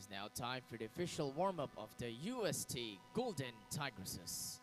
is now time for the official warm-up of the UST Golden Tigresses.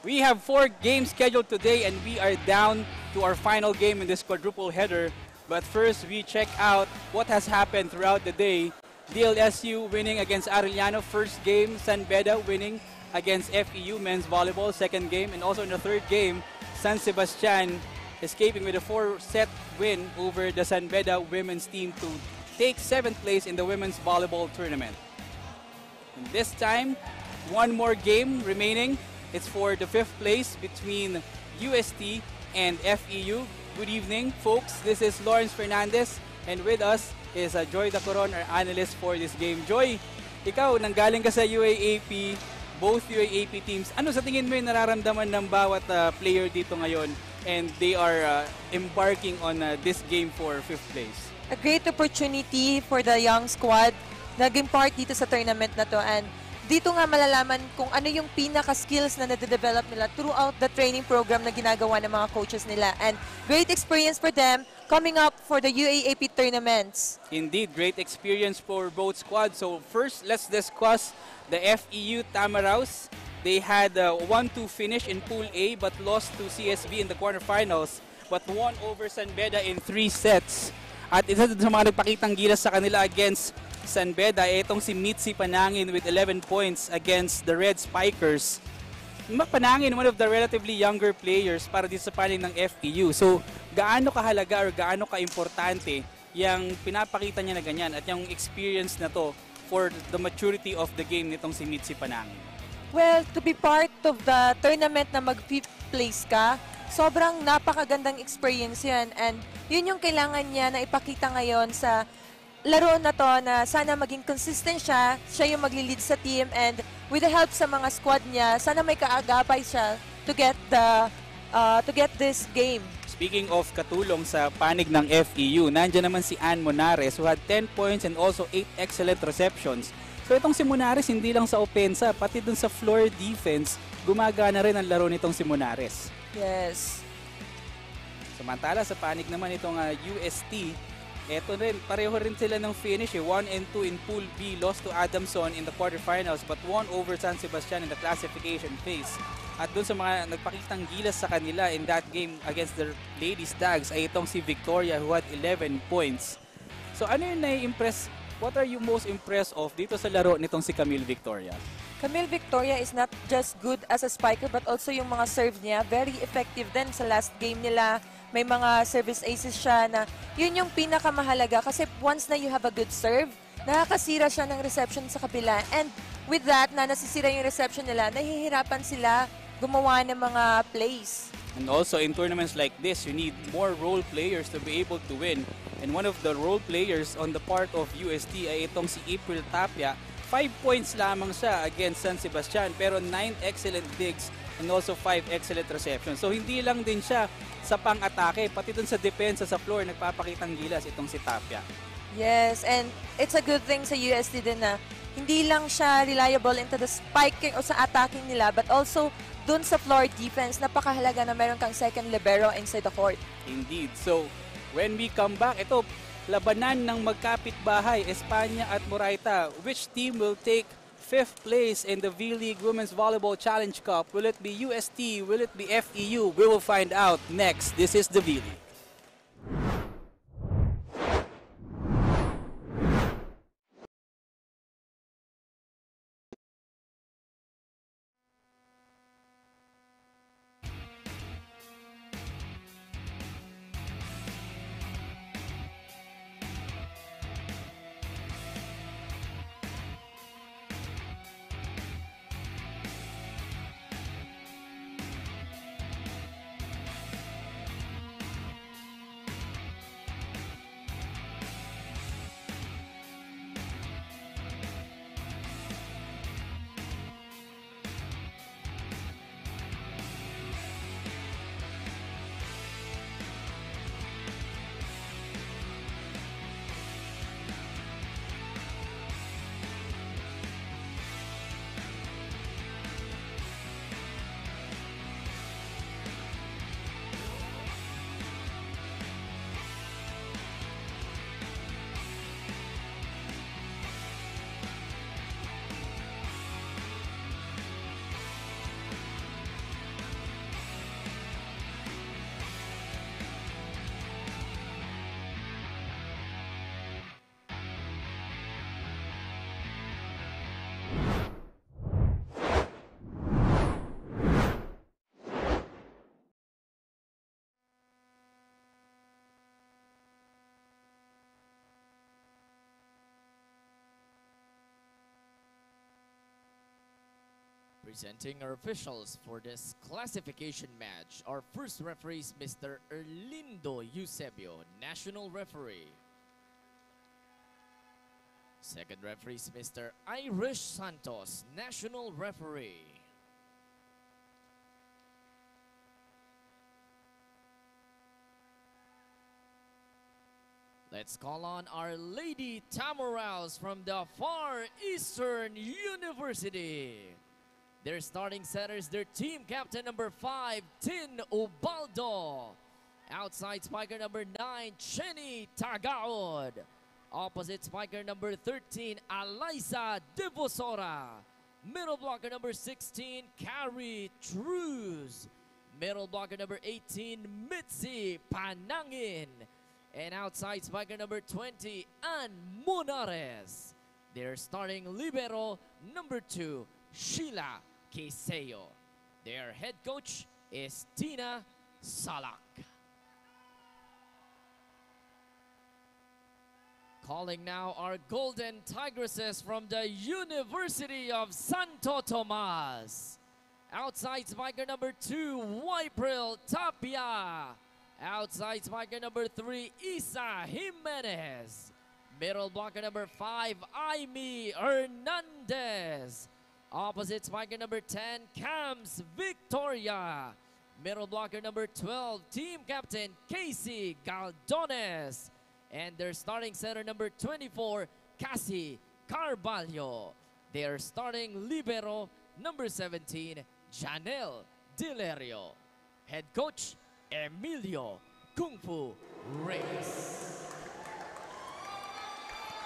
We have 4 games scheduled today and we are down to our final game in this quadruple header. But first, we check out what has happened throughout the day. DLSU winning against Arellano first game, San Beda winning against FEU men's volleyball second game, and also in the third game, San Sebastian escaping with a 4-set win over the San Beda women's team to take 7th place in the women's volleyball tournament. And this time, one more game remaining. It's for the 5th place between UST and FEU. Good evening, folks. This is Lawrence Fernandez, and with us is Joy Dacoron, our analyst for this game. Joy, ikaw, nanggaling ka sa UAAP, both UAAP teams. Ano sa tingin mo yung nararamdaman ng bawat player dito ngayon? And they are embarking on this game for 5th place. A great opportunity for the young squad. Naging part dito sa tournament na to, and dito nga malalaman kung ano yung pinaka-skills na nade-develop nila throughout the training program na ginagawa ng mga coaches nila. And great experience for them coming up for the UAAP tournaments. Indeed, great experience for both squads. So first, let's discuss the FEU Tamaraws. They had a 1-2 finish in Pool A but lost to CSB in the quarterfinals but won over San Beda in 3 sets. At isa sa mga nagpakitang gilas sa kanila against San Beda, itong si Mitzi Panangin with 11 points against the Red Spikers. Panangin, one of the relatively younger players para dito sa panig ng FEU. So, gaano kahalaga or gaano kaimportante yung pinapakita niya na ganyan at yung experience na to for the maturity of the game nitong si Mitzi Panangin? Well, to be part of the tournament na mag-5th place ka, sobrang napakagandang experience yan. And yun yung kailangan niya na ipakita ngayon sa laro na to, na sana maging consistent siya, siya yung magli-lead sa team, and with the help sa mga squad niya, sana may kaagapay siya to get this game. Speaking of katulong sa panig ng FEU, nandiyan naman si Ann Monares who had 10 points and also 8 excellent receptions. So itong si Monares hindi lang sa opensa, pati dun sa floor defense, gumagana rin ang laro nitong si Monares. Yes. Samantala sa panig naman itong UST, eto rin, pareho rin sila ng finish. 1 and 2 in Pool B, lost to Adamson in the quarterfinals but won over San Sebastian in the classification phase. At dun sa mga nagpakitang gilas sa kanila in that game against the Ladies Tags ay itong si Victoria who had 11 points. So ano yung nai-impress? What are you most impressed of dito sa laro nitong si Camille Victoria? Camille Victoria is not just good as a spiker but also yung mga serve niya, very effective din sa last game nila. May mga service aces siya na yun yung pinakamahalaga kasi once na you have a good serve, nakakasira siya ng reception sa kabila. And with that, na nasisira yung reception nila, nahihirapan sila gumawa ng mga plays. And also in tournaments like this, you need more role players to be able to win. And one of the role players on the part of UST ay itong si April Tapia. 5 points lamang siya against San Sebastian pero 9 excellent digs and also 5 excellent receptions. So hindi lang din siya sa pang-atake, pati dun sa depensa sa floor, nagpapakitang gilas itong si Tapia. Yes, and it's a good thing sa UST din na hindi lang siya reliable into the spiking o sa attacking nila, but also dun sa floor defense, napakahalaga na meron kang second libero inside the court. Indeed. So, when we come back, ito, labanan ng magkapit-bahay, Espanya at Moraita. Which team will take 5th place in the V-League Women's Volleyball Challenge Cup? Will it be UST? Will it be FEU? We will find out next. This is the V-League. Presenting our officials for this classification match. Our first referee is Mr. Erlindo Eusebio, National Referee. Second referee is Mr. Irish Santos, National Referee. Let's call on our Lady Tamoraus from the Far Eastern University. Their starting setters, their team captain number 5, Tin Ubaldo. Outside spiker number 9, Chenny Tagaod. Opposite spiker number 13, Alyssa Devosora. Middle blocker number 16, Carrie Truz. Middle blocker number 18, Mitzi Panangin. And outside spiker number 20, Ann Munares. Their starting libero number 2, Sheila Kiseo. Their head coach is Tina Salak. Calling now our Golden Tigresses from the University of Santo Tomas. Outside spiker number 2, Wypril Tapia. Outside spiker number 3, Isa Jimenez. Middle blocker number 5, Aimee Hernandez. Opposite spiker number 10, Cams Victoria. Middle blocker number 12, team captain Casey Galdones. And their starting center number 24, Cassie Carvalho. Their starting libero number 17, Janelle Dilerio. Head coach, Emilio Kung Fu Reyes.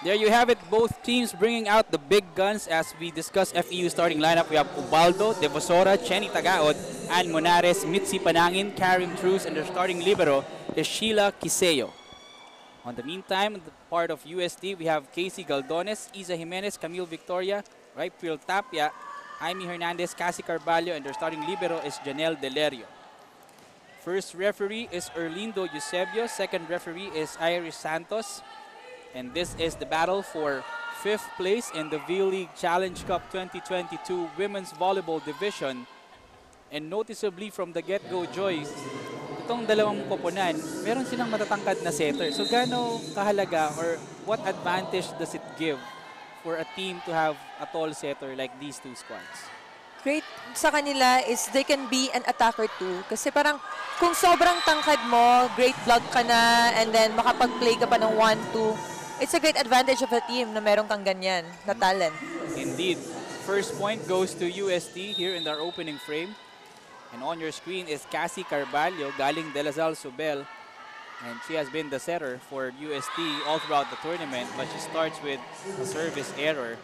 There you have it, both teams bringing out the big guns as we discuss FEU starting lineup. We have Ubaldo, Devosora, Chenny Tagaod, Ann Munares, Mitzi Panangin, Karim Truz, and their starting libero is Sheila Kiseo. On the meantime, the part of UST, we have Casey Galdones, Isa Jimenez, Camille Victoria, Wypril Tapia, Aimee Hernandez, Cassie Carvalho, and their starting libero is Janelle Delerio. First referee is Erlindo Eusebio. Second referee is Irish Santos. And this is the battle for 5th place in the V-League Challenge Cup 2022 Women's Volleyball Division. And noticeably from the get-go, Joy, itong dalawang koponan, meron silang matatangkad na setter. So gaano kahalaga or what advantage does it give for a team to have a tall setter like these two squads? Great sa kanila is they can be an attacker too. Kasi parang kung sobrang tangkad mo, great block ka na, and then makapag-play ka pa ng 1-2, it's a great advantage of the team na meron kang ganyan na talent. Indeed. First point goes to UST here in our opening frame. And on your screen is Cassie Carvalho, galing De La Salle Subel. And she has been the setter for UST all throughout the tournament, but she starts with a service error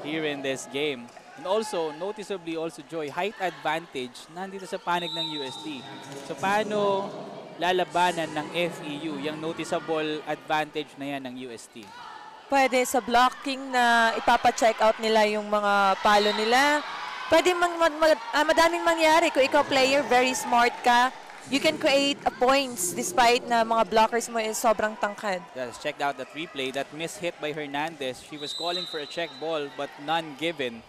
here in this game. And also, noticeably also, Joy, height advantage nandito sa panig ng UST. So paano lalabanan ng FEU yung noticeable advantage na yan ng UST? Pwede sa blocking na ipapa-check out nila yung mga palo nila. Pwede madaming mangyari. Kung ikaw player, very smart ka, you can create a points despite na mga blockers mo is sobrang tangkad. Yes, checked out that replay. That miss hit by Hernandez. She was calling for a check ball but none given.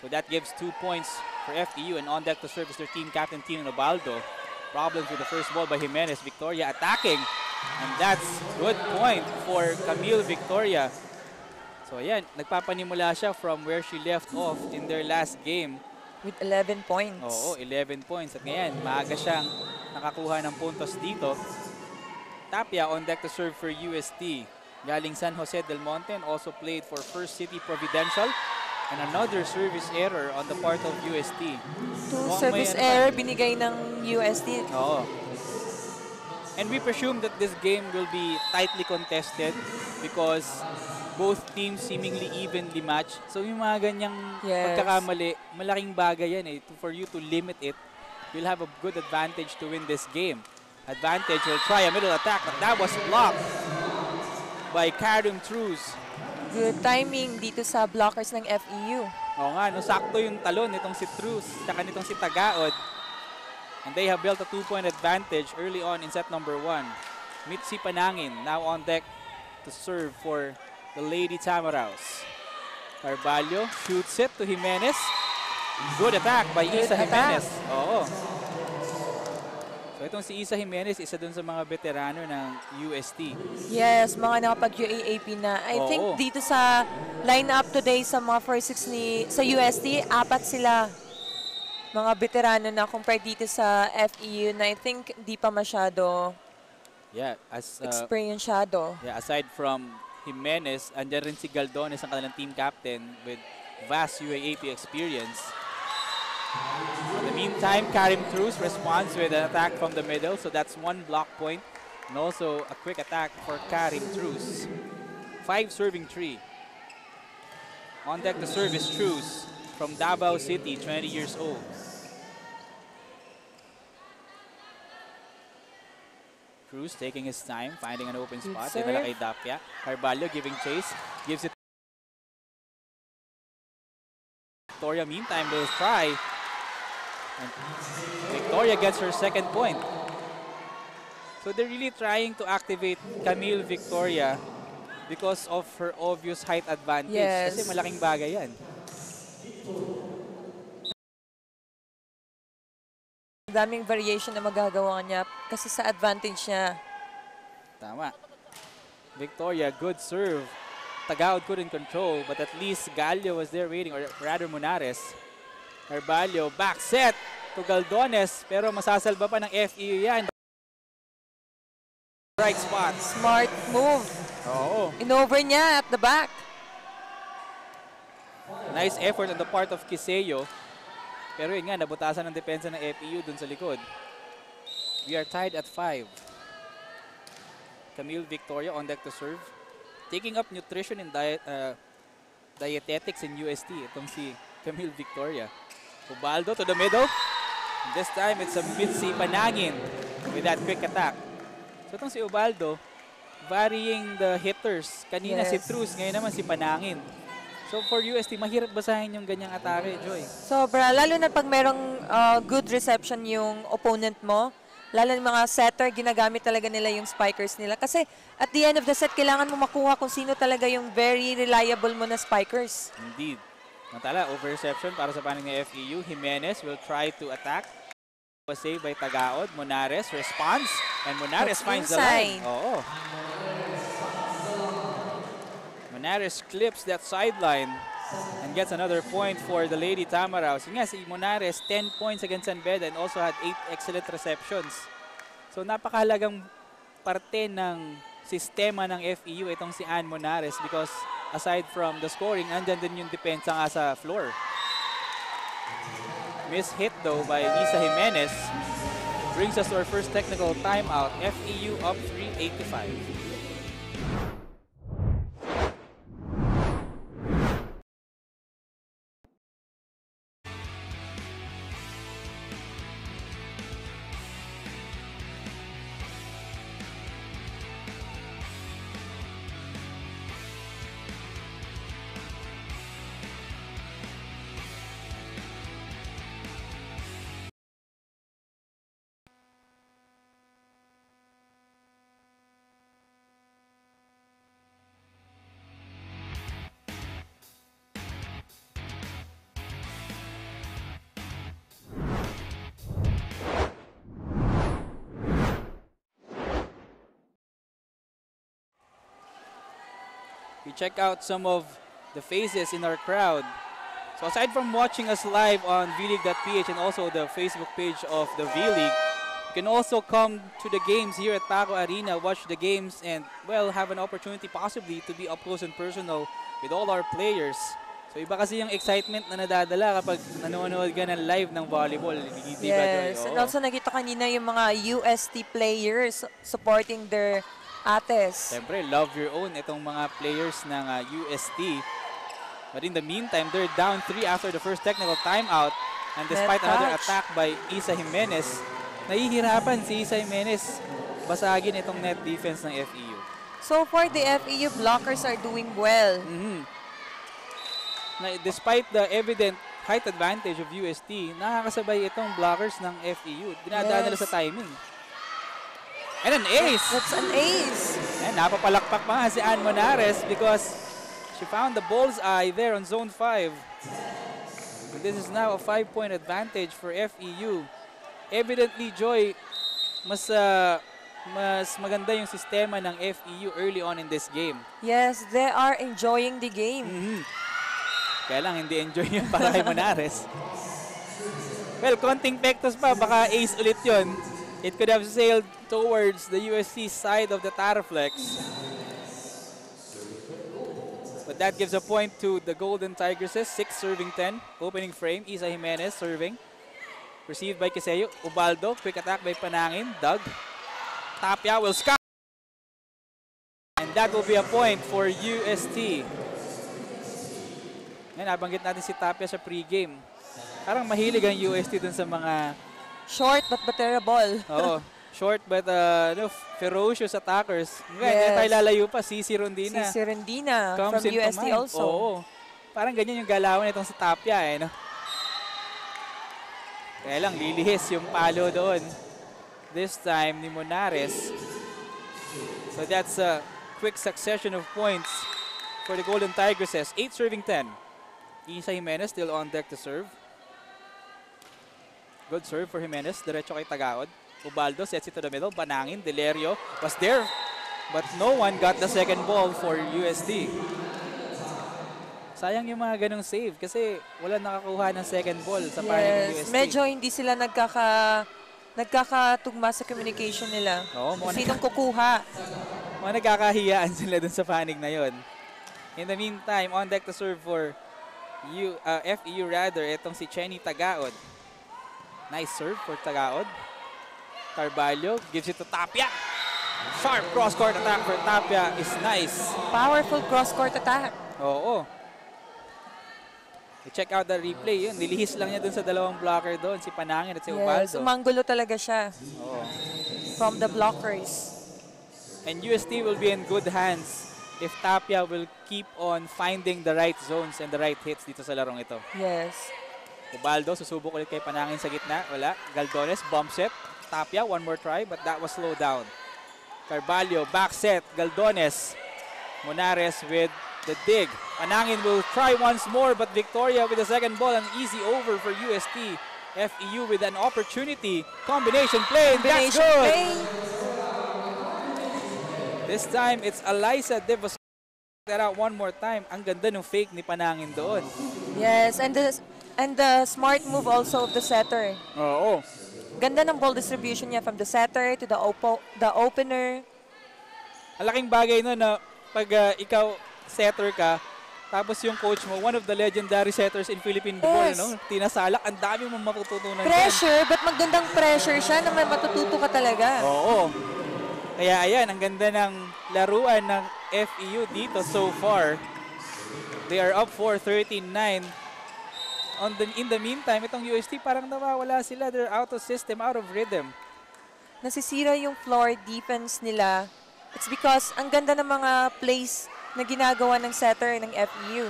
So that gives 2 points for FEU, and on deck to serve is their team captain, Tino Ubaldo. Problems with the first ball by Jimenez. Victoria attacking, and that's good point for Camille Victoria. So ayan, nagpapanimula siya from where she left off in their last game. With 11 points. Oo, 11 points. At ngayon, maaga siyang nakakuha ng puntos dito. Tapia on deck to serve for UST. Galing San Jose del Monte and also played for First City Providencial. And another service error on the part of UST. Two service error binigay ng UST. Oo. And we presume that this game will be tightly contested because both teams seemingly evenly matched. So yung mga ganyang pagkakamali, malaking bagay yan eh. For you to limit it, you'll have a good advantage to win this game. Advantage will try a middle attack, but that was blocked by Karim Truz. Good timing dito sa blockers ng FEU. Oo nga, no, sakto yung talon nitong si Truz, tsaka nitong si Tagaod. And they have built a 2-point advantage early on in set number 1. Mitzi Panangin now on deck to serve for the Lady Tamoraus. Carvalho shoots it to Jimenez. Good attack by Good Isa attack. Jimenez. Oo. So itong si Isa Jimenez, isa dun sa mga veterano ng UST. Yes, mga nakapag-UAAP na. I think Oo. dito sa line-up today sa mga first six sa UST, 4 sila. Mga veterano na compared dito sa FEU na I think di pa masyado Yeah, experiensyado. aside from Jimenez, andyan rin si Galdones, ang kanilang team captain with vast UAAP experience. In the meantime, Karim Cruz responds with an attack from the middle, so that's 1 block point. And also a quick attack for Karim Cruz. 5 serving 3. On deck to serve is Cruz from Davao City, 20 years old. Cruz taking his time, finding an open spot. serve. Dinala kay Dapia. Carvalho giving chase, gives it. Victoria, meantime, will try. And Victoria gets her second point. So they're really trying to activate Camille Victoria because of her obvious height advantage. Yes. Kasi malaking bagay yan. Daming variation na magagawa niya kasi sa advantage niya. Tama. Victoria, good serve. Tagaod couldn't control, but at least Gallo was there waiting, or rather Munares. Carvalho, back set to Galdones, pero masasalba pa ng FEU yan. Right spot. Smart move. Oo. Inover niya at the back. Nice effort on the part of Kiseo. Pero yun nga, nabutasan ng depensa ng FEU dun sa likod. We are tied at 5. Camille Victoria on deck to serve. Taking up nutrition and dietetics in UST. Itong si Camille Victoria. Ubaldo to the middle. And this time, it's a Mitzi Panangin with that quick attack. So itong si Ubaldo, varying the hitters. Kanina si Yes. Cruz, ngayon naman si Panangin. So for UST, mahirap basahin yung ganyang atake, Joy. Sobra. Lalo na pag merong good reception yung opponent mo. Lalo na mga setter, ginagamit talaga nila yung spikers nila. Kasi at the end of the set, kailangan mo makuha kung sino talaga yung very reliable mo na spikers. Indeed. Mantala, over-reception para sa panig ng FEU. Jimenez will try to attack. Was saved by Tagaod. Munares responds. And Munares That's finds the inside. line. Oo. Munares clips that sideline and gets another point for the Lady Tamaraws. Yun nga, si Munares, 10 points against San Beda and also had 8 excellent receptions. So napakahalagang parte ng sistema ng FEU itong si Ann Munares because aside from the scoring, andyan din yung depensa nga sa floor. Miss hit though by Isa Jimenez brings us to our first technical timeout. FEU up 3-85. We check out some of the faces in our crowd. So aside from watching us live on vleague.ph and also the Facebook page of the V-League, you can also come to the games here at Paco Arena, watch the games, and, well, have an opportunity possibly to be up close and personal with all our players. So iba kasi yung excitement na nadadala kapag nanonood ka ng live ng volleyball. Di ba, Joy? Yes. Oo. And also nakita kanina yung mga UST players supporting their ates. Siyempre, love your own itong mga players ng UST. But in the meantime, they're down 3 after the first technical timeout. And despite Net another touch. attack by Isa Jimenez, nahihirapan si Isa Jimenez basagin itong net defense ng FEU. So far, the FEU blockers are doing well. Despite the evident height advantage of UST, nakakasabay itong blockers ng FEU. Dinadaan nila sa timing. And an ace! That's an ace. And napapalakpak pa nga si Ann Monares because she found the bullseye there on zone 5. So this is now a 5-point advantage for FEU. Evidently, Joy, mas maganda yung sistema ng FEU early on in this game. Yes, they are enjoying the game. Kaya lang, hindi enjoy yun para kay Monares. Well, konting pektos pa, baka ace ulit yun. It could have sailed towards the UST side of the Taraflex. But that gives a point to the Golden Tigresses. 6 serving 10. Opening frame, Isa Jimenez serving. Received by Kiseo. Ubaldo, quick attack by Panangin. Doug. Tapia will scout. And that will be a point for UST. Ngayon, nabanggit natin si Tapia sa pregame. Parang mahilig ang UST dun sa mga... Short but terrible. Oo. Short but ferocious attackers. Ngayon, Yes. tayo lalayo pa. Cici Rondina. Si Serendina from Comes into UST mind. also. Oo. Parang ganyan yung galawan itong si Tapia eh, no? Kaya lang, lilihis yung palo doon. This time ni Monares. So that's a quick succession of points for the Golden Tigresses. 8 serving 10. Isa Jimenez still on deck to serve. Good serve for Jimenez. Diretso kay Tagaod. Ubaldo sets it to the middle. Banangin. Delerio was there. But no one got the second ball for UST. Sayang yung mga ganong save kasi wala nakakuha ng second ball sa panig ng UST. Medyo hindi sila nagkakatugma sa communication nila. Oo, Sinong kukuha? Mga nagkakahiyaan sila dun sa panig na yon. In the meantime, on deck to serve for FEU rather, itong si Chenny Tagaod. Nice serve for Tagaod. Carvalho gives it to Tapia. Sharp cross-court attack for Tapia is nice. Powerful cross-court attack. Oo. Check out the replay. Yun, nilihis lang niya dun sa dalawang blocker doon, si Panangin at si Ubaldo. Umanggulo talaga siya. Oo. From the blockers. And UST will be in good hands if Tapia will keep on finding the right zones and the right hits dito sa larong ito. Yes. Ubaldo, susubok ulit kay Panangin sa gitna. Wala. Galdones, bump set. Tapia, one more try, but that was slowed down. Carvalho, back set. Galdones. Monares with the dig. Panangin will try once more, but Victoria with the second ball. An easy over for UST. FEU with an opportunity. Combination play, and that's good. This time, it's Eliza Devos. That out one more time. Ang ganda ng fake ni Panangin doon. Yes, and the smart move also of the setter. Oo. Ganda ng ball distribution niya from the setter to the opener. Ang laking bagay no na pag ikaw setter ka, tapos yung coach mo, one of the legendary setters in Philippine ball, no? Tinasalak, ang dami mong matututunan. Pressure, but magandang pressure siya na may matututo ka talaga. Oo. Kaya ayan, ang ganda ng laruan ng FEU dito so far. They are up for 13-9. In the meantime, itong UST parang nawawala sila. They're out of system, out of rhythm. Nasisira yung floor defense nila. It's because ang ganda ng mga plays na ginagawa ng setter ng FEU.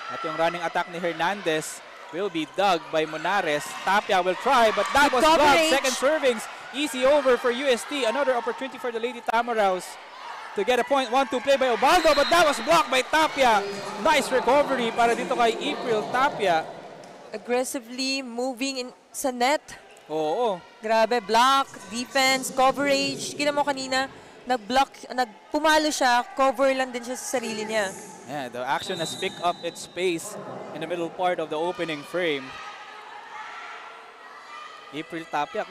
At yung running attack ni Hernandez will be dug by Monares. Tapia will try, but that was blocked. Second servings. Easy over for UST. Another opportunity for the Lady Tamaraws to get a point. 1-2 play by Ubaldo, but that was blocked by Tapia. Nice recovery para dito kay April Tapia. Aggressively moving in sa net. Oo. Grabe, block, defense, coverage. Kita mo kanina, pumalo siya, cover lang din siya sa sarili niya. Yeah, the action has picked up its pace in the middle part of the opening frame. April Tapia,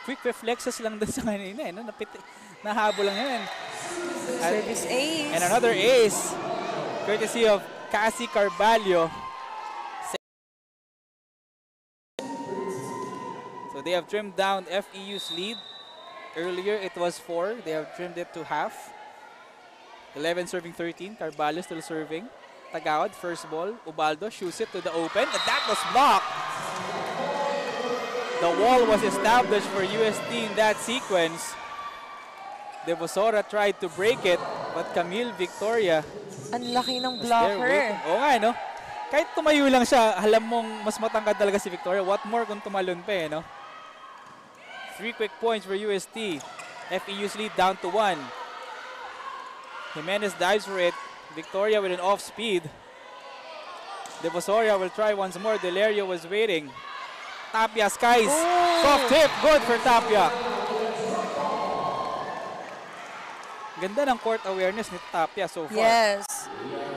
quick reflexes lang din sa kanina. Nahabol lang yan. Service ace. And another ace, courtesy of Cassie Carvalho. So they have trimmed down FEU's lead. Earlier, it was 4. They have trimmed it to half. 11 serving 13. Carvalho still serving. Tagaod, first ball. Ubaldo shoots it to the open. And that was blocked. The wall was established for UST in that sequence. Devosora tried to break it, but Camille Victoria. Ang laki ng blocker. Oo nga, no? Kahit tumayo lang siya, alam mong mas matangkad talaga si Victoria. What more kung tumalon pa, no? 3 quick points for UST. FEU's lead down to 1. Jimenez dives for it. Victoria with an off speed. Divisoria will try once more. Delerio was waiting. Tapia skies. Soft tip. Good for Tapia. Ganda ng court awareness ni Tapia so far. Yes.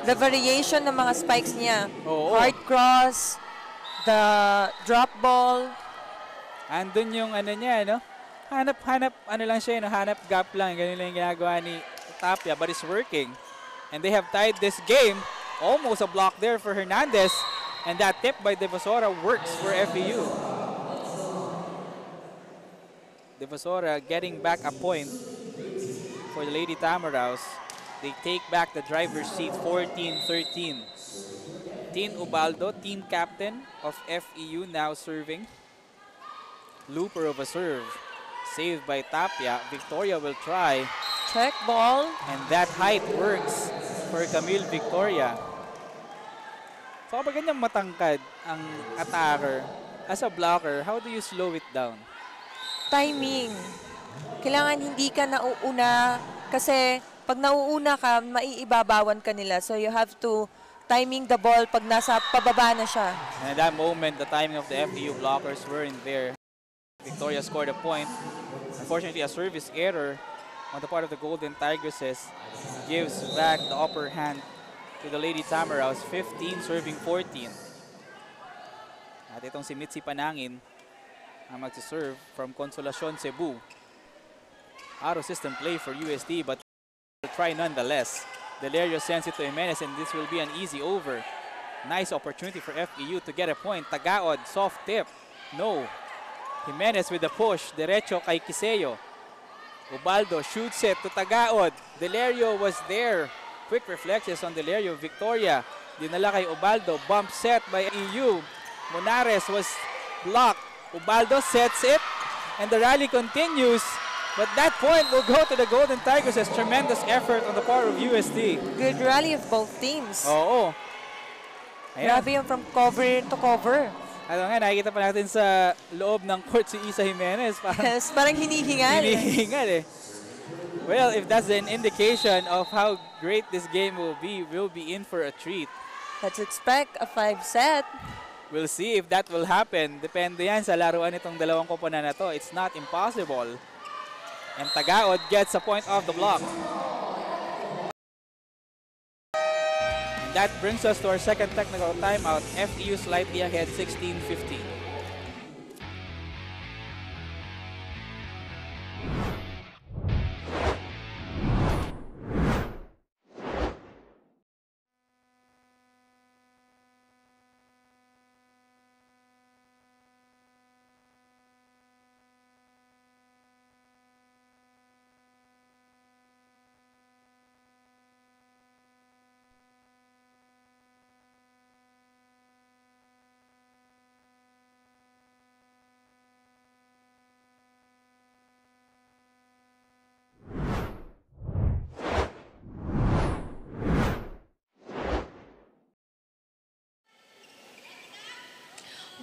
The variation ng mga spikes niya. Oo. Hard cross, the drop ball. Andun yung ano niya, no? Hanap, ano lang siya, no? Hanap gap lang. Ganun lang yung ginagawa ni Tapia, but it's working. And they have tied this game. Almost a block there for Hernandez. And that tip by Divisoria works for FEU. Divisoria getting back a point for the Lady Tamaraws. They take back the driver's seat 14-13. Tin Ubaldo, team captain of FEU, now serving. Looper of a serve. Saved by Tapia. Victoria will try. Check ball. And that height works for Camille Victoria. So kapag ganyang matangkad ang attacker, as a blocker, how do you slow it down? Timing. Kailangan hindi ka nauuna kasi pag nauuna ka, maiibabawan ka nila. So you have to timing the ball pag nasa pababa na siya. And at that moment, the timing of the FEU blockers weren't there. Victoria scored a point. Unfortunately, a service error on the part of the Golden Tigresses gives back the upper hand to the Lady Tamaraws, 15 serving 14. At itong si Mitzi Panangin ang magsiserve from Consolacion, Cebu. Out of system play for UST, but will try nonetheless. Delerio sends it to Jimenez, and this will be an easy over. Nice opportunity for FEU to get a point. Tagaod, soft tip. No. Jimenez with the push. Derecho kay Kiseo. Ubaldo shoots it to Tagaod. Delerio was there. Quick reflexes on Delerio. Victoria dinala kay Ubaldo. Bump set by EU. Monares was blocked. Ubaldo sets it. And the rally continues. But that point will go to the Golden Tigresses. Tremendous effort on the part of UST. Good rally of both teams. Oo. Ayan. Grabe yung from cover to cover. Ano nga, nakikita pa natin sa loob ng court si Isa Jimenez. Yes, parang hinihingal. Hinihingal eh. Well, if that's an indication of how great this game will be, we'll be in for a treat. Let's expect a 5-set. We'll see if that will happen. Depende yan sa laruan itong dalawang koponan na to. It's not impossible. And Tagaod gets a point off the block. And that brings us to our second technical timeout. FEU slightly ahead, 16-15.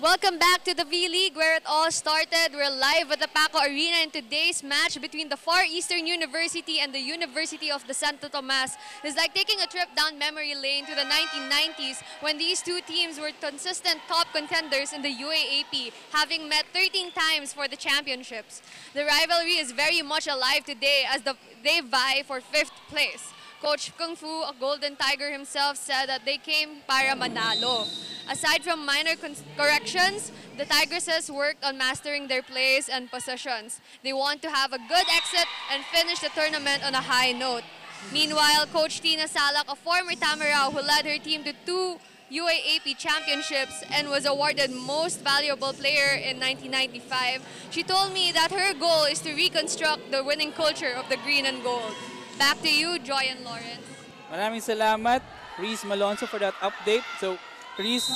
Welcome back to the V-League, where it all started. We're live at the Paco Arena, and today's match between the Far Eastern University and the University of the Santo Tomas is like taking a trip down memory lane to the 1990s when these two teams were consistent top contenders in the UAAP, having met 13 times for the championships. The rivalry is very much alive today as they vie for 5th place. Coach Kung Fu, a Golden Tiger himself, said that they came para manalo. Aside from minor corrections, the Tigresses worked on mastering their plays and possessions. They want to have a good exit and finish the tournament on a high note. Meanwhile, Coach Tina Salak, a former Tamaraw who led her team to 2 UAAP championships and was awarded Most Valuable Player in 1995, she told me that her goal is to reconstruct the winning culture of the green and gold. Back to you, Joy and Lawrence. Maraming salamat, Reese Malonzo, for that update. So, Reese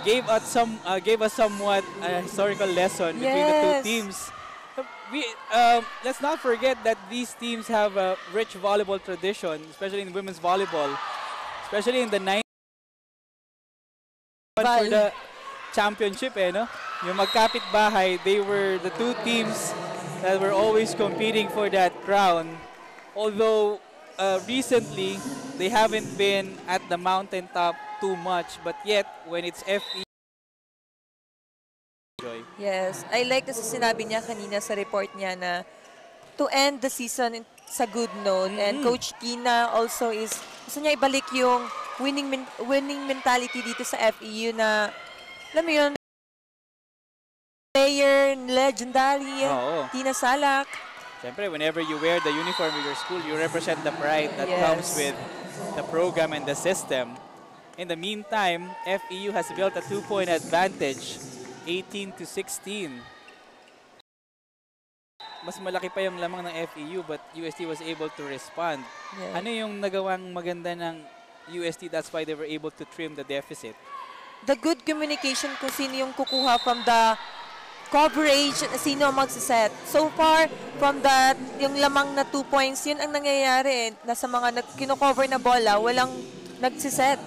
gave us somewhat a historical lesson between the two teams. Let's not forget that these teams have a rich volleyball tradition, especially in women's volleyball, especially in the 90s for the championship, no? Yung magkapit bahay, they were the two teams that were always competing for that crown. Although recently they haven't been at the mountaintop too much, but yet, when it's FEU, Yes, I like kasi sinabi niya kanina sa report niya na to end the season sa good note. And Coach Kina also is, gusto niya ibalik yung winning mentality dito sa FEU na, alam mo yun, player, legendary, Tina Salak. Siyempre, whenever you wear the uniform of your school, you represent the pride that comes with the program and the system. In the meantime, FEU has built a 2-point advantage, 18-16. Mas malaki pa yung lamang ng FEU, but UST was able to respond. Yeah. Ano yung nagawang maganda ng UST? That's why they were able to trim the deficit. The good communication kung sino yung kukuha from the coverage, sino ang magsiset. So far, from that, yung lamang na 2 points, yun ang nangyayari. Nasa mga kino-cover na bola, walang nagsiset.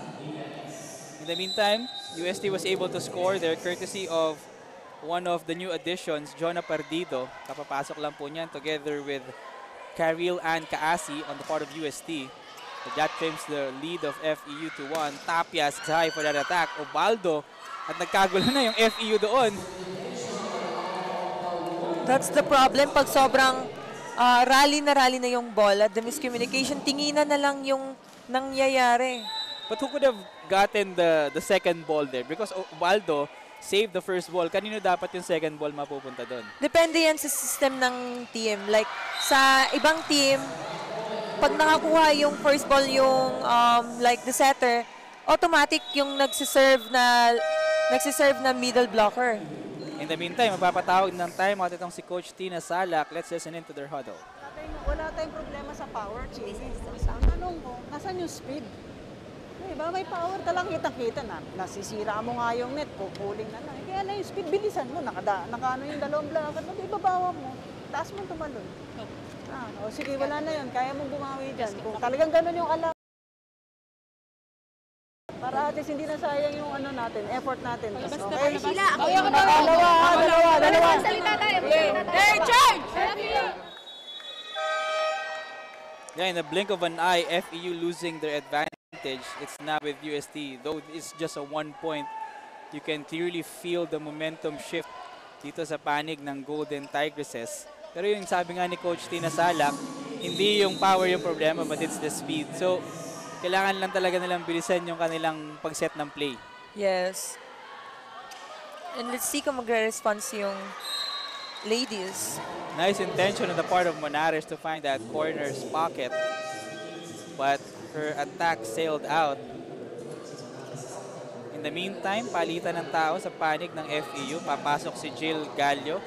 In the meantime, UST was able to score there courtesy of one of the new additions, Jonah Perdido. Kapapasok lang po niyan together with Karil and Kaasi on the part of UST. So that trims the lead of FEU to 1. Tapias high for that attack. Obaldo. At nagkagulo na yung FEU doon. That's the problem. Pag sobrang rally na yung bola, the miscommunication, tinginan na lang yung nangyayari. But who could have gotten the second ball there? Because Obaldo saved the first ball. Kanino dapat yung second ball mapupunta doon? Depende yan sa system ng team. Like, sa ibang team, pag nakakuha yung first ball yung like the setter, automatic yung nagsiserve na middle blocker. In the meantime, mapapatawag ng timeout itong si Coach Tina Salak. Let's listen into their huddle. Wala tayong problema sa power chasing. Ang tanong ko, nasan yung speed? Diba, may power talang kita-kita na. Nasisira mo nga yung net, kukuling na lang. Kaya na yung speed, bilisan mo. Nakaano yung dalawang blocker, ibabawa mo. Taas mo tumalon. O sige, wala na yun. Kaya mong bumawi dyan. Kung talagang ganun yung alam. Para at least hindi na sayang yung ano natin, effort natin. Okay? Dalawa. Salita tayo. Hey, charge! Yeah, in the blink of an eye, FEU losing their advantage. It's now with UST. Though it's just a 1 point, you can clearly feel the momentum shift dito sa panig ng Golden Tigresses. Pero yung sabi nga ni Coach Tina Salak, hindi yung power yung problema, but it's the speed. So, kailangan lang talaga nilang bilisan yung kanilang pag-set ng play. Yes. And let's see kung magre-response yung ladies. Nice intention on the part of Monares to find that corner's pocket. But her attack sailed out. In the meantime, palitan ng tao sa panig ng FEU. Papasok si Jill Gallo.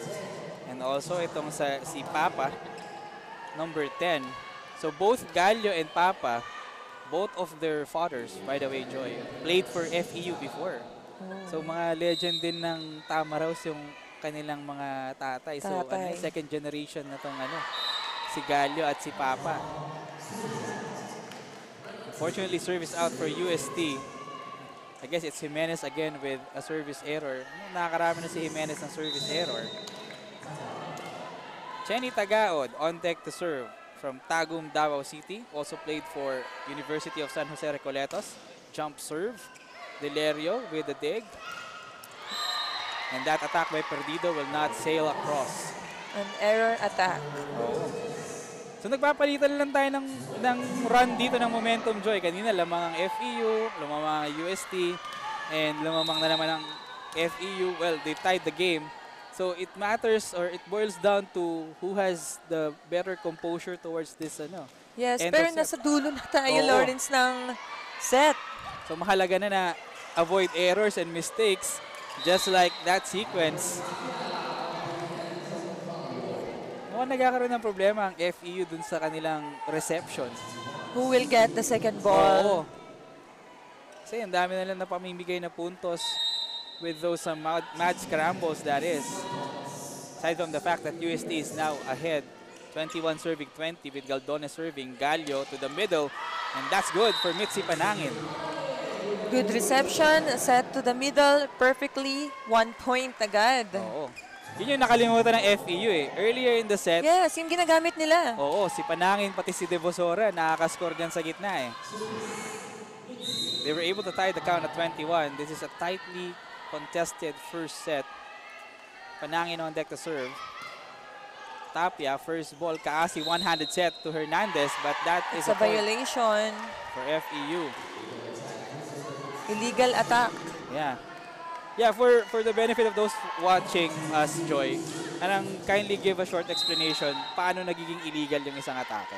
And also itong si Papa, number 10. So both Gallo and Papa, both of their fathers, by the way, Joy, played for FEU before. So mga legend din ng Tamaraws yung kanilang mga tatay. So second generation na tong si Gallo at si Papa. Unfortunately, service out for UST. I guess it's Jimenez again with a service error. Nakakarami na si Jimenez ng service error. Chenny Tagaod on deck to serve from Tagum, Davao City. Also played for University of San Jose Recoletos. Jump serve. Delerio with the dig. And that attack by Perdido will not sail across. An error attack. So nagpapalitan lang tayo ng run dito ng momentum, Joy. Kanina lamang ang FEU, lumamang ang UST, and lumamang na naman ang FEU. Well, they tied the game. So it matters, or it boils down to who has the better composure towards this Yes, pero nasa dulo na tayo, Lawrence, ng set. So mahalaga na avoid errors and mistakes, just like that sequence. Mukhang nagkakaroon ng problema ang FEU dun sa kanilang reception. Who will get the second ball? Oo. Kasi ang dami na lang na pamimigay na puntos with those mad scrambles, that is. Aside from the fact that UST is now ahead, 21 serving 20 with Galdone serving. Gallo to the middle, and that's good for Mitzi Panangin. Good reception, set to the middle perfectly. 1 point agad. Oo. Yun yung nakalimutan ng FEU Earlier in the set. Yes, yung ginagamit nila. Oo, si Panangin pati si Devosora nakaka-score dyan sa gitna They were able to tie the count at 21. This is a tightly contested first set. Panangin on deck to serve. Tapia, first ball, Kaasi, one-handed set to Hernandez, but that is It's a violation. for FEU. Illegal attack. Yeah. Yeah, for the benefit of those watching us, Joy, anong kindly give a short explanation paano nagiging illegal yung isang atake?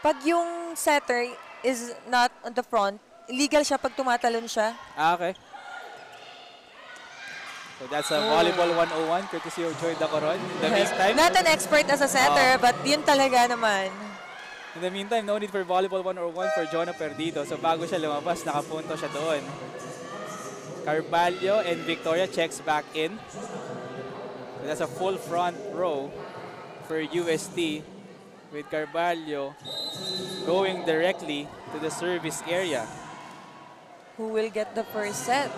Pag yung setter is not on the front, illegal siya pag tumatalon siya. Okay. So that's a volleyball 101 courtesy of Joy Dacoron. In the meantime, Not an expert as a setter, but yun talaga naman. in the meantime, no need for volleyball 101 for Jonah Perdido. So bago siya lumabas, nakapunto siya doon. Carvalho and Victoria checks back in. So that's a full front row for UST with Carvalho going directly to the service area. Who will get the first set?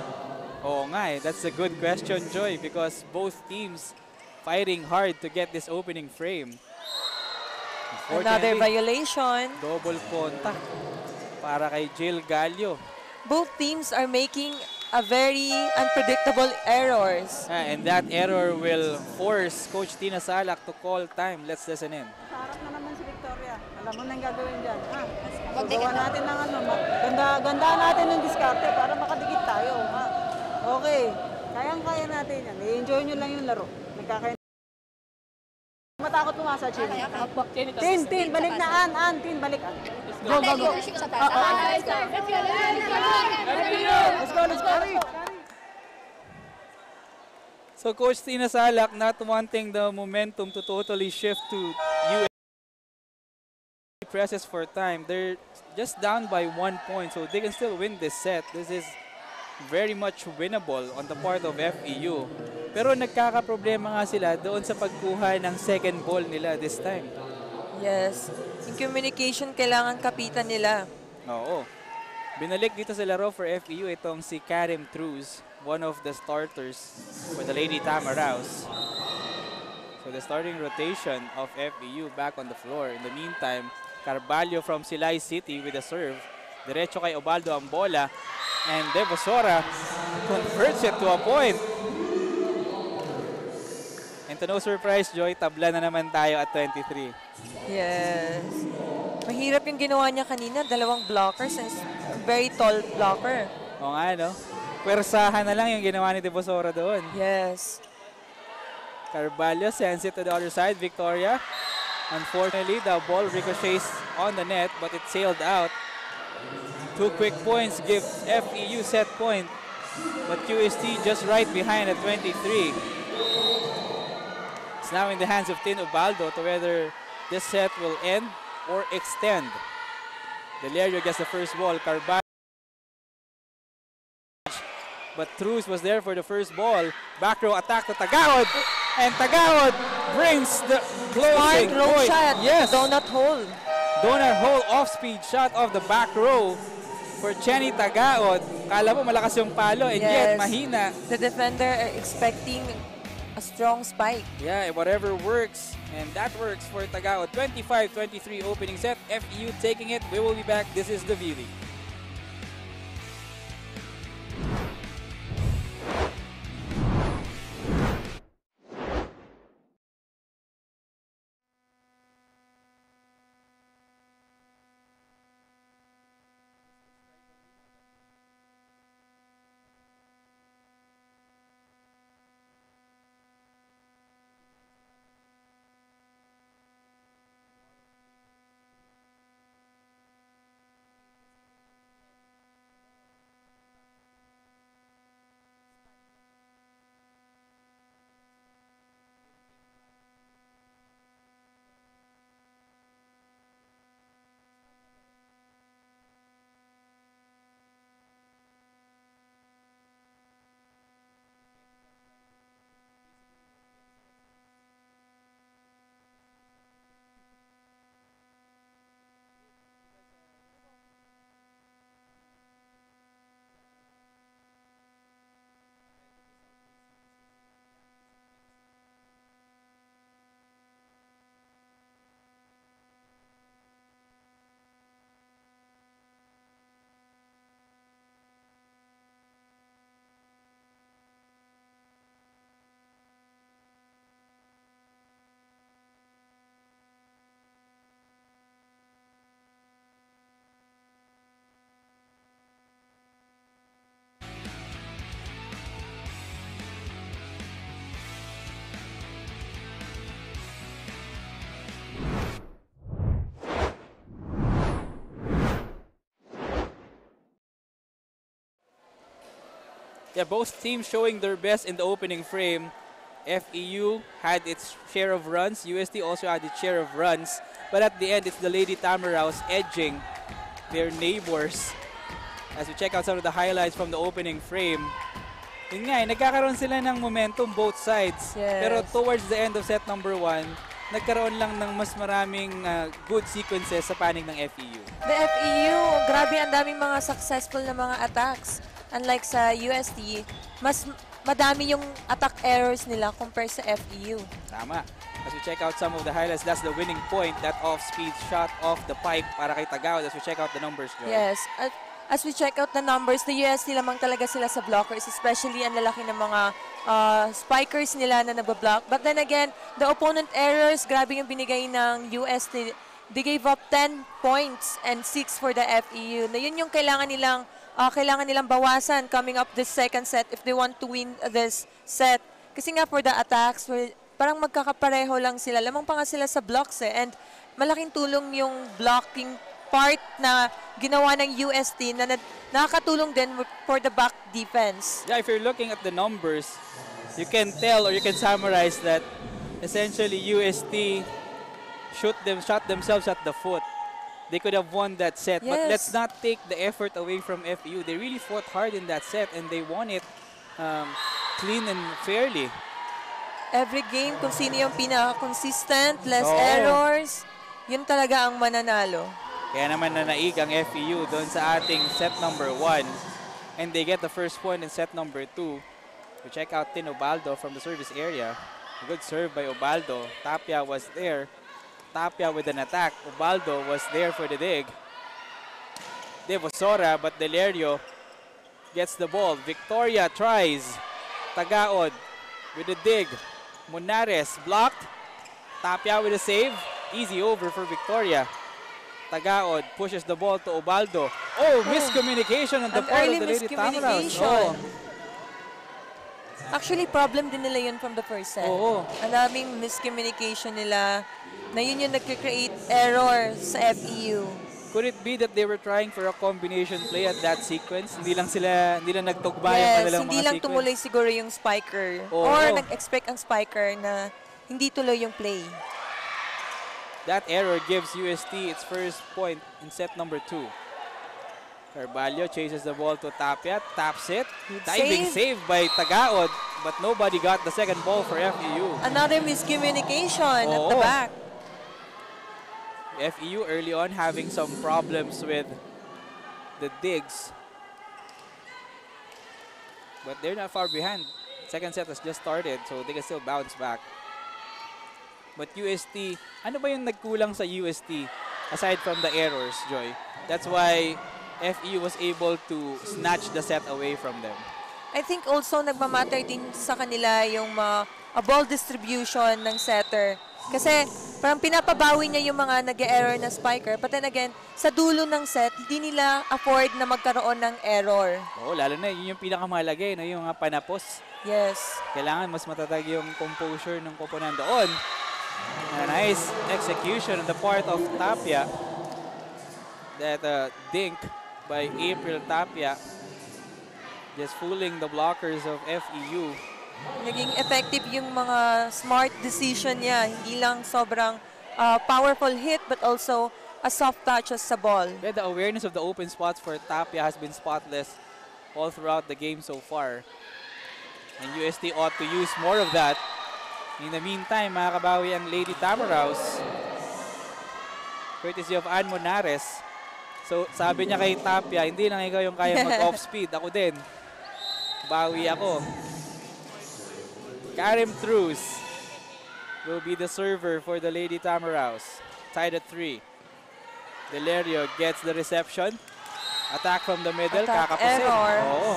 Oo nga eh, that's a good question, Joy, because both teams fighting hard to get this opening frame. Another Unfortunately, violation. double contact para kay Jill Gallo. Both teams are making a very unpredictable errors. And that error will force Coach Tina Salak to call time. Let's listen in. Sarap na naman si Victoria. Alam mo na yung gagawin dyan. Ha? So, gawa natin ng ano, gandaan natin ng diskarte para makadikit tayo. Ha? Okay. Kayang-kaya natin yan. I-enjoy nyo lang yung laro. Nagkakaya. Matakot pumasa, Chin. Tin, balik na, An, Tin, balik. Go. Let's go. So Coach Tina Salak not wanting the momentum to totally shift to UST presses for time. They're just down by 1 point, so they can still win this set. This is very much winnable on the part of FEU. Pero nagkakaproblema nga sila doon sa pagkuha ng second ball nila this time. Yes. Yung communication kailangan kapitan nila. Oo. Binalik dito sa laro for FEU itong si Karim Cruz, one of the starters for the Lady Tamaraws. So the starting rotation of FEU back on the floor. In the meantime, Carvalho from Silay City with a serve. Diretso kay Obaldo ang bola. And Devosora converts it to a point. And to no surprise, Joy, tabla na naman tayo at 23. Yes. Mahirap yung ginawa niya kanina. Dalawang blockers and very tall blocker. O nga, no? Pwersahan na lang yung ginawa ni Devosora doon. Yes. Carvalho sends it to the other side. Victoria. Unfortunately, the ball ricochets on the net, but it sailed out. 2 quick points give FEU set point, but UST just right behind at 23. It's now in the hands of Tin Ubaldo to whether this set will end or extend. Delerio gets the first ball. Carvalho, but Cruz was there for the first ball. Back row attack to Tagaod, and Tagaod brings the closing Smart roll point. shot. Yes, Donut hole. donut hole off-speed shot of the back row for Chenny Tagaod. Kala mo malakas yung palo, and yet Yes. mahina. The defender are expecting a strong spike. Yeah, whatever works, and that works for Tagaod. 25-23 opening set. FEU taking it. We will be back. This is the V-League. Yeah, both teams showing their best in the opening frame. FEU had its share of runs. UST also had its share of runs. But at the end, it's the Lady Tamaraws edging their neighbors. As we check out some of the highlights from the opening frame. Yun nga, nagkakaroon sila ng momentum both sides. Yes. Pero towards the end of set number 1, nagkaroon lang ng mas maraming good sequences sa panig ng FEU. The FEU, grabe ang daming mga successful na mga attacks. Unlike sa UST, mas madami yung attack errors nila compared sa FEU. Tama. As we check out some of the highlights, that's the winning point, that off-speed shot off the pipe para kay Tagawad. As we check out the numbers, Joy. Yes. As we check out the numbers, the UST lamang talaga sila sa blockers, especially ang lalaki ng mga spikers nila na nabablock. But then again, the opponent errors, grabe yung binigay ng UST. They gave up 10 points and 6 for the FEU. Na yun yung kailangan nilang bawasan coming up this second set if they want to win this set. Kasi nga for the attacks, parang magkakapareho lang sila. Lamang pa nga sila sa blocks and malaking tulong yung blocking part na ginawa ng UST na nakakatulong din for the back defense. Yeah, if you're looking at the numbers, you can tell or you can summarize that essentially UST shot themselves at the foot. They could have won that set, Yes. but let's not take the effort away from FEU. They really fought hard in that set and they won it clean and fairly. Every game, kung sino yung pinaka-consistent, less errors, yun talaga ang mananalo. Kaya naman nanaig ang FEU doon sa ating set number 1. And they get the first point in set number 2. We check out Tin Ubaldo from the service area. A good serve by Ubaldo. Tapia was there. Tapia with an attack. Ubaldo was there for the dig. Devosora, but Delerio gets the ball. Victoria tries. Tagaod with a dig. Munares blocked. Tapia with a save. Easy over for Victoria. Tagaod pushes the ball to Ubaldo. Oh, miscommunication on the part of the Lady Tamaraws. Oh. Actually, problem din nila yun from the first set. Oo. Ang daming miscommunication nila na yun yung nag-create error sa FEU. Could it be that they were trying for a combination play at that sequence? Hindi lang nagtugma yung kanilang hindi mga lang sequence? tumuloy siguro yung spiker. Oo. Or nag-expect ang spiker na hindi tuloy yung play. That error gives UST its first point in set number 2. Carvalho chases the ball to Tapia, taps it. Diving save by Tagaod, but nobody got the second ball for FEU. Another miscommunication at the back. FEU early on having some problems with the digs. But they're not far behind. Second set has just started, so they can still bounce back. But UST, ano ba yung nagkulang sa UST aside from the errors, Joy? That's why FEU was able to snatch the set away from them. I think also nagmamatter din sa kanila yung ball distribution ng setter. Kasi parang pinapabawi niya yung mga nag-error na spiker. But then again, sa dulo ng set, hindi nila afford na magkaroon ng error. Oo, lalo na yun yung pinakamahalaga, no? Yung panapos. Yes. Kailangan mas matatag yung composure ng koponan doon. A nice execution on the part of Tapia. That dink by April Tapia. Just fooling the blockers of FEU. Naging effective yung mga smart decision niya. Hindi lang sobrang powerful hit but also a soft touches sa ball. Yeah, the awareness of the open spots for Tapia has been spotless all throughout the game so far. And UST ought to use more of that. In the meantime, makakabawi ang Lady Tamaraws. Courtesy of Ann Monares. So, sabi niya kay Tapia, hindi lang ikaw yung kaya mag-off speed. Ako din. Bawi ako. Karim Truz will be the server for the Lady Tamaraws. Tied at 3. Delerio gets the reception. Attack from the middle. Kakapusin. Error. Oo.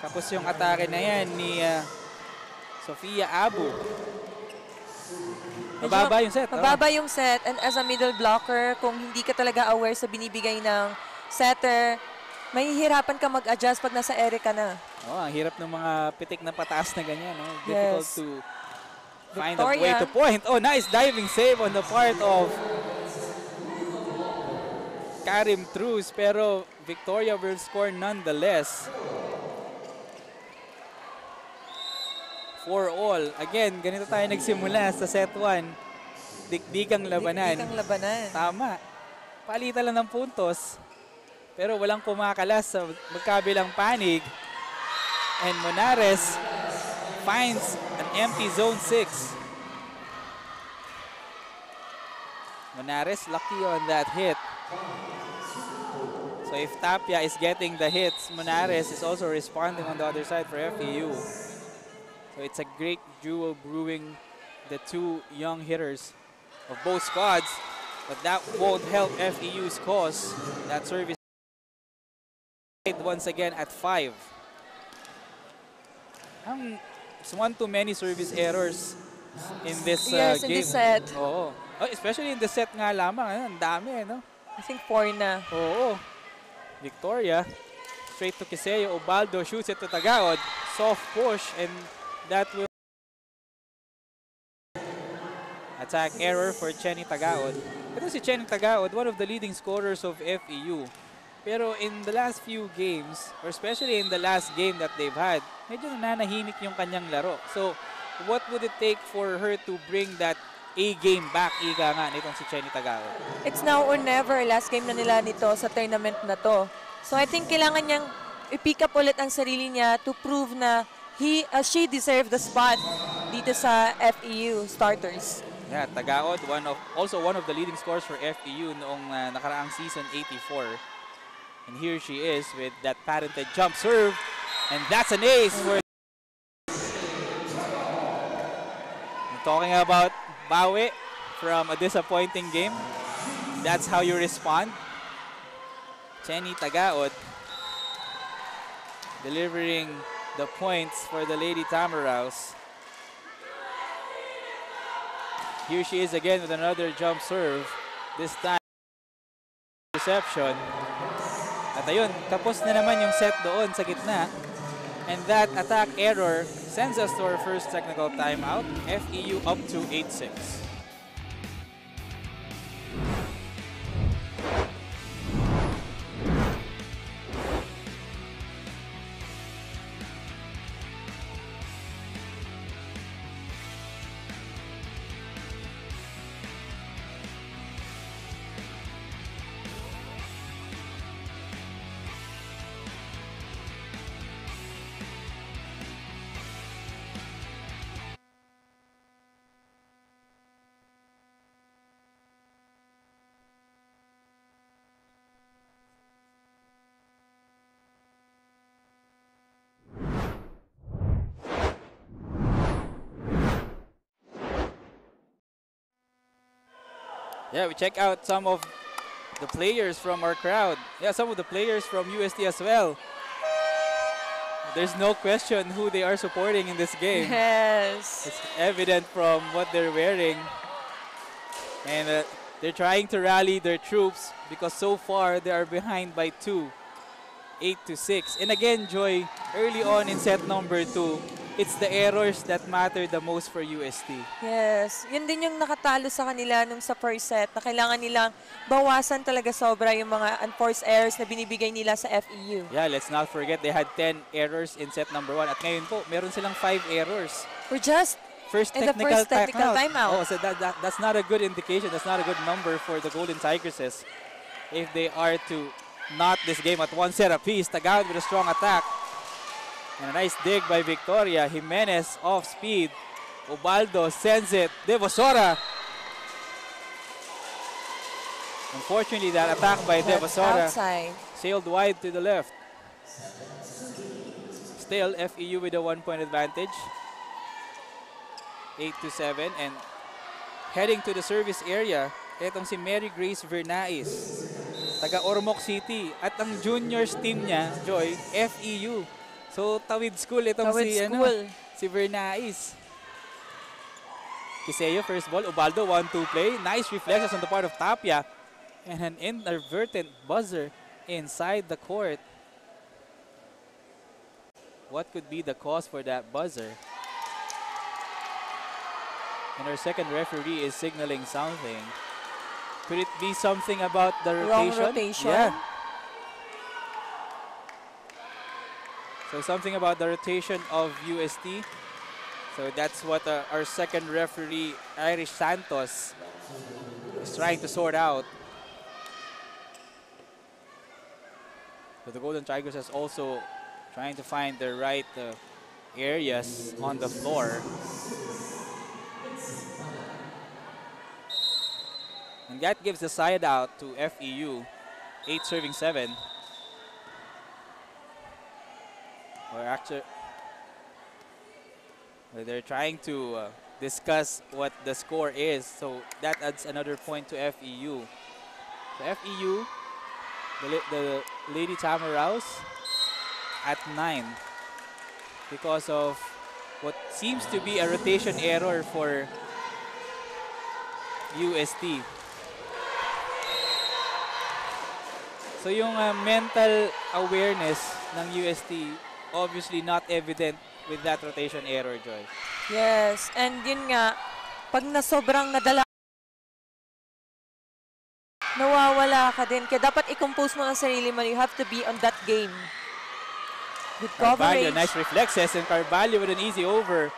Kapos yung atake na yan ni Sofia Abu. Mababa yung set. Mababa yung set. And as a middle blocker, kung hindi ka talaga aware sa binibigay ng setter, mahihirapan ka mag-adjust pag nasa ere ka na. Ang hirap ng mga pitik na pataas na ganyan. Difficult to find a Victoria. way to point. Oh, nice diving save on the part of Karim Truz. Pero Victoria will score nonetheless. for all. Again, ganito tayo nagsimula sa set 1. Dikdikang labanan. Dikdikang labanan. Tama. Palitan lang ng puntos. Pero walang kumakalas sa magkabilang panig. And Monares finds an empty zone 6. Monares lucky on that hit. So if Tapia is getting the hits, Monares is also responding on the other side for FEU. So it's a great duo brewing, the two young hitters of both squads, but that won't help FEU's cause. That service once again at 5. It's one too many service errors in this Yes, game. in this set. Oo. Oh, especially in the set nga lamang. Ang dami, no? I think 4 na. Oo. Victoria, straight to Kiseo. Ubaldo shoots it to Tagaod. Soft push, and that will attack error for Chenny Tagaod. Ito si Chenny Tagaod, one of the leading scorers of FEU. Pero in the last few games, or especially in the last game that they've had, medyo nananahimik yung kanyang laro. So, what would it take for her to bring that A game back, ika nga, nitong si Chenny Tagaod? It's now or never. Last game na nila nito sa tournament na to. So I think kailangan niyang i-pick up ulit ang sarili niya to prove na she deserved the spot dito sa FEU starters. Yeah, Tagaod, also one of the leading scorers for FEU noong nakaraang season, 84. And here she is with that patented jump serve. And that's an ace for... Talking about bawi from a disappointing game. That's how you respond. Chenny Tagaod delivering the points for the Lady Tamaraws. Here she is again with another jump serve. This time, reception. At ayun, tapos na naman yung set doon sa gitna. And that attack error sends us to our first technical timeout. FEU up to 8-6. Yeah, we check out some of the players from our crowd. Yeah, some of the players from UST as well. There's no question who they are supporting in this game. Yes. It's evident from what they're wearing. And they're trying to rally their troops because so far they are behind by 2, 8-6. And again, Joy, early on in set number 2, it's the errors that matter the most for UST. Yes. Yun din yung nakatalo sa kanila nung sa first set na kailangan nilang bawasan talaga sobra yung mga unforced errors na binibigay nila sa FEU. Yeah, let's not forget they had 10 errors in set number 1. At ngayon po, meron silang 5 errors. We're just First in the technical, first technical timeout. Oh, so that's not a good indication. That's not a good number for the Golden Tigresses. If they are to knot this game at 1 set apiece, Tagaod with a strong attack. And a nice dig by Victoria. Jimenez off speed. Ubaldo sends it. Devosora. Unfortunately, that attack by Devosora sailed wide to the left. Still, FEU with a 1-point advantage. 8-7. And heading to the service area, etong si Mary Grace Vernais. Taga Ormoc City. At ang juniors team niya, Joy, FEU. So, Tawid School itong si Vernais. Kiseo, first ball. Ubaldo, 1-2 play. Nice reflexes on the part of Tapia. And an inadvertent buzzer inside the court. What could be the cause for that buzzer? And our second referee is signaling something. Could it be something about the rotation? Wrong rotation? Yeah. So something about the rotation of UST. So that's what our second referee, Irish Santos, is trying to sort out. So the Golden Tigers is also trying to find the right areas on the floor. And that gives the side out to FEU, 8 serving 7. Or actually, they're trying to discuss what the score is, so that adds another point to FEU. So FEU, the Lady Tamaraws at 9 because of what seems to be a rotation error for UST. So yung mental awareness ng UST obviously not evident with that rotation error, Joy. Yes, and yun nga, pag sobrang nadala, nawawala ka din. Kaya dapat i-compose mo ang sarili mo. You have to be on that game. Good Carvalho, coverage. nice reflexes, and Carvalho with an easy over.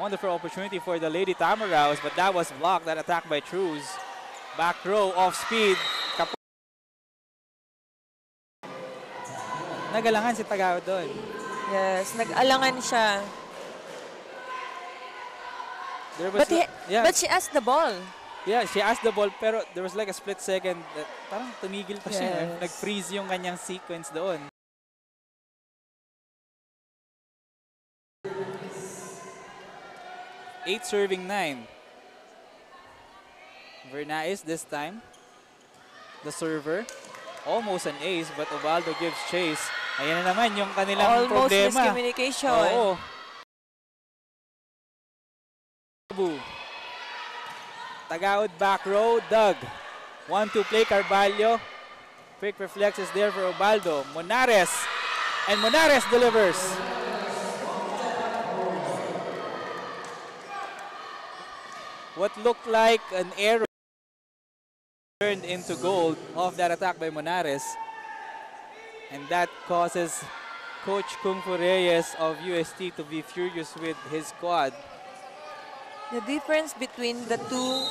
Wonderful opportunity for the Lady Tamaraws, but that was blocked, that attack by Cruz. Back row, off speed. Nagalangan si Tagao doon. Yes, nag-alangan siya. But she asked the ball. Yeah, she asked the ball, pero there was like a split second that parang tumigil pa siya. Yes. Nag-freeze yung kanyang sequence doon. Eight serving 9. Vernais this time. The server. Almost an ace, but Ubaldo gives chase. Ayan na naman yung kanilang Almost problema. miscommunication. Oo. Tagaod back row, Doug. 1-2 play, Carvalho. Quick reflexes there for Ubaldo. Monares. And Monares delivers. What looked like an error turned into gold off that attack by Monares. And that causes Coach Kung Fu Reyes of UST to be furious with his squad. The difference between the two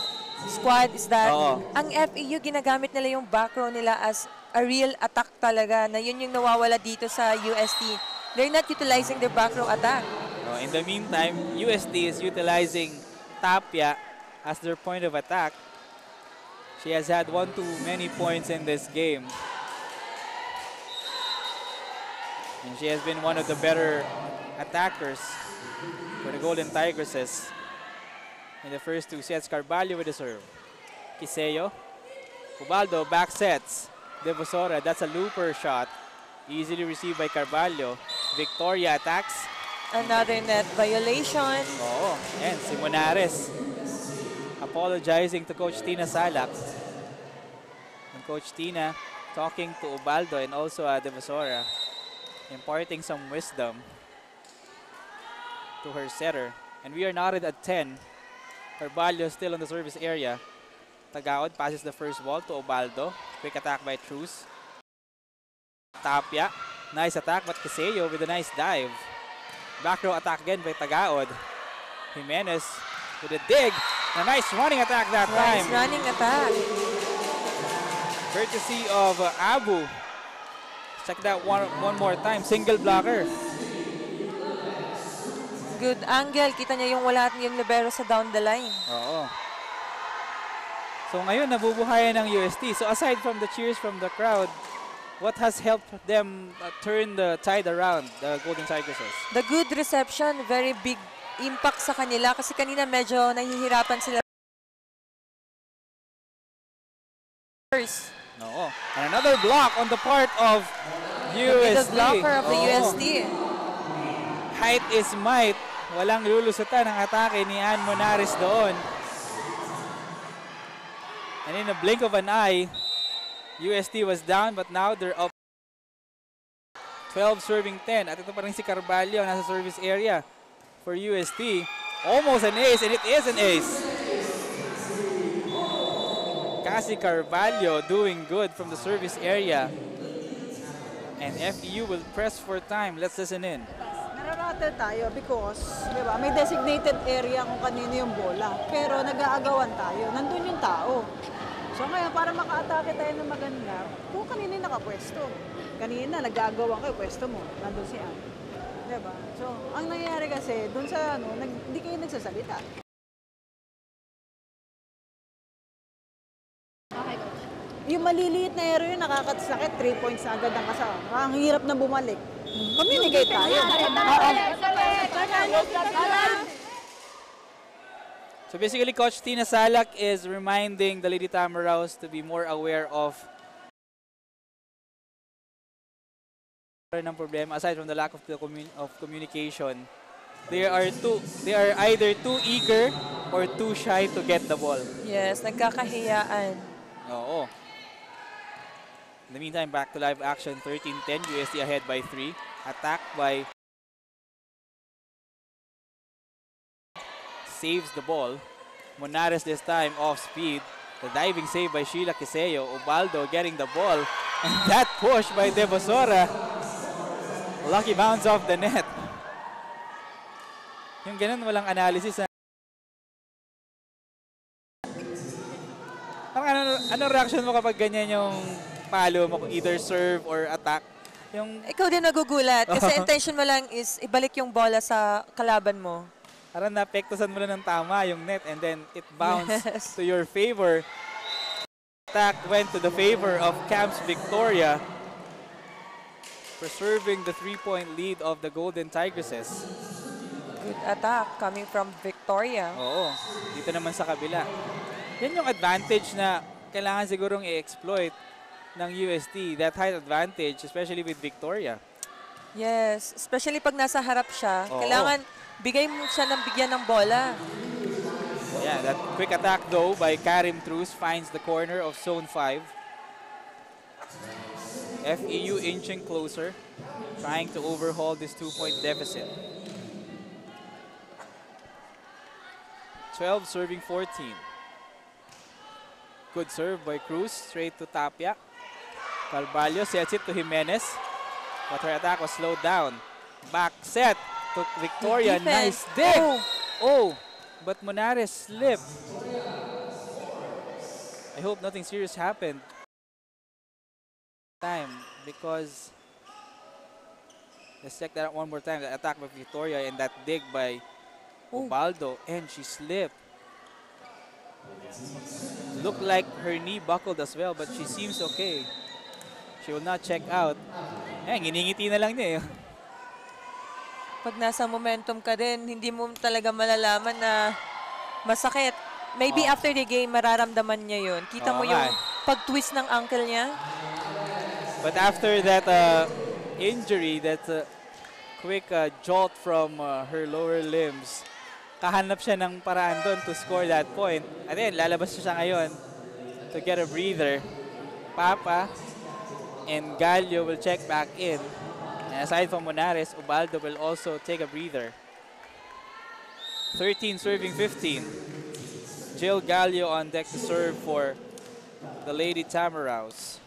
squad is that ang FEU ginagamit nila yung back row nila as a real attack talaga, na yun yung nawawala dito sa UST. They're not utilizing their back row attack. In the meantime, UST is utilizing Tapia as their point of attack. She has had one too many points in this game. And she has been one of the better attackers for the Golden Tigresses. In the first two sets, Carvalho with the serve. Quiseo. Ubaldo back sets. Devosora, that's a looper shot. Easily received by Carvalho. Victoria attacks. Another net violation. Oo, and si Monares apologizing to Coach Tina Salak. And Coach Tina talking to Ubaldo and also Devosora, imparting some wisdom to her setter. And we are knotted at 10. Carvalho still on the service area. Tagaod passes the first ball to Ubaldo. Quick attack by Cruz. Tapia. Nice attack, but Quiseo with a nice dive. Back row attack again by Tagaod. Jimenez with a dig. A nice running attack that time. Nice running attack. Courtesy of Abu. Check that one more time. Single blocker. Good angle. Kita niya yung wala yung libero sa down the line. Oo. So ngayon, nabubuhayan ng UST. So aside from the cheers from the crowd, what has helped them turn the tide around, the Golden Tigresses? The good reception, very big impact sa kanila kasi kanina medyo nahihirapan sila. Oo. And another block on the part of UST. The blocker of the UST. Height is might. Walang lulusutan ang atake ni Ann Monares doon. And in a blink of an eye, UST was down, but now they're up 12 serving 10. At ito pa rin si Carvalho nasa service area for UST. Almost an ace, and it is an ace. Cassie Carvalho doing good from the service area. And FEU will press for time. Let's listen in. Nararattle tayo because, di ba, may designated area kung kanino yung bola. Pero nag-aagawan tayo. Nandun yung tao. So ngayon, para maka-atake tayo ng maganda, kung kanino yung nakapwesto. Kanina, nag-aagawan kayo, pwesto mo. Nandun si Ann. Di ba? So, ang nangyayari kasi, dun sa, hindi kayo nagsasalita. Okay, coach. Yung maliliit na area yun, nakakasakit, 3 points na agad ang kasama. Ang hirap na bumalik. Communicate tayo. So basically, Coach Tina Salak is reminding the Lady Tamaraws to be more aware of ng problema aside from the lack of communication. They are either too eager or too shy to get the ball. Yes, nagkakahiyaan. Oo. In the meantime, back to live action. 13-10, UST ahead by 3. Attack by saves the ball. Monares this time off speed. The diving save by Sheila Quiseo. Ubaldo getting the ball. And that push by Devosora. Lucky bounce off the net. Yung ganun, walang analysis. Anong reaction mo kapag ganyan yung palo mo, either serve or attack? Ikaw din nagugulat kasi intention mo lang is ibalik yung bola sa kalaban mo. Parang napektusan mo na ng tama yung net and then it bounced to your favor. Attack went to the favor of Camps Victoria, preserving the 3-point lead of the Golden Tigresses. Good attack coming from Victoria. Oo, dito naman sa kabila. Yan yung advantage na kailangan sigurong i-exploit ng UST, that height advantage, especially with Victoria. Yes, especially pag nasa harap siya, Oo. kailangan bigay mo siya ng bigyan ng bola. Yeah, that quick attack though by Karim Truz finds the corner of Zone 5. FEU inching closer, trying to overhaul this 2-point deficit. 12 serving 14. Good serve by Cruz, straight to Tapia. Carvalho sets it to Jimenez, but her attack was slowed down. Back set to Victoria, nice dig! Oh, but Monares slipped. I hope nothing serious happened. Because let's check that out one more time. The attack by Victoria and that dig by Ubaldo, and she slipped. Looked like her knee buckled as well, but she seems okay. She will not check out. Eh, nginingiti na lang niya eh. Pag nasa momentum ka din, hindi mo talaga malalaman na masakit. Maybe after the game, mararamdaman niya yun. Kita mo yung pag-twist ng ankle niya. But after that injury, that quick jolt from her lower limbs, kahanap siya ng paraan doon to score that point. And then, lalabas siya ngayon to get a breather. Papa and Gallo will check back in. And aside from Monares, Ubaldo will also take a breather. 13 serving 15. Jill Gallo on deck to serve for the Lady Tamaraws.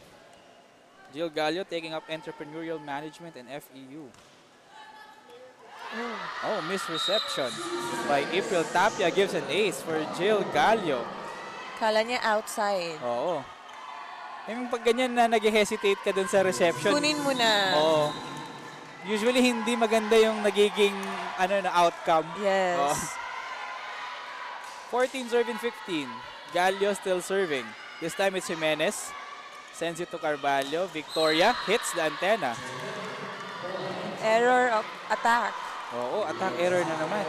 Jill Gallo taking up entrepreneurial management and FEU. Oh, misreception by April Tapia gives an ace for Jill Gallo. Kala niya outside. Oo. Yung pag ganyan na nag-hesitate ka dun sa reception. Kunin mo na. Oo. Usually hindi maganda yung nagiging outcome. Yes. 14 serving 15. Gallo still serving. This time it's Jimenez. Sends it to Carvalho. Victoria hits the antenna. Error of attack. Oo, attack error na naman.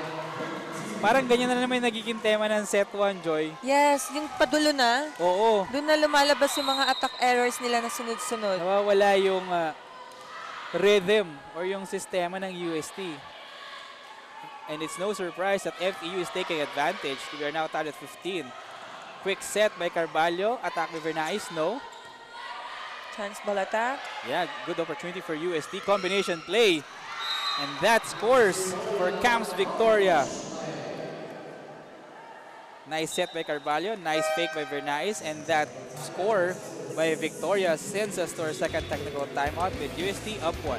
Parang ganyan na naman yung nagiging tema ng set 1, Joy. Yes, yung padulo na. Oo. Doon na lumalabas yung mga attack errors nila na sunod-sunod. Nawawala yung rhythm or yung sistema ng UST. And it's no surprise that FEU is taking advantage. We are now tied at 15. Quick set by Carvalho. Attack by Vernais, no. Chance ball attack. Yeah, good opportunity for UST. Combination play. And that scores for Camps Victoria. Nice set by Carvalho. Nice fake by Vernais. And that score by Victoria sends us to our second technical timeout with UST up 1.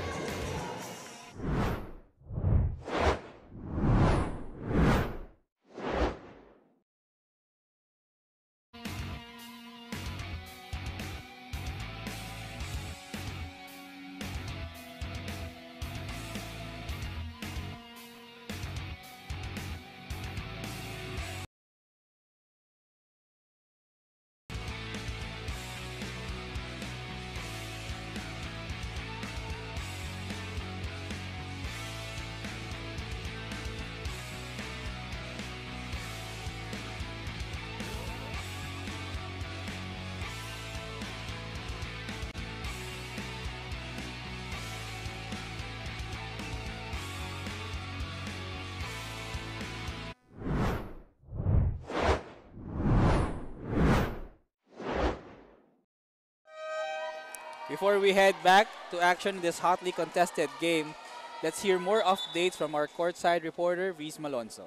Before we head back to action in this hotly contested game, let's hear more updates from our courtside reporter, Viz Malonzo.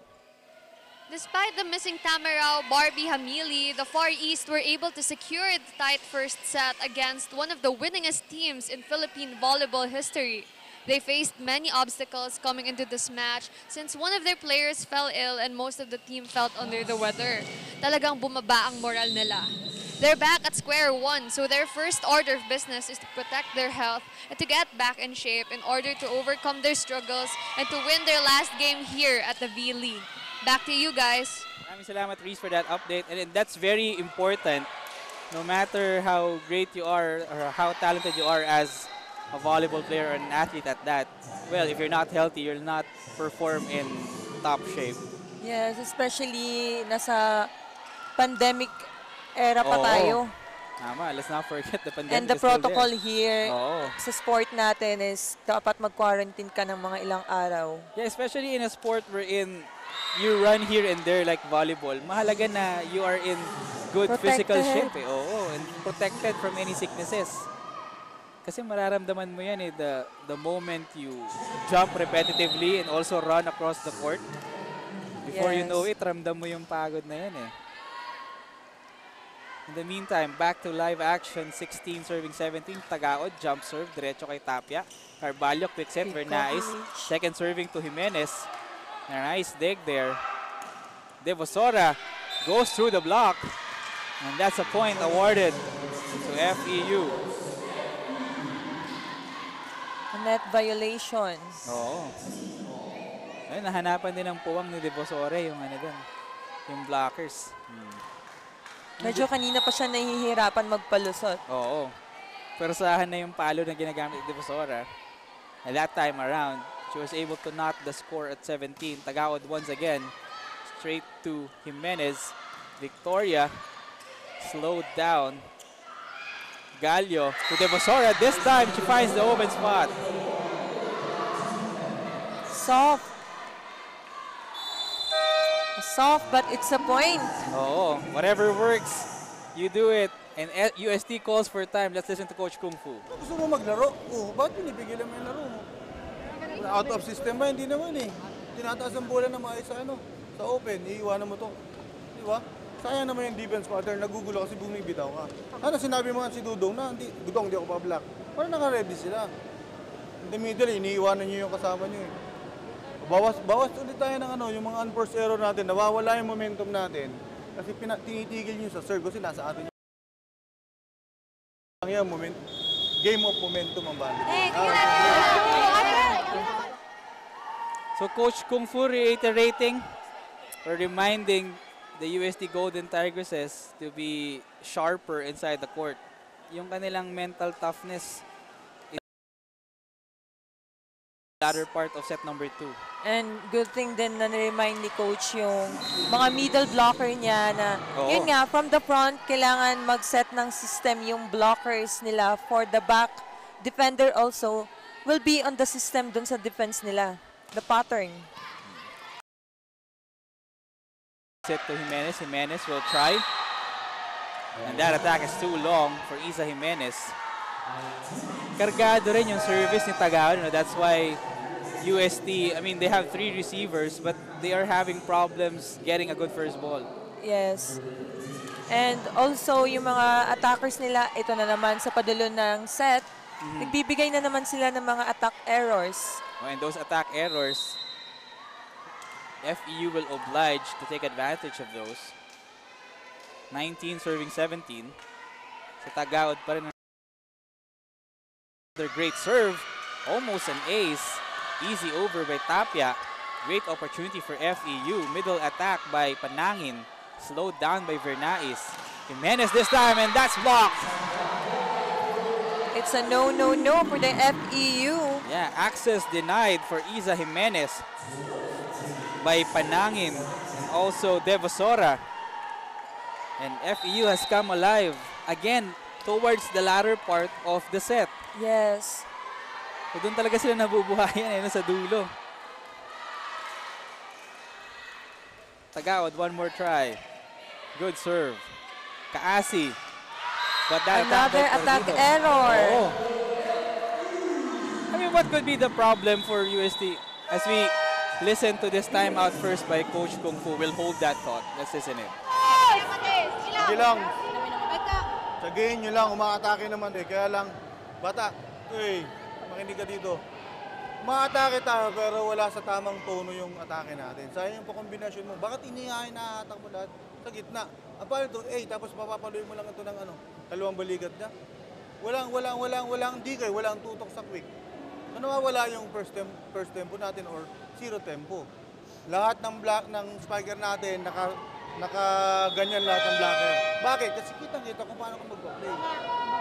Despite the missing Tamarao, Barbie, Hamili, the Far East were able to secure the tight first set against one of the winningest teams in Philippine volleyball history. They faced many obstacles coming into this match since one of their players fell ill and most of the team felt under the weather. Talagang bumaba ang moral nila. They're back at square one, so their first order of business is to protect their health and to get back in shape in order to overcome their struggles and to win their last game here at the V-League. Back to you guys. Maraming salamat, Reese, for that update. And that's very important. No matter how great you are or how talented you are as a volleyball player or an athlete at that, well, if you're not healthy, you'll not perform in top shape. Yes, especially nasa pandemic era pa tayo. Tama, let's not forget the pandemic. And the protocol here Oo. sa sport natin is dapat mag-quarantine ka ng mga ilang araw. Yeah, especially in a sport wherein you run here and there like volleyball. Mahalaga na you are in good physical shape. Oo, and protected from any sicknesses. Kasi mararamdaman mo yan the moment you jump repetitively and also run across the court. Before you know it, ramdam mo yung pagod na yan eh. In the meantime, back to live action. 16 serving 17. Tagaod, jump serve, diretso kay Tapia. Carvalho, quick set, Vernais. Second serving to Jimenez. Nice dig there. Devosora goes through the block. And that's a point awarded to FEU. Net violation. Oo. Ayun, nahanapan din ng puwang ni Devosora yung ano dun, yung blockers. Medyo kanina pa siya nahihirapan magpalusot. Oo. Pero saan na yung palo na ginagamit ni Devosora. And that time around, she was able to knot the score at 17. Tagaod once again. Straight to Jimenez. Victoria slowed down. Gallo to Devosora. This time, she finds the open spot. Soft. Soft, but it's a point. Oo. Whatever works, you do it. And UST calls for time. Let's listen to Coach Kung Fu. Gusto mo maglaro? Oo, ba't pinipigilan mo yung laro mo? Out of system ba? Hindi naman eh. Tinataas ang bola na maayos sa sa open, iiwanan mo to. Di ba? Sayang naman yung defense pattern, nagugulo kasi bumibitaw ka. Ano sinabi mo nga si Dudong na, Dudong, di ako pa-block. Parang naka-ready sila. In the middle, iniiwanan nyo yung kasama nyo eh. Bawas ulit tayo ng yung mga unforced error natin, nawawala yung momentum natin. Kasi tinitigil nyo sa serve kasi nasa atin yung game of momentum ang bali. So Coach Kung Fu reiterating or reminding the UST Golden Tigresses to be sharper inside the court. Yung kanilang mental toughness in the latter part of set number 2. And good thing din na remind ni Coach yung mga middle blocker niya na yun nga, from the front, kailangan mag-set ng system yung blockers nila for the back. Defender also will be on the system dun sa defense nila. The pattern. Set to Jimenez. Jimenez will try. And that attack is too long for Isa Jimenez. Kargado rin yung service ni Tagaod. That's why UST, I mean, they have 3 receivers, but they are having problems getting a good first ball. Yes. And also, yung mga attackers nila, ito na naman sa padulo ng set, nagbibigay na naman sila ng mga attack errors. And those attack errors, FEU will oblige to take advantage of those. 19 serving 17. Sa Tagaod pa rin. Another great serve. Almost an ace. Easy over by Tapia. Great opportunity for FEU. Middle attack by Panangin. Slowed down by Vernais. Jimenez this time, and that's blocked. It's a no for the FEU. Yeah, access denied for Isa Jimenez by Panangin and also Devosora. And FEU has come alive again towards the latter part of the set. Yes. So doon talaga sila nabubuhayan sa dulo. Tagaod, one more try. Good serve. Kaasi. But that Another attack error. Oo. I mean, what could be the problem for UST? As we listen to this timeout first by Coach Kung Fu, we'll hold that thought. Let's listen in. Sige lang. Sagihin nyo lang, umaatake naman eh. Kaya lang, bata, makinig ka dito. Umaatake tayo pero wala sa tamang tono yung atake natin. Sayang yung pakombinasyon mo. Bakit inihain na hatak mo lahat sa gitna? Ang paano ito, tapos mapapaluin mo lang ito ng dalawang balikat niya. Walang dikay, walang tutok sa quick. So nawawala yung first tempo natin or zero tempo. Lahat ng spiker natin, naka-ganyan lahat ng blocker. Bakit? Kasi kitang-kita kung paano ka magpa-play.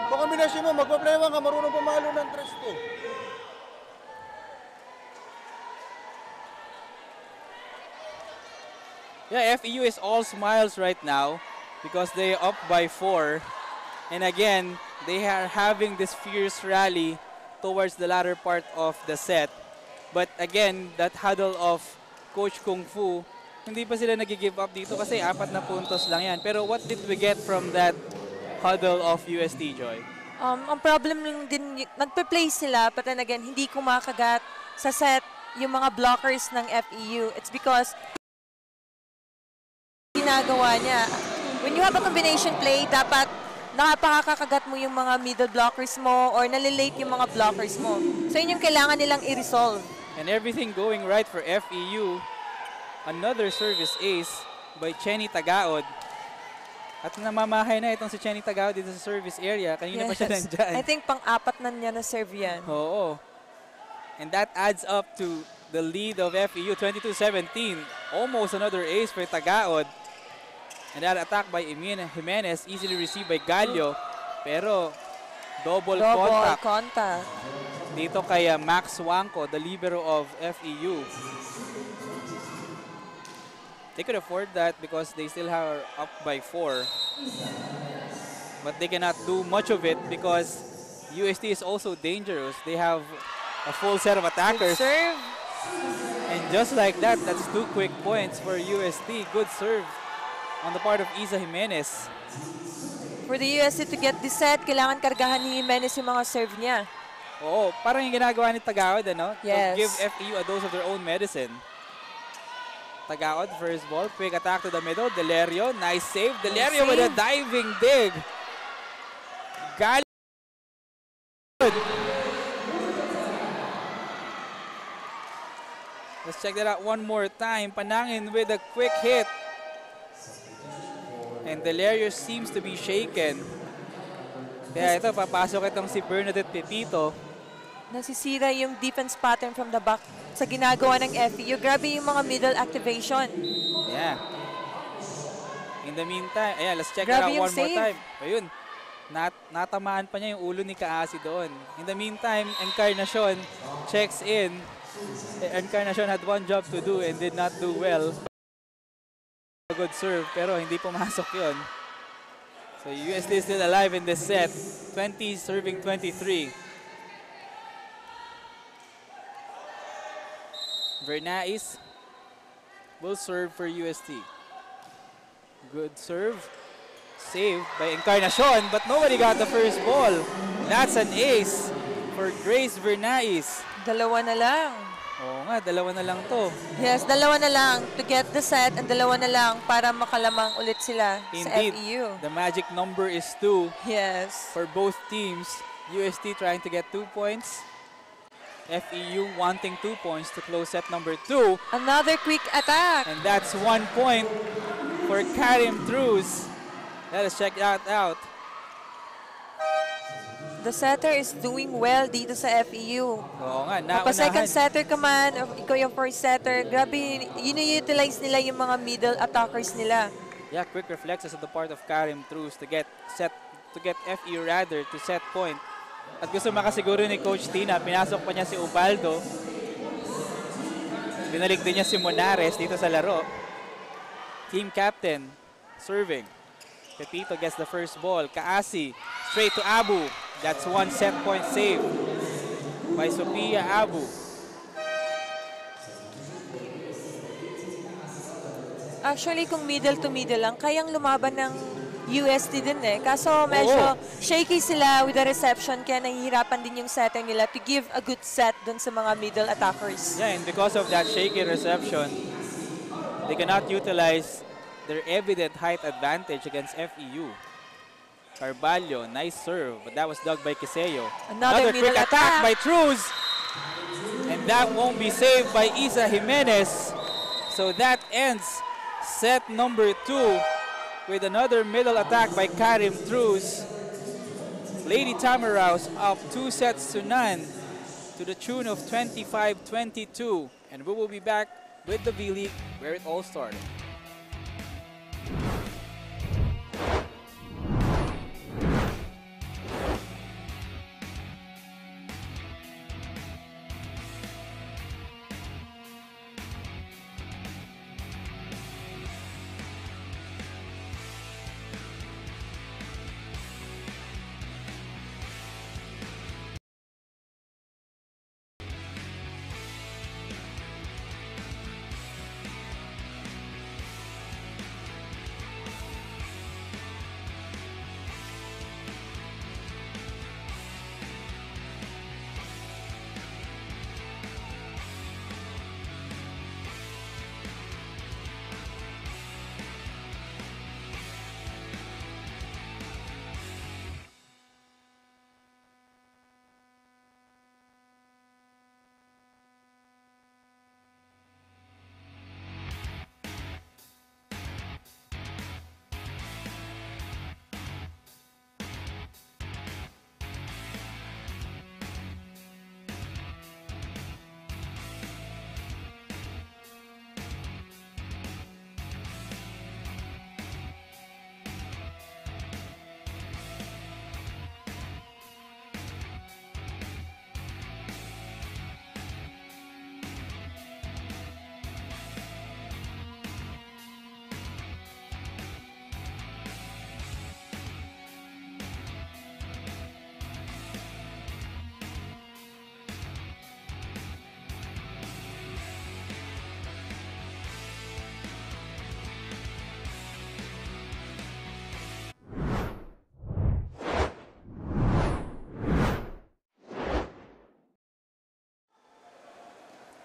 Pakombinasyon mo, magpa-play ka, marunong pumalo ng 3-2. Yeah, FEU is all smiles right now because they are up by 4. And again, they are having this fierce rally towards the latter part of the set. But again, that huddle of Coach Kung Fu, hindi pa sila nag-give up dito kasi 4 na puntos lang yan. Pero what did we get from that huddle of UST, Joy? Ang problem lang din, nagpe-play sila, but then again, hindi kumakagat sa set yung mga blockers ng FEU. It's because ginagawa niya. When you have a combination play, dapat nakapakakagat mo yung mga middle blockers mo or nalilate yung mga blockers mo. So yun yung kailangan nilang i-resolve. And everything going right for FEU. Another service ace by Chenny Tagaod. At namamahay na itong si Chenny Tagaod dito sa service area. Kanina pa siya nandyan. I think pang-4 na niya na serve yan. Oo. And that adds up to the lead of FEU, 22-17. Almost another ace for Tagaod. And that attack by Jimenez, easily received by Gallo. Pero double contact dito kay Max Wanko, the libero of FEU. They could afford that because they still are up by 4. But they cannot do much of it because UST is also dangerous. They have a full set of attackers. Good serve. And just like that, that's 2 quick points for UST. Good serve on the part of Isa Jimenez. For the UST to get this set, kailangan kargahan ni Jimenez yung mga serve niya. Oo, parang yung ginagawa ni Tagaod, ano? Yes. To give FEU a dose of their own medicine. Tagaod, first ball, quick attack to the middle. Delerio, nice save. Delerio with a diving dig. Gallo. Let's check that out one more time. Panangin with a quick hit. And Delerio seems to be shaken. Kaya ito, papasok itong si Bernadette Pepito. Nasisira yung defense pattern from the back sa ginagawa ng FEU. Grabe yung mga middle activation. Yeah. In the meantime, ayan, let's check that out one more time. Ayun, natamaan pa niya yung ulo ni Kaasi doon. In the meantime, Encarnacion checks in. Encarnacion had one job to do and did not do well. A good serve, pero hindi pumasok yun. So UST is still alive in this set. 20 serving 23. Vernais will serve for UST. Good serve. Saved by Encarnacion, but nobody got the first ball. That's an ace for Grace Vernais. Dalawa na lang. Oo nga, dalawa na lang to. Yes, dalawa na lang to get the set and dalawa na lang para makalamang ulit sila Indeed, sa FEU. the magic number is 2 Yes. for both teams. UST trying to get 2 points. FEU wanting 2 points to close set number 2. Another quick attack. And that's 1 point for Karim Truz. Let us check that out. The setter is doing well dito sa FEU. Oo nga, Kapag second naunahan. setter ka man, o ikaw yung first setter, grabe, yun-utilize nila yung mga middle attackers nila. Yeah, quick reflexes on the part of Karim Truz to get FEU rather to set point. At gusto makasiguro ni Coach Tina, pinasok pa niya si Ubaldo. Binalik din niya si Monares dito sa laro. Team captain, serving. Pepito gets the first ball. Kaasi, straight to Abu. That's 1 set point save by Sophia Abu. Actually, kung middle to middle lang, kayang lumaban ng UST din eh. Kaso medyo shaky sila with the reception kaya nahihirapan din yung setter nila to give a good set dun sa mga middle attackers. Yeah, and because of that shaky reception, they cannot utilize their evident height advantage against FEU. Carvalho, nice serve, but that was dug by Kiseo. Another quick middle attack by Cruz. And that won't be saved by Isa Jimenez. So that ends set number 2 with another middle attack by Karim Cruz. Lady Tamaraos up 2-0 to the tune of 25-22. And we will be back with the V-League where it all started.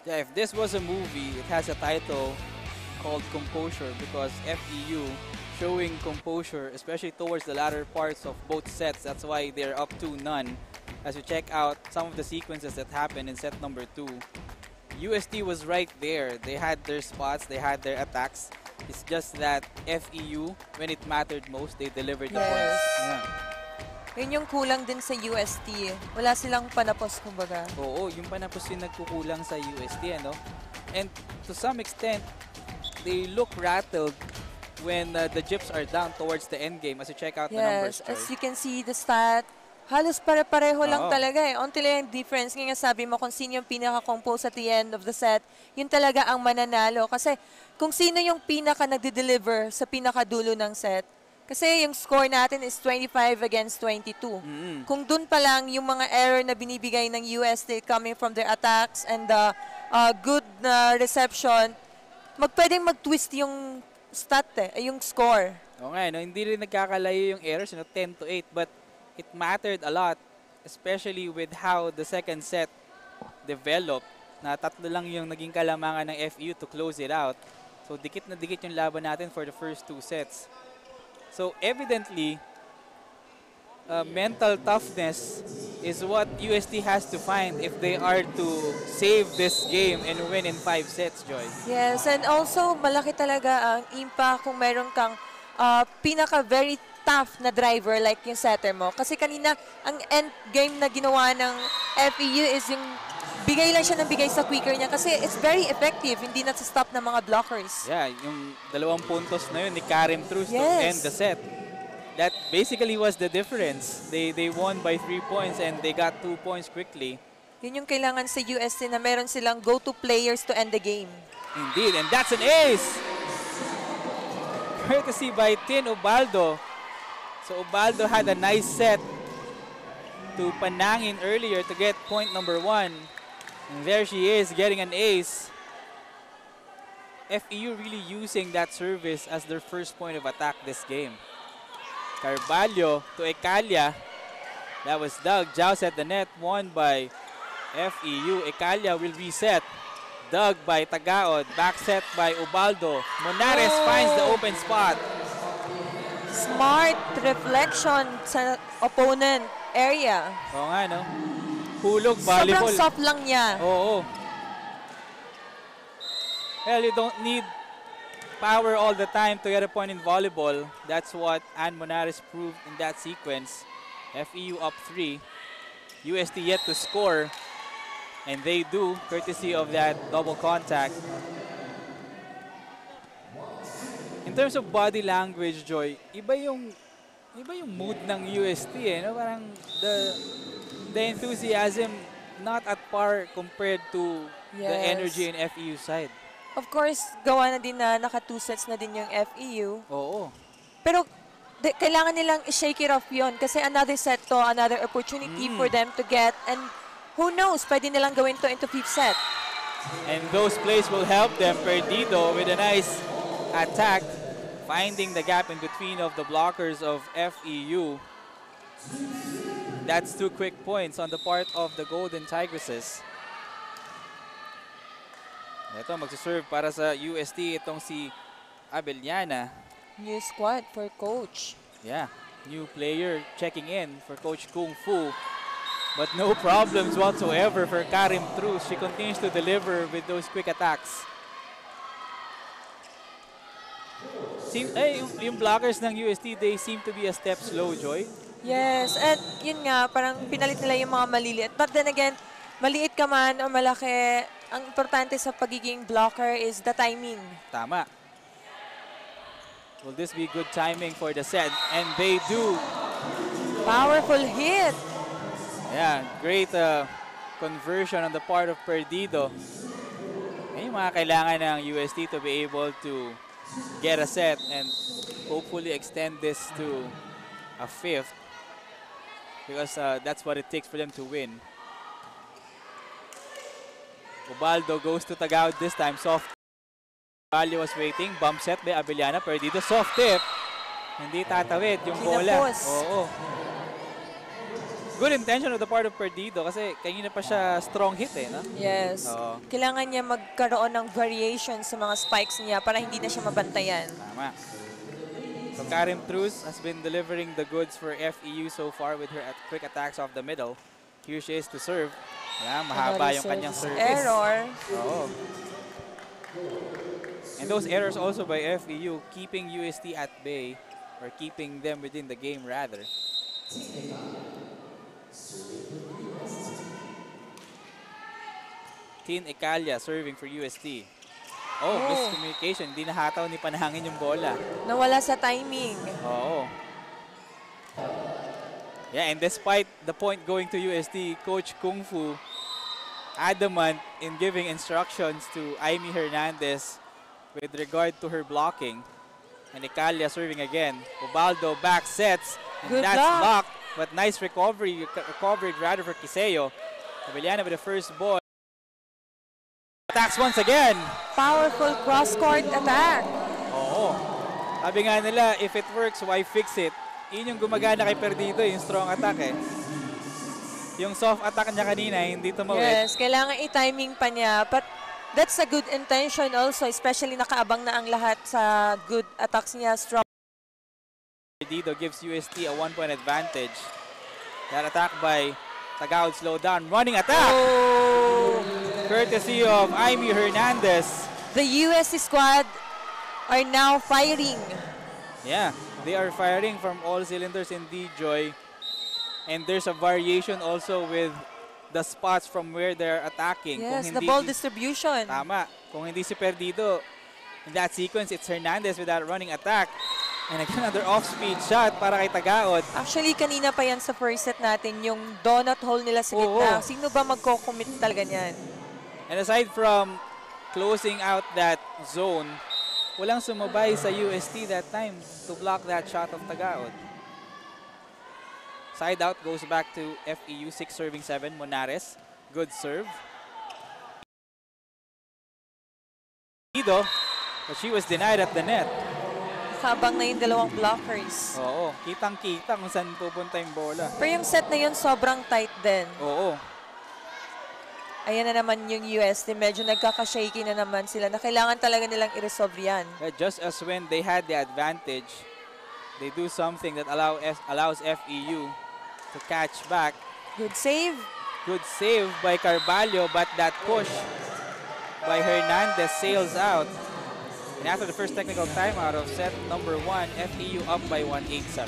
Yeah, if this was a movie, it has a title called Composure because FEU showing composure, especially towards the latter parts of both sets. That's why they're up 2-0. As you check out some of the sequences that happened in set number 2, UST was right there. They had their spots, they had their attacks. It's just that FEU, when it mattered most, they delivered the points. Yeah. Yun yung kulang din sa UST. Wala silang panapos, kumbaga. Oo, yung panapos yung nagkukulang sa UST, ano? And to some extent, they look rattled when the Gyps are down towards the end game as you check out the numbers. Yes, as you can see, the stat, halos pare-pareho lang talaga eh. Onti lang yung difference. Ngayon sabi mo kung sino yung pinaka-compose at the end of the set, yun talaga ang mananalo. Kasi kung sino yung pinaka nagde-deliver sa pinakadulo ng set, kasi yung score natin is 25 against 22. Kung dun pa lang yung mga error na binibigay ng UST coming from their attacks and the good reception, pwedeng mag-twist yung stat yung score. Oo nga, no? Hindi rin nagkakalayo yung errors, 10-8, but it mattered a lot, especially with how the second set developed, na 3 lang yung naging kalamangan ng FEU to close it out. So dikit na dikit yung laban natin for the first 2 sets. So evidently, mental toughness is what UST has to find if they are to save this game and win in 5 sets, Joy. Yes, and also malaki talaga ang impact kung meron kang pinaka-very tough na driver like yung setter mo. Kasi kanina, ang end game na ginawa ng FEU is yung bigay lang siya ng bigay sa quicker niya kasi it's very effective, hindi na sa stop ng mga blockers. Yeah, yung 2 puntos na yun ni Karim Cruz to end the set. That basically was the difference. They won by 3 points and they got 2 points quickly. Yun yung kailangan sa UST na meron silang go-to players to end the game. Indeed, and that's an ace! Courtesy by Tin Ubaldo. So Ubaldo had a nice set to Panangin earlier to get point number 1. And there she is getting an ace. FEU really using that service as their first point of attack this game. Carvalho to Ecalia. That was Doug. Joust at the net, won by FEU. Ecalia will reset. Dug by Tagaod. Back set by Ubaldo. Monares finds the open spot. Smart reflection sa opponent area. Oo nga, no? Hulog, volleyball. Sobrang soft lang niya. Oo. Well, you don't need power all the time to get a point in volleyball. That's what Ann Monares proved in that sequence. FEU up 3. UST yet to score. And they do, courtesy of that double contact. In terms of body language, Joy, iba yung mood ng UST eh, no? Parang the enthusiasm not at par compared to the energy in FEU side. Of course, gawa na din na naka 2 sets na din yung FEU. Oo. Pero kailangan nilang i-shake it off yun kasi another set to, another opportunity for them to get, and who knows, pwede nilang gawin to into 5th set. And those plays will help them. Perdido with a nice attack, finding the gap in between of the blockers of FEU. That's 2 quick points on the part of the Golden Tigresses. Ito, magsiserve para sa UST itong si Abellana. New squad for coach. Yeah, new player checking in for Coach Kung Fu. But no problems whatsoever for Karim Truz. She continues to deliver with those quick attacks. Yung blockers ng UST, they seem to be a step slow, Joy. Yes, and yun nga, parang pinalit nila yung mga maliliit. But then again, maliit ka man o malaki, ang importante sa pagiging blocker is the timing. Tama. Will this be good timing for the set? And they do. Powerful hit. Yeah, great conversion on the part of Perdido. Yung mga kailangan ng UST to be able to get a set and hopefully extend this to a 5th, because that's what it takes for them to win. Ubaldo goes to Tagaud this time. Soft. Valio was waiting. Bump set by Abellana. Perdido. Soft tip. Hindi tatawid yung bola. Oo. Good intention on the part of Perdido kasi kanina pa siya strong hit eh, no? Yes. Kailangan niya magkaroon ng variation sa mga spikes niya para hindi na siya mabantayan. Tama. So Karim Truz has been delivering the goods for FEU so far with her quick attacks off the middle. Here she is to serve. Yeah, mahaba yung kanyang service. Error. Oo. And those errors also by FEU keeping UST at bay, or keeping them within the game rather. Tin Ecalia serving for UST. Oh, miscommunication. Hindi nahataw ni Panahangin yung bola. Nawala sa timing. Oo. Yeah, and despite the point going to UST, Coach Kung Fu adamant in giving instructions to Aimee Hernandez with regard to her blocking. And Ecalia serving again. Ubaldo back sets. And Good that's block. blocked. But nice recovery rather for Quiseo. Abellana with the first ball. Attacks once again. Powerful cross-court attack. Oo. Sabi nga nila, if it works, why fix it? Yun yung gumagana kay Perdido, yung strong attack eh. Yung soft attack niya kanina, hindi tumawid. Yes, kailangan i-timing pa niya. But that's a good intention also, especially nakaabang na ang lahat sa good attacks niya. Strong. Perdido gives UST a 1-point advantage. That attack by Tagaud slow down. Running attack! Oh. Courtesy of Aimee Hernandez. The USC squad are now firing. Yeah, they are firing from all cylinders indeed, Joy. And there's a variation also with the spots from where they're attacking. Yes, the ball distribution. Tama. Kung hindi si Perdido, in that sequence, it's Hernandez with that running attack. And again, another off-speed shot para kay Tagaod. Actually, kanina pa yan sa first set natin, yung donut hole nila sa gitna. Sino ba magko-commit talaga niyan? And aside from closing out that zone, walang sumabay sa UST that time to block that shot of Tagaod. Side out goes back to FEU, 6 serving 7. Monares, good serve. But she was denied at the net. nakakabang na yung dalawang blockers. Oo, kitang-kita kung saan pupunta yung bola. Pero yung set na yun, sobrang tight din. Oo. Ayan na naman yung UST. Medyo nagkaka-shaky na naman sila na kailangan talaga nilang i-resolve yan. Yeah, just as when they had the advantage, they do something that allows FEU to catch back. Good save. Good save by Carvalho, but that push by Hernandez sails out. And after the first technical timeout of set number 1, FEU up by 187.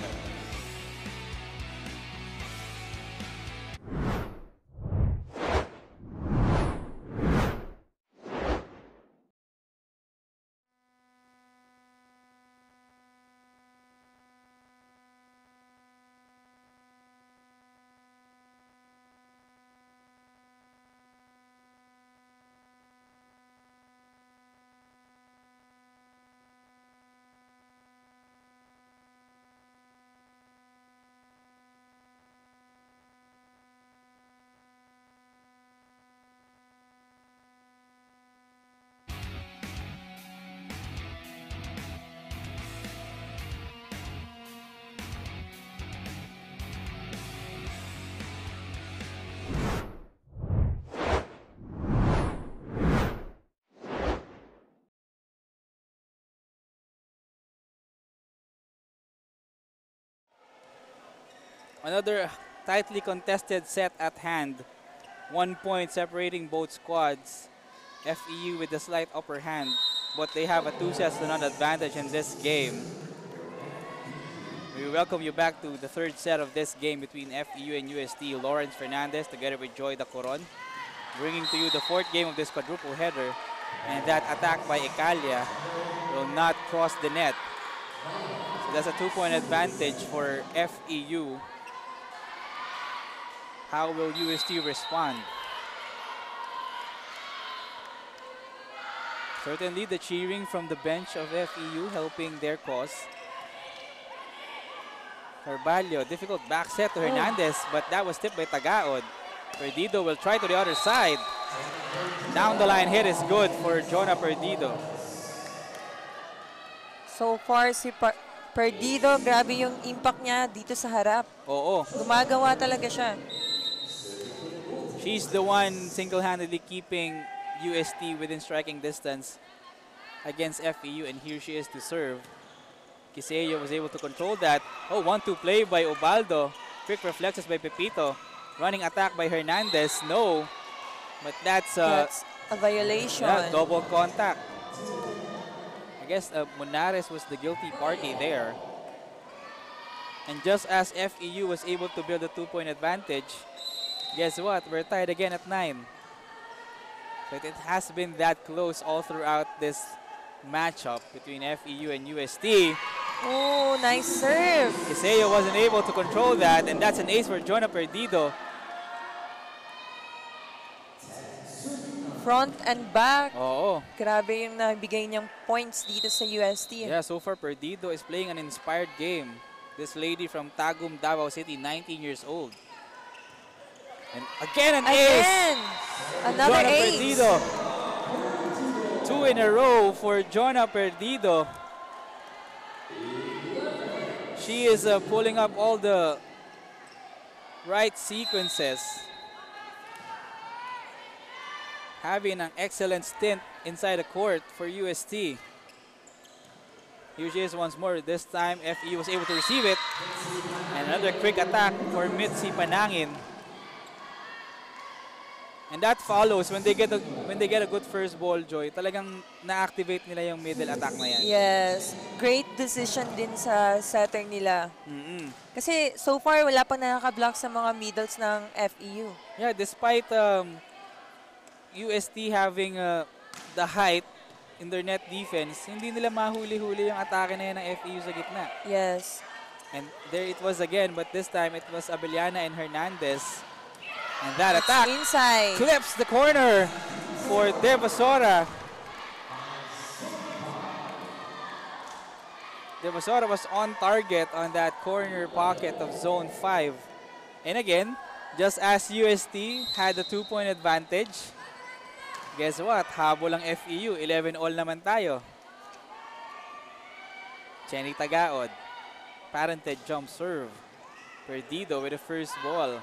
Another tightly contested set at hand. 1 point separating both squads. FEU with the slight upper hand, but they have a 2-sets-to-none advantage in this game. We welcome you back to the third set of this game between FEU and UST. Lawrence Fernandez together with Joy Dacoron, bringing to you the fourth game of this quadruple header. And that attack by Ecalia will not cross the net. So that's a 2-point advantage for FEU. How will UST respond? Certainly the cheering from the bench of FEU helping their cause. Carvalho, difficult back set to Hernandez, but that was tipped by Tagaod. Perdido will try to the other side. Down the line hit is good for Jonah Perdido. So far, si Perdido, grabe yung impact niya dito sa harap. Oo. Gumagawa talaga siya. She's the one single-handedly keeping UST within striking distance against FEU, and here she is to serve. Kiseo was able to control that. Oh, 1-2 play by Ubaldo. Quick reflexes by Pepito. Running attack by Hernandez. No. But that's a violation. Yeah, double contact. I guess Munares was the guilty party there. And just as FEU was able to build a 2-point advantage, guess what? We're tied again at 9. But it has been that close all throughout this matchup between FEU and UST. Oh, nice serve. Iseo wasn't able to control that, and that's an ace for Jonah Perdido. Front and back. Oo. Grabe yung nabigay niyang points dito sa UST. Yeah, so far Perdido is playing an inspired game. This lady from Tagum, Davao City, 19 years old. And again an ace. Another Jonah ace. Perdido. 2 in a row for Jonah Perdido. She is pulling up all the right sequences. Having an excellent stint inside the court for UST. Here she is once more. This time FE was able to receive it. And another quick attack for Mitzi Panangin. And that follows when they get a good first ball, Joy. Talagang na-activate nila yung middle attack na yan. Yes. Great decision din sa setter nila. Kasi so far wala pang nakaka-block sa mga middles ng FEU. Yeah, despite UST having the height in their net defense, hindi nila mahuli-huli yung atake na yan ng FEU sa gitna. Yes. And there it was again, but this time it was Abellana and Hernandez. And that attack inside clips the corner for Devasora. Devasora was on target on that corner pocket of zone 5. And again, just as UST had a 2-point advantage, guess what? Habol ang FEU. 11-all naman tayo. Chenny Tagaod. Parented jump serve. Perdido with the first ball.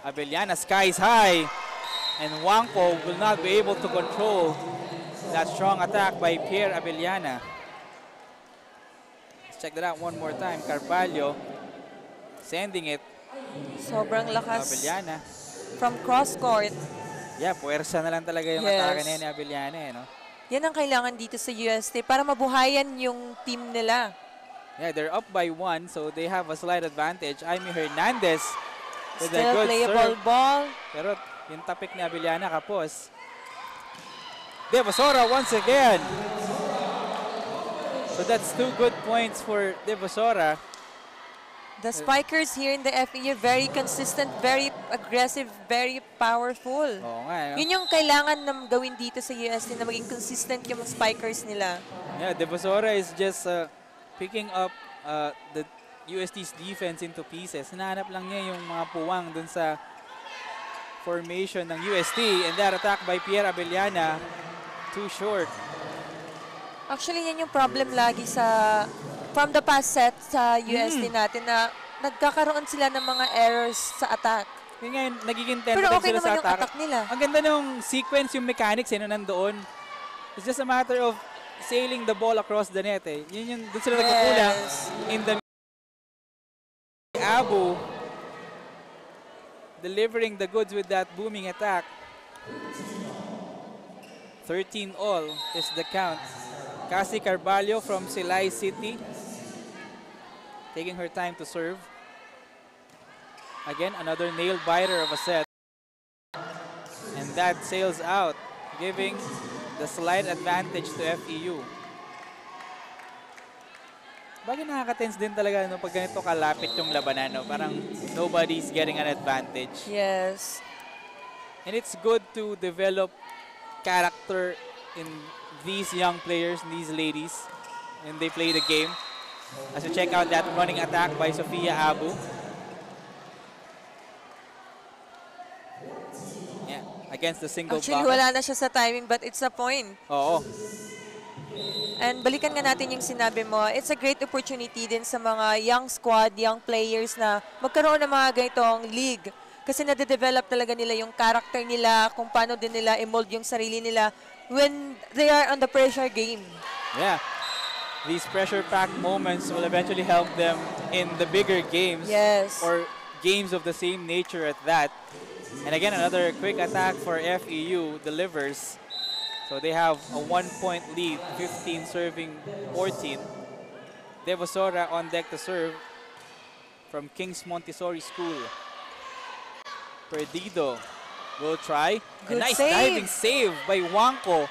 Abellana skies high. And Wangko will not be able to control that strong attack by Pierre Abellana. Let's check that out one more time. Carvalho sending it. Sobrang lakas Abellana. from cross court. Yeah, puwersa na lang talaga yung atake na ni Abellana. No? Yan ang kailangan dito sa UST para mabuhayan yung team nila. Yeah, they're up by 1, so they have a slight advantage. Aimee Hernandez with a Still good playable serve. ball. Pero yung tapik ni Abellana kapos. Devasora once again. So that's 2 good points for Devasora. The spikers here in the FEU, very consistent, very aggressive, very powerful. Oo nga. No? Yun yung kailangan na gawin dito sa UST na maging consistent yung spikers nila. Yeah, Devasora is just picking up the UST's defense into pieces. Hinahanap lang niya yung mga puwang dun sa formation ng UST, and that attack by Pierre Abellana, too short. Actually, yan yung problem lagi sa from the past set sa UST natin na nagkakaroon sila ng mga errors sa attack. Yun nga, nagiging Pero tentative okay sila naman sa yung attack nila. Ang ganda ng sequence, yung mechanics na nandoon. It's just a matter of sailing the ball across the net. Yun yung doon sila nagkukulang in the Abu delivering the goods with that booming attack. 13 all is the count. Cassie Carvalho from Silay City taking her time to serve. Again, another nail biter of a set. And that sails out, giving the slight advantage to FEU. Bagay nakaka-tense din talaga no, pag ganito kalapit yung labanan. No? Parang nobody's getting an advantage. Yes. And it's good to develop character in these young players, these ladies, when they play the game. As you check out that running attack by Sofia Abu. Yeah, against the single Actually, block. wala na siya sa timing, but it's a point. Oo. And balikan nga natin yung sinabi mo, it's a great opportunity din sa mga young squad, young players na magkaroon ng mga ganitong league. Kasi nade-develop talaga nila yung character nila, kung paano din nila i-mold yung sarili nila when they are on the pressure game. Yeah. These pressure-packed moments will eventually help them in the bigger games. Yes. Or games of the same nature at that. And again, another quick attack for FEU delivers. So they have a 1-point lead, 15 serving 14. Devasora on deck to serve from King's Montessori School. Perdido will try. Good a nice save. diving save by Wangko.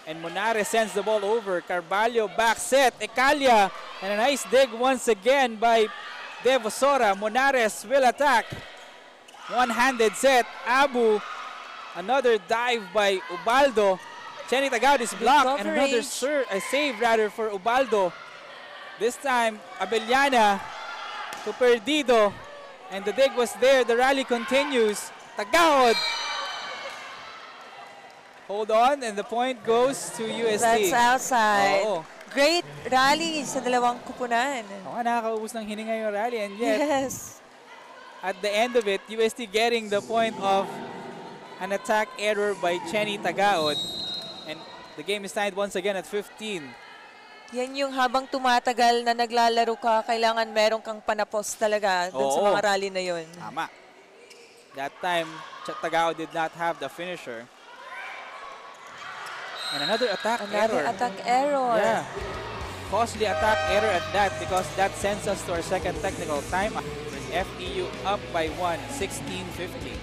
And Monares sends the ball over. Carvalho back set. Ecalia. And a nice dig once again by Devasora. Monares will attack. One-handed set. Abu. Another dive by Ubaldo. Chenny Tagaod is blocked. And another save rather for Ubaldo. This time, Abellana to Perdido. And the dig was there. The rally continues. Tagaod. Hold on, and the point goes to UST. That's outside. Oo. Great rally sa dalawang kupunan. Oo nga, nakakaubos ng hininga yung rally. And yet, Yes. at the end of it, UST getting the point of an attack error by Chenny Tagaod. And the game is tied once again at 15. Yan yung habang tumatagal na naglalaro ka, kailangan meron kang panapos talaga dun sa Oo. mga rally na yun. Tama. That time, Tagaod did not have the finisher. And another attack Another error. attack error. Yeah. Costly attack error at that because that sends us to our second technical time. With FEU up by 1, 16-15.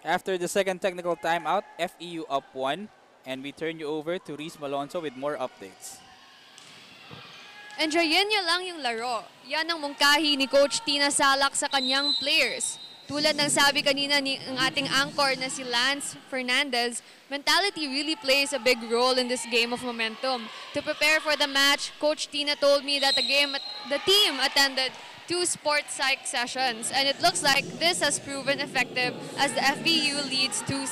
After the second technical timeout, FEU up 1. And we turn you over to Reese Malonzo with more updates. Enjoyin niyo lang yung laro. Yan ang mungkahi ni Coach Tina Salak sa kanyang players. Tulad ng sabi kanina ng ating anchor na si Lance Fernandez, mentality really plays a big role in this game of momentum. To prepare for the match, Coach Tina told me that the team attended 2 sports psych sessions, and it looks like this has proven effective as the FEU leads 2-0.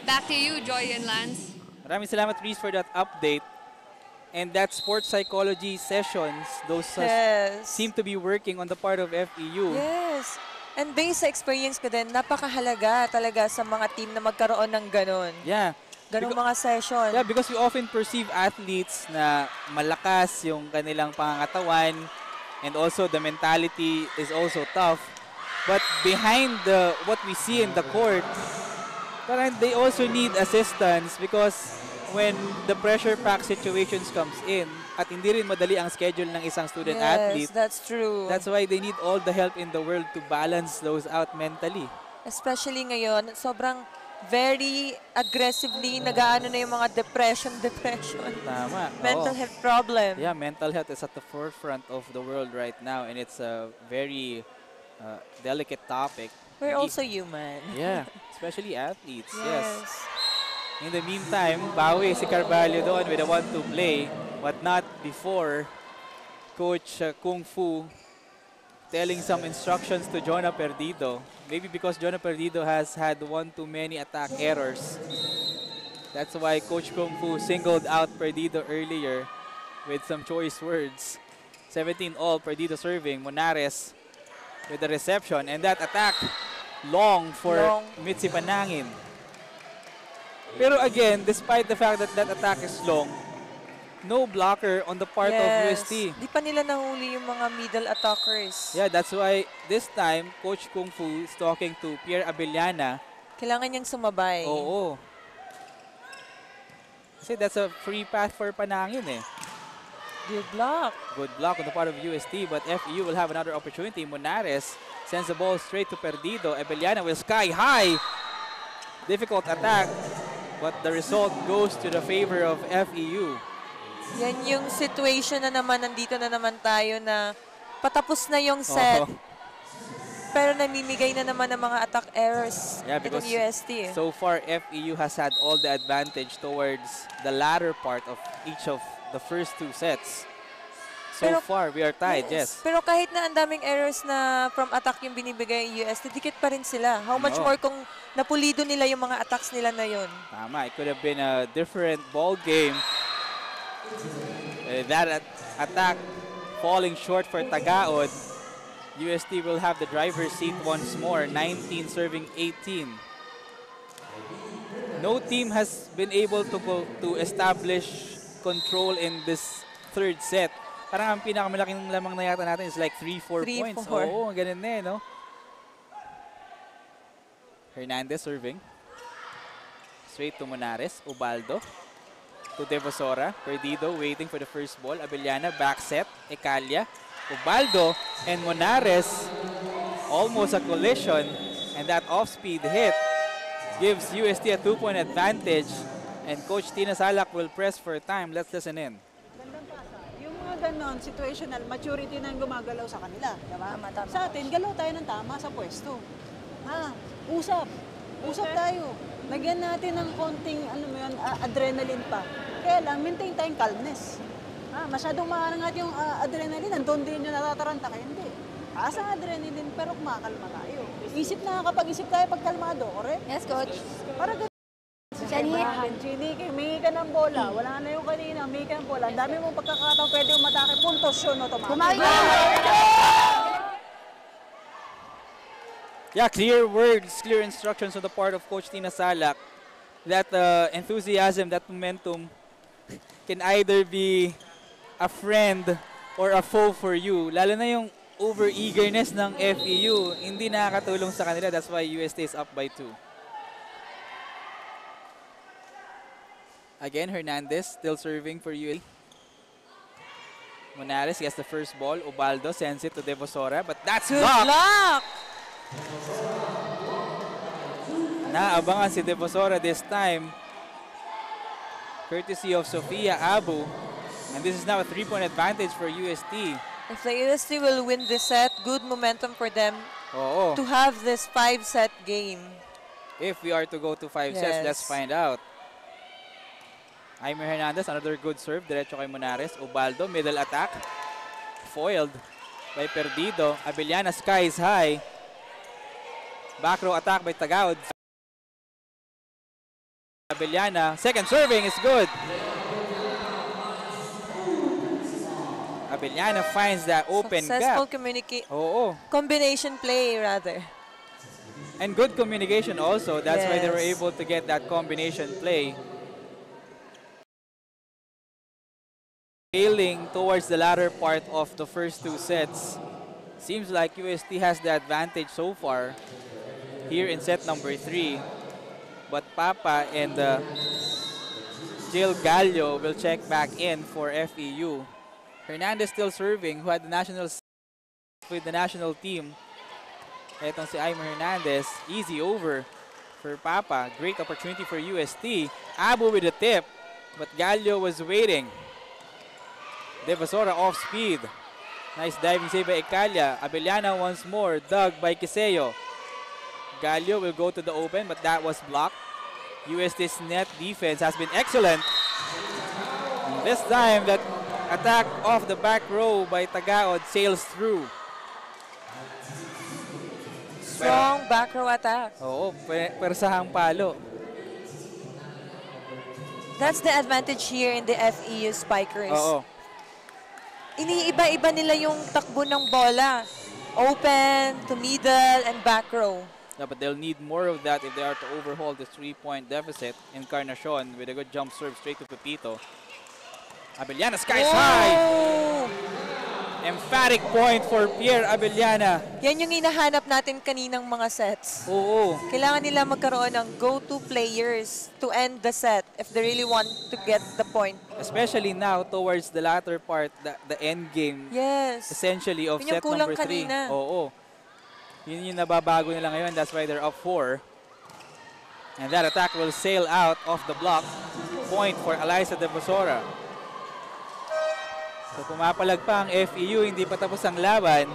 Back to you, Joy and Lance. Maraming salamat, Reese, for that update. And that sports psychology sessions, those seem to be working on the part of FEU. Yes. And based sa experience ko din, napakahalaga talaga sa mga team na magkaroon ng ganon. Yeah. Ganong mga session. Yeah, because we often perceive athletes na malakas yung kanilang pangangatawan, and also the mentality is also tough. But behind what we see in the court, parang they also need assistance because when the pressure-packed situations comes in, at hindi rin madali ang schedule ng isang student athlete. Yes, that's true. That's why they need all the help in the world to balance those out mentally. Especially ngayon, sobrang very aggressively nag-aano na yung mga depression. Tama. Mental health problem. Yeah, mental health is at the forefront of the world right now, and it's a very delicate topic. We're also human. Yeah, especially athletes. Yes. In the meantime, bawi si Carvalho doon with a 1-2 play, but not before Coach Kung Fu telling some instructions to Jonah Perdido. Maybe because Jonah Perdido has had one too many attack errors. That's why Coach Kung Fu singled out Perdido earlier with some choice words. 17 all, Perdido serving, Monares with the reception, and that attack long for Mitzi Panangin. Pero again, despite the fact that that attack is long, no blocker on the part of UST. Di pa nila nahuli yung mga middle attackers. Yeah, that's why this time, Coach Kung Fu is talking to Pierre Abellana. Kailangan niyang sumabay. Oo. Kasi that's a free path for Panangin eh. Good block. Good block on the part of UST, but FEU will have another opportunity. Monares sends the ball straight to Perdido. Abellana will sky high. Difficult attack, but the result goes to the favor of FEU. Yan yung situation na naman, nandito na naman tayo na patapos na yung set. Pero namimigay na naman ng mga attack errors itong UST. So far, FEU has had all the advantage towards the latter part of each of the first 2 sets. So far, we are tied, yes. Pero kahit na ang daming errors na from attack yung binibigay UST, dikit pa rin sila. How much more kung napulido nila yung mga attacks nila na yun? Tama, it could have been a different ball game. That attack falling short for Tagaod. UST will have the driver's seat once more, 19 serving 18. No team has been able to establish control in this third set. Parang ang pinakamalaking lamang na yata natin is like 3-4 points. Oo, ganun na eh, no? Hernandez serving. Straight to Monares, Ubaldo. To Devosora, Perdido waiting for the first ball. Abellana, back set, Ecalia, Ubaldo, and Monares. Almost a collision, and that off-speed hit gives UST a 2-point advantage, and Coach Tina Salak will press for time. Let's listen in. Gandang pasa. Yung mga ganon, situational, maturity na yung gumagalaw sa kanila. Diba? Sa atin, galaw tayo ng tama sa pwesto. Usap. Usap tayo. Lagyan natin ng konting adrenaline pa. Kaya lang, maintain tayong calmness. Masyadong maangat yung adrenaline, nandun din yung natataranta kayo. Hindi. Taas ang adrenaline, pero kumakalma tayo. Isip na kapag isip tayo pagkalmado, correct? Yes, Coach. Para ganun. Chiniki, may ka ng bola. Wala na yung kanina, may ka ng bola. Ang dami mong pagkakataon, pwede yung matake. Puntos yun, automatic. Yeah, clear words, clear instructions on the part of Coach Tina Salak. That enthusiasm, that momentum can either be a friend or a foe for you. Lalo na yung over-eagerness ng FEU, hindi nakakatulong sa kanila. That's why UST is up by 2. Again, Hernandez still serving for UST. Monares gets the first ball. Ubaldo sends it to Devosora, but that's Good blocked. luck! Naabangan si Devosora this time, courtesy of Sofia Abu. And this is now a 3-point advantage for UST. If the UST will win this set, good momentum for them Oo. to have this 5-set game. If we are to go to 5 sets, Yes. let's find out. Aimer Hernandez, another good serve. Diretso kay Monares. Ubaldo, middle attack. Foiled by Perdido. Abellana, skies high. Back row attack by Tagaod. Abellana, second serving is good. Abellana finds that open Successful gap. Oo. combination play, rather. And good communication also. That's why they were Yes. able to get that combination play. Failing towards the latter part of the first two sets. Seems like UST has the advantage so far here in set number 3. But Papa and Jill Gallo will check back in for FEU. Hernandez still serving, who had the national with the national team. Etong si Aimer Hernandez, easy over for Papa. Great opportunity for UST. Abu with a tip, but Gallo was waiting. Devosora off speed. Nice diving save by Ecalia. Abellana once more, dug by Quiseo. Gallo will go to the open, but that was blocked. UST's net defense has been excellent. And this time, that attack off the back row by Tagaod sails through. Strong back row attack. Oo, persahang palo. That's the advantage here in the FEU Spikers. Oo. Iniiba-iba nila yung takbo ng bola. Open, to middle, and back row. Yeah, but they'll need more of that if they are to overhaul this 3-point deficit. Encarnacion with a good jump serve straight to Pepito. Abellana skies high. Emphatic point for Pierre Abellana. Yan yung hinahanap natin kaninang mga sets. Oo. Kailangan nila magkaroon ng go-to players to end the set if they really want to get the point. Especially now towards the latter part, the end game. Yes. Essentially of Yun yung set kulang number 3. kanina. Oo. Yun yung nababago nila ngayon. That's why they're up 4. And that attack will sail out of the block. Point for Alyssa Devosora. So pumapalag pa ang FEU, hindi pa tapos ang laban.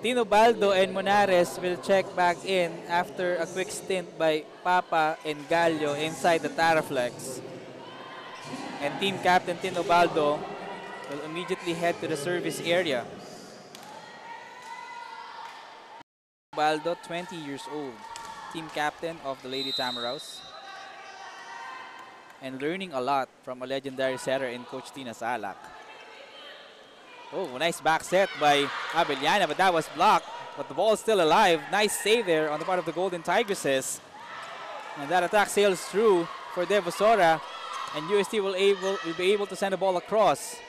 Tino Baldo and Monares will check back in after a quick stint by Papa and Gallo inside the Taraflex. And team captain Tino Baldo will immediately head to the service area. Baldo, 20 years old, team captain of the Lady Tamaraws. And learning a lot from a legendary setter in Coach Tina Salak. Oh, nice back set by Abellana, but that was blocked. But the ball is still alive. Nice save there on the part of the Golden Tigresses. And that attack sails through for Devosora. And UST will be able to send the ball across.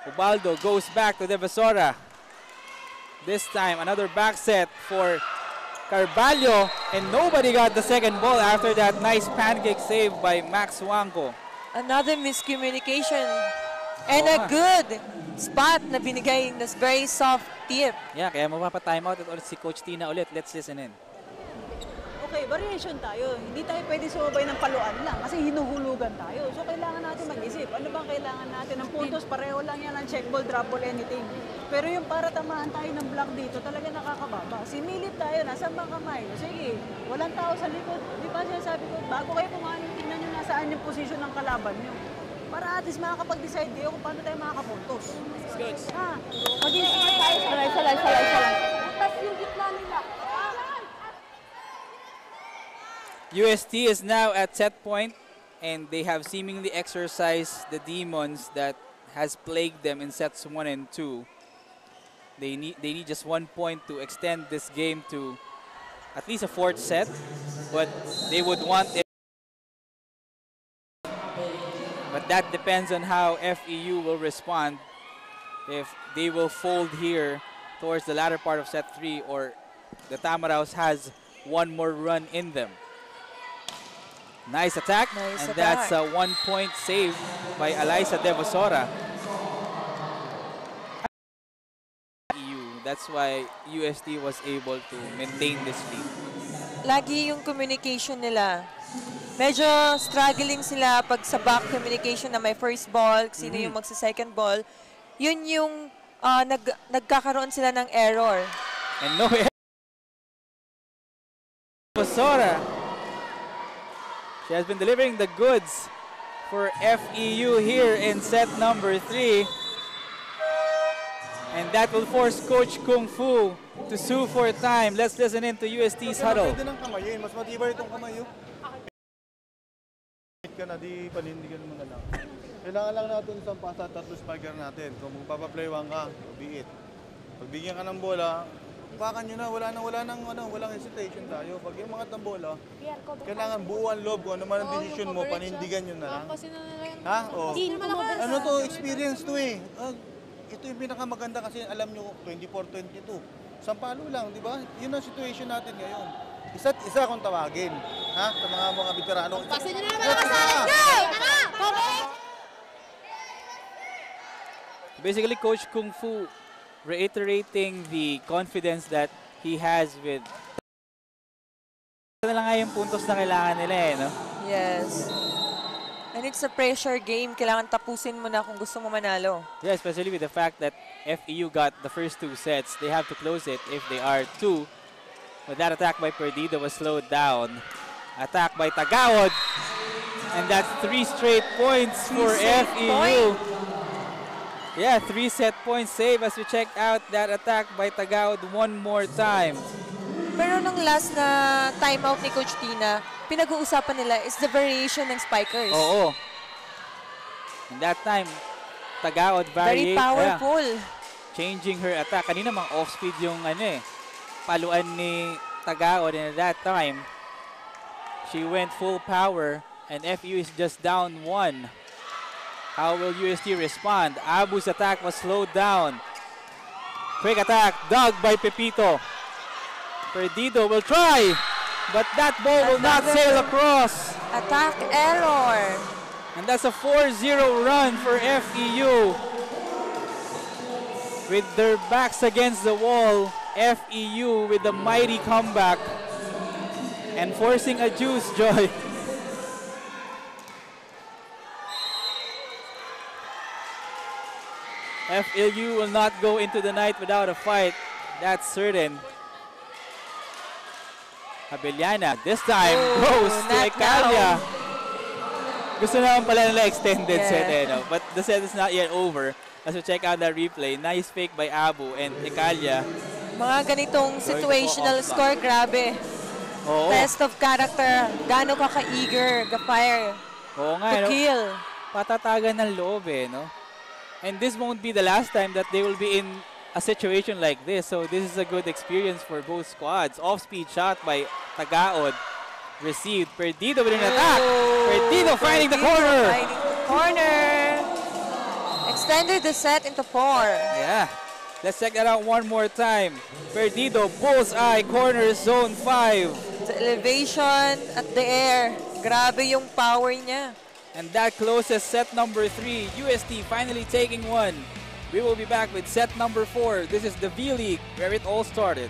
Ubaldo goes back to Devosora. This time, another back set for Carvalho, and nobody got the second ball after that nice pancake save by Max Wanko. Another miscommunication. And a good spot na binigay na very soft tip. Yeah, kaya mapapa-timeout ulit si Coach Tina ulit. Let's listen in. Okay, variation tayo. Hindi tayo pwede sumabay ng paluan lang kasi hinuhulugan tayo. So kailangan natin mag-isip. Ano bang kailangan natin? Ang puntos, pareho lang yan ang check ball, drop ball, anything. Pero yung para tamahan tayo ng block dito, talaga nakakababa. Similip tayo, nasa bang kamay? Sige, walang tao sa likod. Di ba sinasabi ko, bago kayo pumanin, tingnan nyo nasaan yung position ng kalaban nyo. Para at least makakapag-decide kayo kung paano tayo makakapuntos. Good. Ha? Mag-isip tayo sa lang. Tapos yung gitna nila. UST is now at set point, and they have seemingly exercised the demons that has plagued them in sets 1 and 2. They need just 1 point to extend this game to at least a 4th set, but they would want it. But that depends on how FEU will respond, if they will fold here towards the latter part of set 3, or the Tamaraws has one more run in them. Nice attack, Nice and attack. that's a 1-point save by Alyssa Devosora. That's why UST was able to maintain this lead. Lagi yung communication nila. Medyo struggling sila pag sa back communication na may first ball, sino yung magsa-second ball. Yun yung nagkakaroon sila ng error. And no Pasora. She has been delivering the goods for FEU here in set number 3. And that will force Coach Kung Fu to sue for time. Let's listen in to UST's huddle. Pwede ng kamayin. Mas matibay itong kamayo. Ka na, di panindigan mo na lang. Kailangan lang natin isang pasa, tatlo spiker natin. Kung magpapaplay one ka, be it. Pag bigyan ka ng bola, pakan nyo na, walang hesitation tayo. Pag yung mga tambola, kailangan buuan loob kung ano man ang decision mo, panindigan nyo na lang. Ha? O. Ano to, experience to eh. Ito yung pinakamaganda kasi alam nyo, 24-22. Sampalo lang, di ba? Yun ang situation natin ngayon. Isa't isa kung tawagin. Ha? Sa mga veterano. Pasin nyo na malakas sa akin! Go! Basically, Coach Kung Fu reiterating the confidence that he has with... Ito na lang nga yung puntos na kailangan nila eh, no? Yes. And it's a pressure game. Kailangan tapusin mo na kung gusto mo manalo. Yeah, especially with the fact that FEU got the first 2 sets. They have to close it if they are 2. But that attack by Perdido was slowed down. Attack by Tagaod. And that's 3 straight points for FEU. Yeah, 3 set points save as we check out that attack by Tagaod one more time. Pero nung last na timeout ni Coach Tina, pinag-uusapan nila is the variation ng spikers. Oo. And that time, Tagaod very powerful. Changing her attack. Kanina mang off-speed yung paluan ni Tagaod, and at that time, she went full power and FEU is just down 1. How will UST respond? Abu's attack was slowed down. Quick attack, dug by Pepito. Perdido will try, but that ball will not sail across. Attack error. And that's a 4-0 run for FEU. With their backs against the wall, FEU with a mighty comeback and forcing a juice, Joy. FEU will not go into the night without a fight. That's certain. Abellana this time goes to Ekalia. Gusto naman pala nila extended set but the set is not yet over. As we check out that replay, nice fake by Abu and Ekalia. Mga ganitong situational score, grabe. Oo. Test of character. Gaano ka ka-eager, ka-fire Oo nga, to kill. Patatagan ng loob no? And this won't be the last time that they will be in a situation like this. So this is a good experience for both squads. Off-speed shot by Tagaod. Received. Perdido with an attack. Perdido finding the corner. Finding the corner. Extended the set into 4. Yeah. Let's check that out one more time. Perdido, bullseye, corner, zone 5. The elevation at the air. Grabe yung power niya. And that closes set number 3. UST finally taking 1. We will be back with set number 4. This is the V-League, where it all started.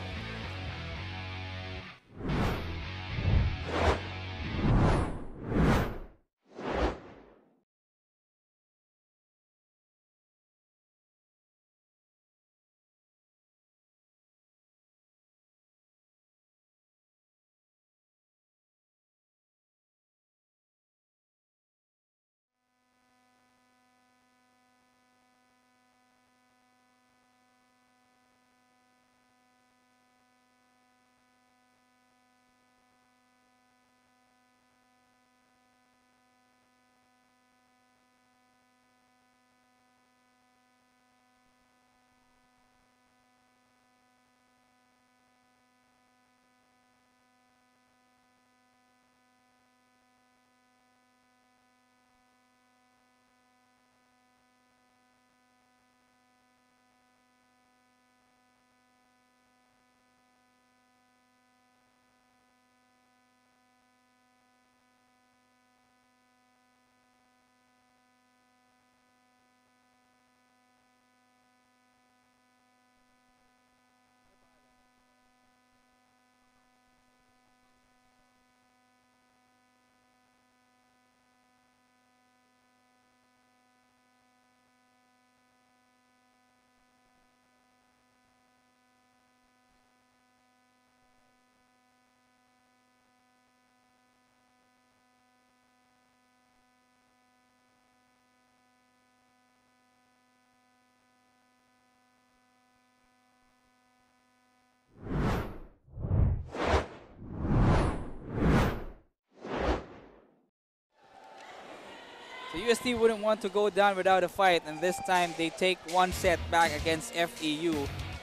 So UST wouldn't want to go down without a fight, and this time they take one set back against FEU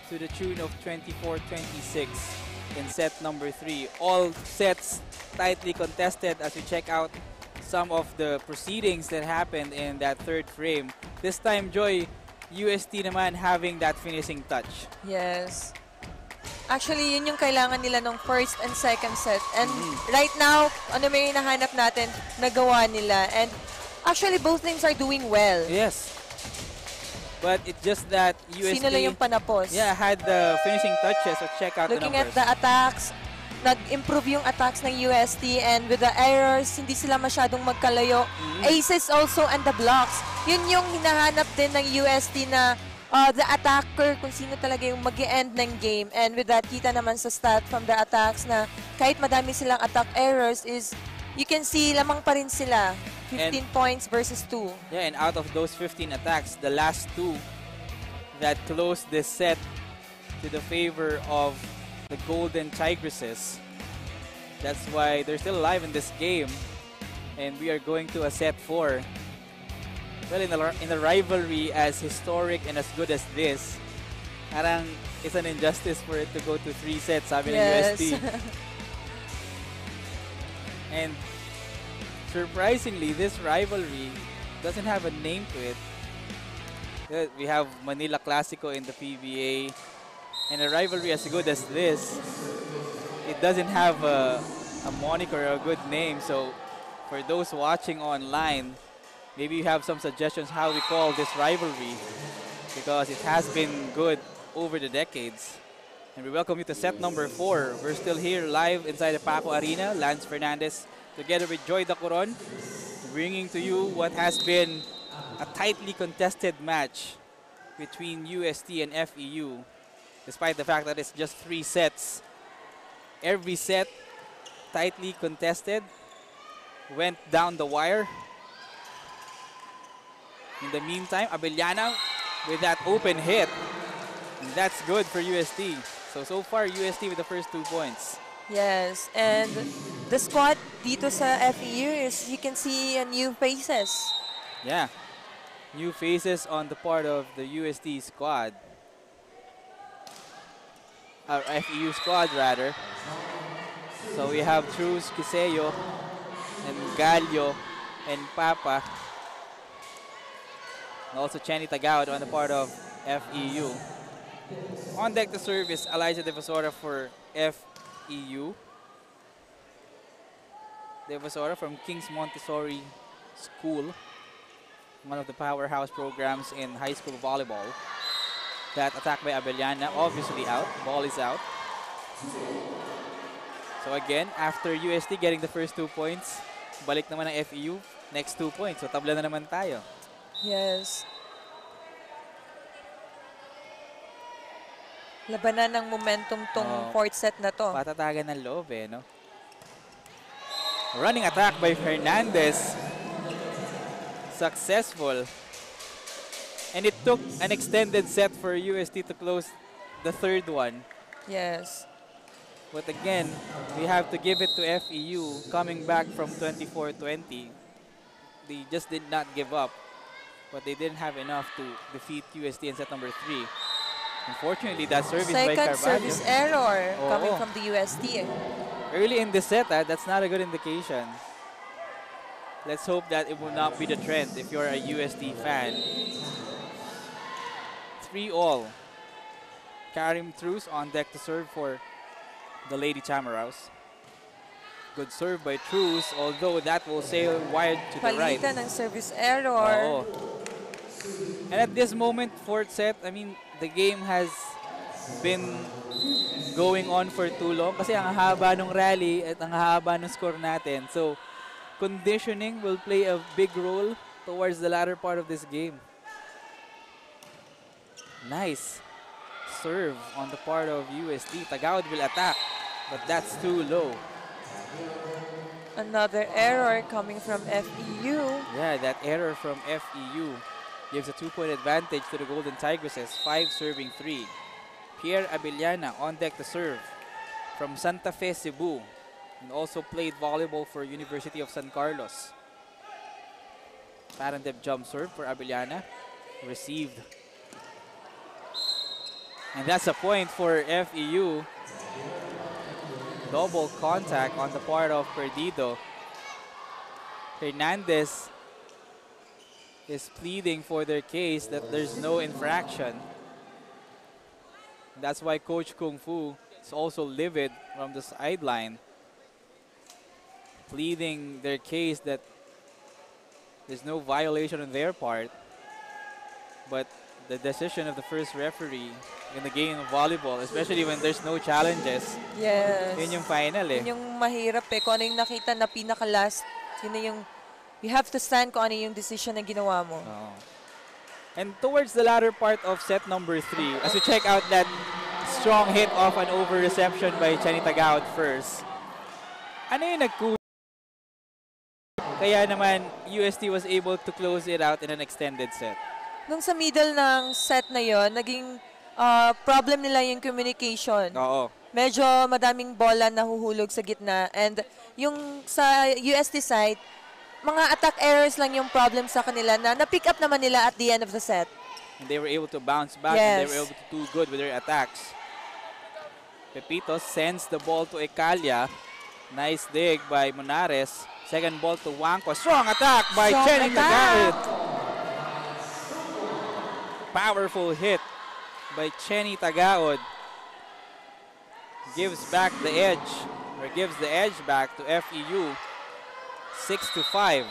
to the tune of 24-26 in set number 3. All sets tightly contested as we check out some of the proceedings that happened in that third frame. This time, Joy, UST naman having that finishing touch. Yes. Actually, yun yung kailangan nila ng first and second set. And right now, ano may hinahanap natin, nagawa nila. And actually, both teams are doing well. Yes. But it's just that UST... Sino lang yung panapos? Yeah, had the finishing touches. So check out Looking the at numbers. the attacks, nag-improve yung attacks ng UST, and with the errors, hindi sila masyadong magkalayo. Aces also and the blocks. Yun yung hinahanap din ng UST na the attacker, kung sino talaga yung mag-e-end ng game. And with that, kita naman sa stat from the attacks na kahit madami silang attack errors is, you can see lamang pa rin sila. 15 points versus 2. Yeah, and out of those 15 attacks, the last 2 that closed this set to the favor of the Golden Tigresses. That's why they're still alive in this game. And we are going to a set 4. Well, in a rivalry as historic and as good as this, parang it's an injustice for it to go to 3 sets, sabi ng UST. And surprisingly, this rivalry doesn't have a name to it. We have Manila Clasico in the PBA, and a rivalry as good as this, it doesn't have a moniker or a good name. So for those watching online, maybe you have some suggestions how we call this rivalry, because it has been good over the decades. And we welcome you to set number 4. We're still here live inside the Paco Arena. Lance Fernandez together with Joy Dacuron, bringing to you what has been a tightly contested match between UST and FEU. Despite the fact that it's just 3 sets, every set tightly contested, went down the wire. In the meantime, Abellana with that open hit. And that's good for UST. So far, UST with the first 2 points. Yes, and the squad dito sa FEU is, you can see new faces. Yeah, new faces on the part of the UST squad. Our FEU squad, rather. So we have Cruz, Quiseo, and Gallo, and Papa. And also Chenny Tagawad on the part of FEU. On deck to serve is Elijah Devasora for FEU. Devasora from King's Montessori School, one of the powerhouse programs in high school volleyball. That attack by Abellana, obviously out. Ball is out. So again, after UST getting the first 2 points, balik naman ng FEU, next 2 points. So tabla na naman tayo. Yes. Labanan ng momentum tong fourth set na to. Patatagan ng loob eh, no? Running attack by Fernandez. Successful. And it took an extended set for UST to close the third one. Yes. But again, we have to give it to FEU coming back from 24-20. They just did not give up, but they didn't have enough to defeat UST in set number 3. Unfortunately, that service by Carvalho. Second service error coming from the UST. Early in the set, that's not a good indication. Let's hope that it will not be the trend if you're a UST fan. 3-all. Karim Truz on deck to serve for the Lady Tamaraws. Good serve by Truz, although that will sail wide to the right. Palitan ng service error. And at this moment, fourth set, I mean, the game has been going on for too long kasi ang haba ng rally at ang haba ng score natin. So, conditioning will play a big role towards the latter part of this game. Nice serve on the part of UST. Tagawad will attack, but that's too low. Another error coming from FEU. Yeah, that error from FEU gives a 2-point advantage to the Golden Tigresses, 5 serving 3. Pierre Abellana on deck to serve from Santa Fe, Cebu, and also played volleyball for University of San Carlos. Parentev jump serve for Abellana. Received. And that's a point for FEU. Double contact on the part of Perdido. Hernandez is pleading for their case that there's no infraction. That's why Coach Kung Fu is also livid from the sideline, pleading their case that there's no violation on their part. But the decision of the first referee in the game of volleyball, especially when there's no challenges, Yes. yun yung final eh. Yun yung mahirap eh. Kung ano yung nakita na pinaka-last, yun na yung, you have to stand kung ano yung decision na ginawa mo. Oh. And towards the latter part of set number 3, as we check out that strong hit off an over reception by Chenny Tagaud first, ano yung nagkulang? Kaya naman UST was able to close it out in an extended set. Nung sa middle ng set na yon, naging problem nila yung communication. Oo. Medyo madaming bola nahuhulog sa gitna. And yung sa UST side, mga attack errors lang yung problem sa kanila na na-pick up naman nila at the end of the set. And they were able to bounce back, Yes. and they were able to do good with their attacks. Pepito sends the ball to Ecalia. Nice dig by Monares. Second ball to Wangko. Strong attack by Strong Chenny attack. Tagaud. Powerful hit by Chenny Tagaud. Gives back the edge, or gives the edge back to FEU. 6-5.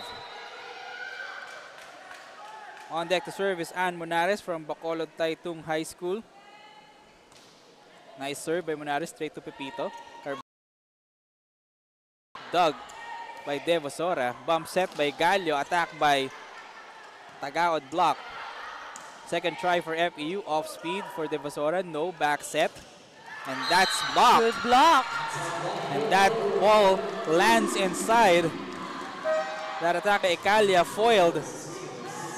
On deck to serve is Ann Monares from Bacolod Taitung High School. Nice serve by Monares straight to Pepito. Dug by Devosora. Bump set by Gallo. Attack by Tagaud block. Second try for FEU. Off speed for Devosora. No back set. And that's blocked. Good block. And that ball lands inside. That attack by Ecalia foiled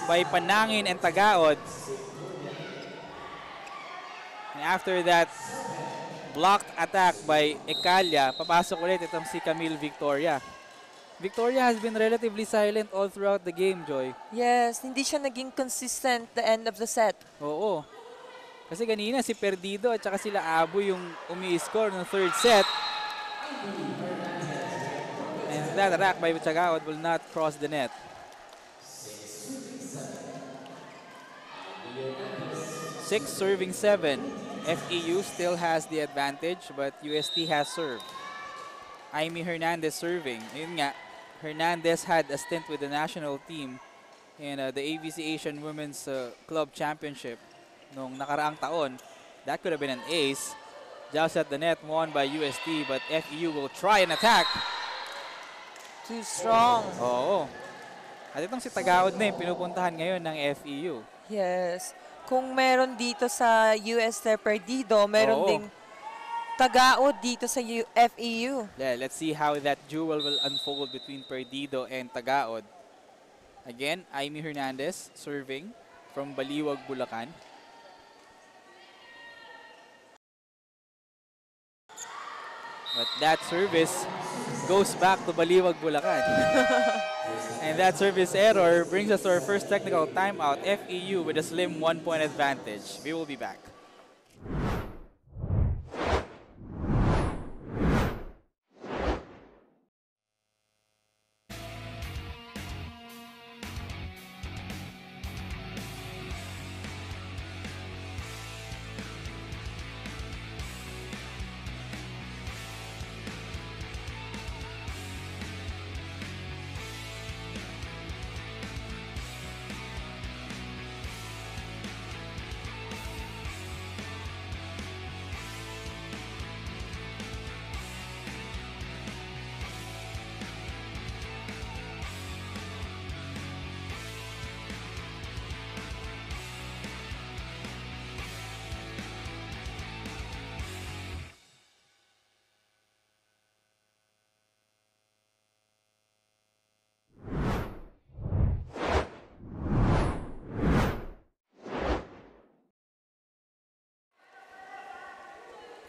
by Panangin and Tagaud. And after that blocked attack by Ecalia, papasok ulit itong si Camille Victoria. Victoria has been relatively silent all throughout the game, Joy. Yes, hindi siya naging consistent the end of the set. Oo. Kasi kanina si Perdido at saka sila Abu yung umi-score ng third set. And that attack by Tagaud will not cross the net. 6 serving 7. FEU still has the advantage, but UST has served. Aimee Hernandez serving. Yun nga, Hernandez had a stint with the national team in the AVC Asian Women's Club Championship noong nakaraang taon. That could have been an ace. Just at the net, won by UST, but FEU will try an attack. Too strong. Oo. At itong si Tagaud na yung pinupuntahan ngayon ng FEU. Yes. Kung meron dito sa UST Perdido, meron Oo. ding Tagaud dito sa FEU. Yeah, let's see how that duel will unfold between Perdido and Tagaud. Again, Aimee Hernandez serving from Baliwag, Bulacan. But that service goes back to Baliwag, Bulacan. And that service error brings us to our first technical timeout. FEU with a slim 1-point advantage. We will be back.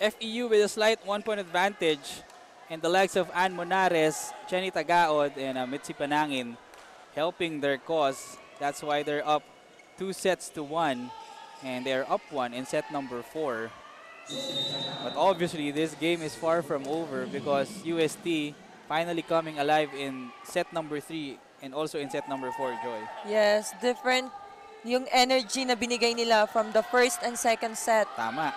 FEU with a slight 1-point advantage, and the likes of Ann Monares, Chenny Tagaud, and Mitzi Panangin helping their cause. That's why they're up 2-1, and they're up 1 in set number 4. But obviously, this game is far from over because UST finally coming alive in set number 3 and also in set number 4, Joy. Yes, different yung energy na binigay nila from the first and second set. Tama.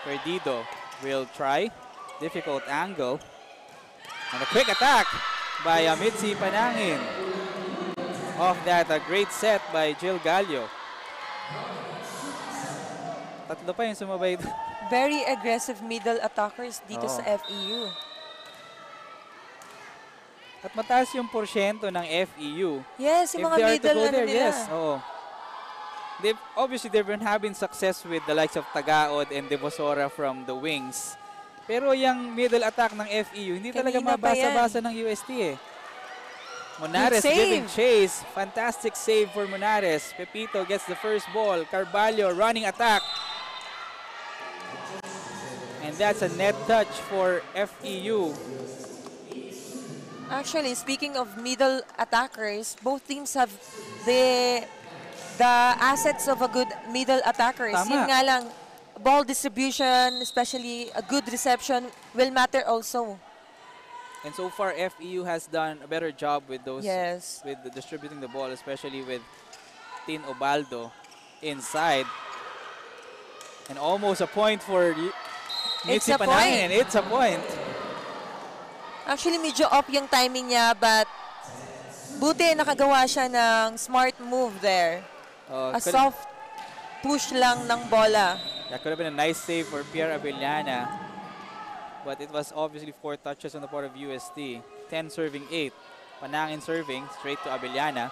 Perdido will try. Difficult angle. And a quick attack by Mitzi Panangin. Off that, a great set by Jill Gallo. Tatlo pa yung sumabay. Very aggressive middle attackers dito sa FEU. At mataas yung porsyento ng FEU. Yes, yung mga middle nila. Yes, oo. Obviously, they've been having success with the likes of Tagaod and Devosora from the wings. Pero yung middle attack ng FEU, hindi talaga mabasa-basa ng UST eh. Monares giving chase. Fantastic save for Monares. Pepito gets the first ball. Carvalho running attack. And that's a net touch for FEU. Actually, speaking of middle attackers, both teams have the assets of a good middle attackers. Tama. Yun nga lang, ball distribution, especially a good reception, will matter also. And so far, FEU has done a better job with those, Yes. with distributing the ball, especially with Tin Obaldo inside. And almost a point for Mitzi Panangin. It's a point. Actually, medyo off yung timing niya, but buti nakagawa siya ng smart move there. A soft push lang ng bola. That could have been a nice save for Pierre Abellana. But it was obviously 4 touches on the part of UST. 10 serving 8. Panangin serving straight to Abellana.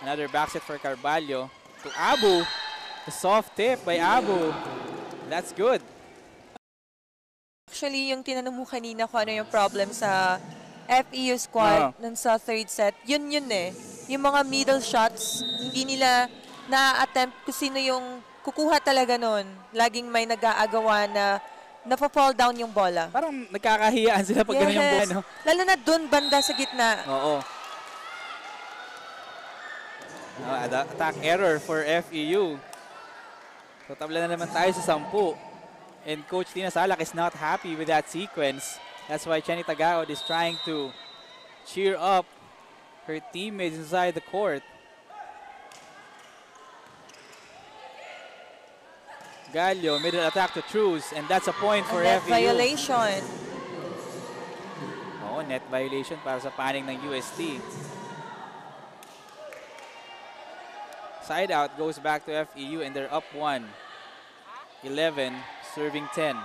Another back set for Carvalho. To Abu. The soft tip by Abu. That's good. Actually, yung tinanong mo kanina kung ano yung problem sa FEU squad nun sa third set, yun eh. Yung mga middle shots, hindi nila na-attempt kung sino yung kukuha talaga nun. Laging may nag-aagawa na napapall down yung bola. Parang nagkakahiyaan sila pag ganun yung bola, no? Lalo na dun, banda sa gitna. Oo. Attack error for FEU. So tabla na naman tayo sa 10. And Coach Tina Salak is not happy with that sequence. That's why Chenny Tagaod is trying to cheer up her teammates inside the court. Gallo, middle attack to Cruz, and that's a point for net FEU. Violation. Oo, net violation para sa paning ng UST. Side out goes back to FEU and they're up 1. 11, serving 10.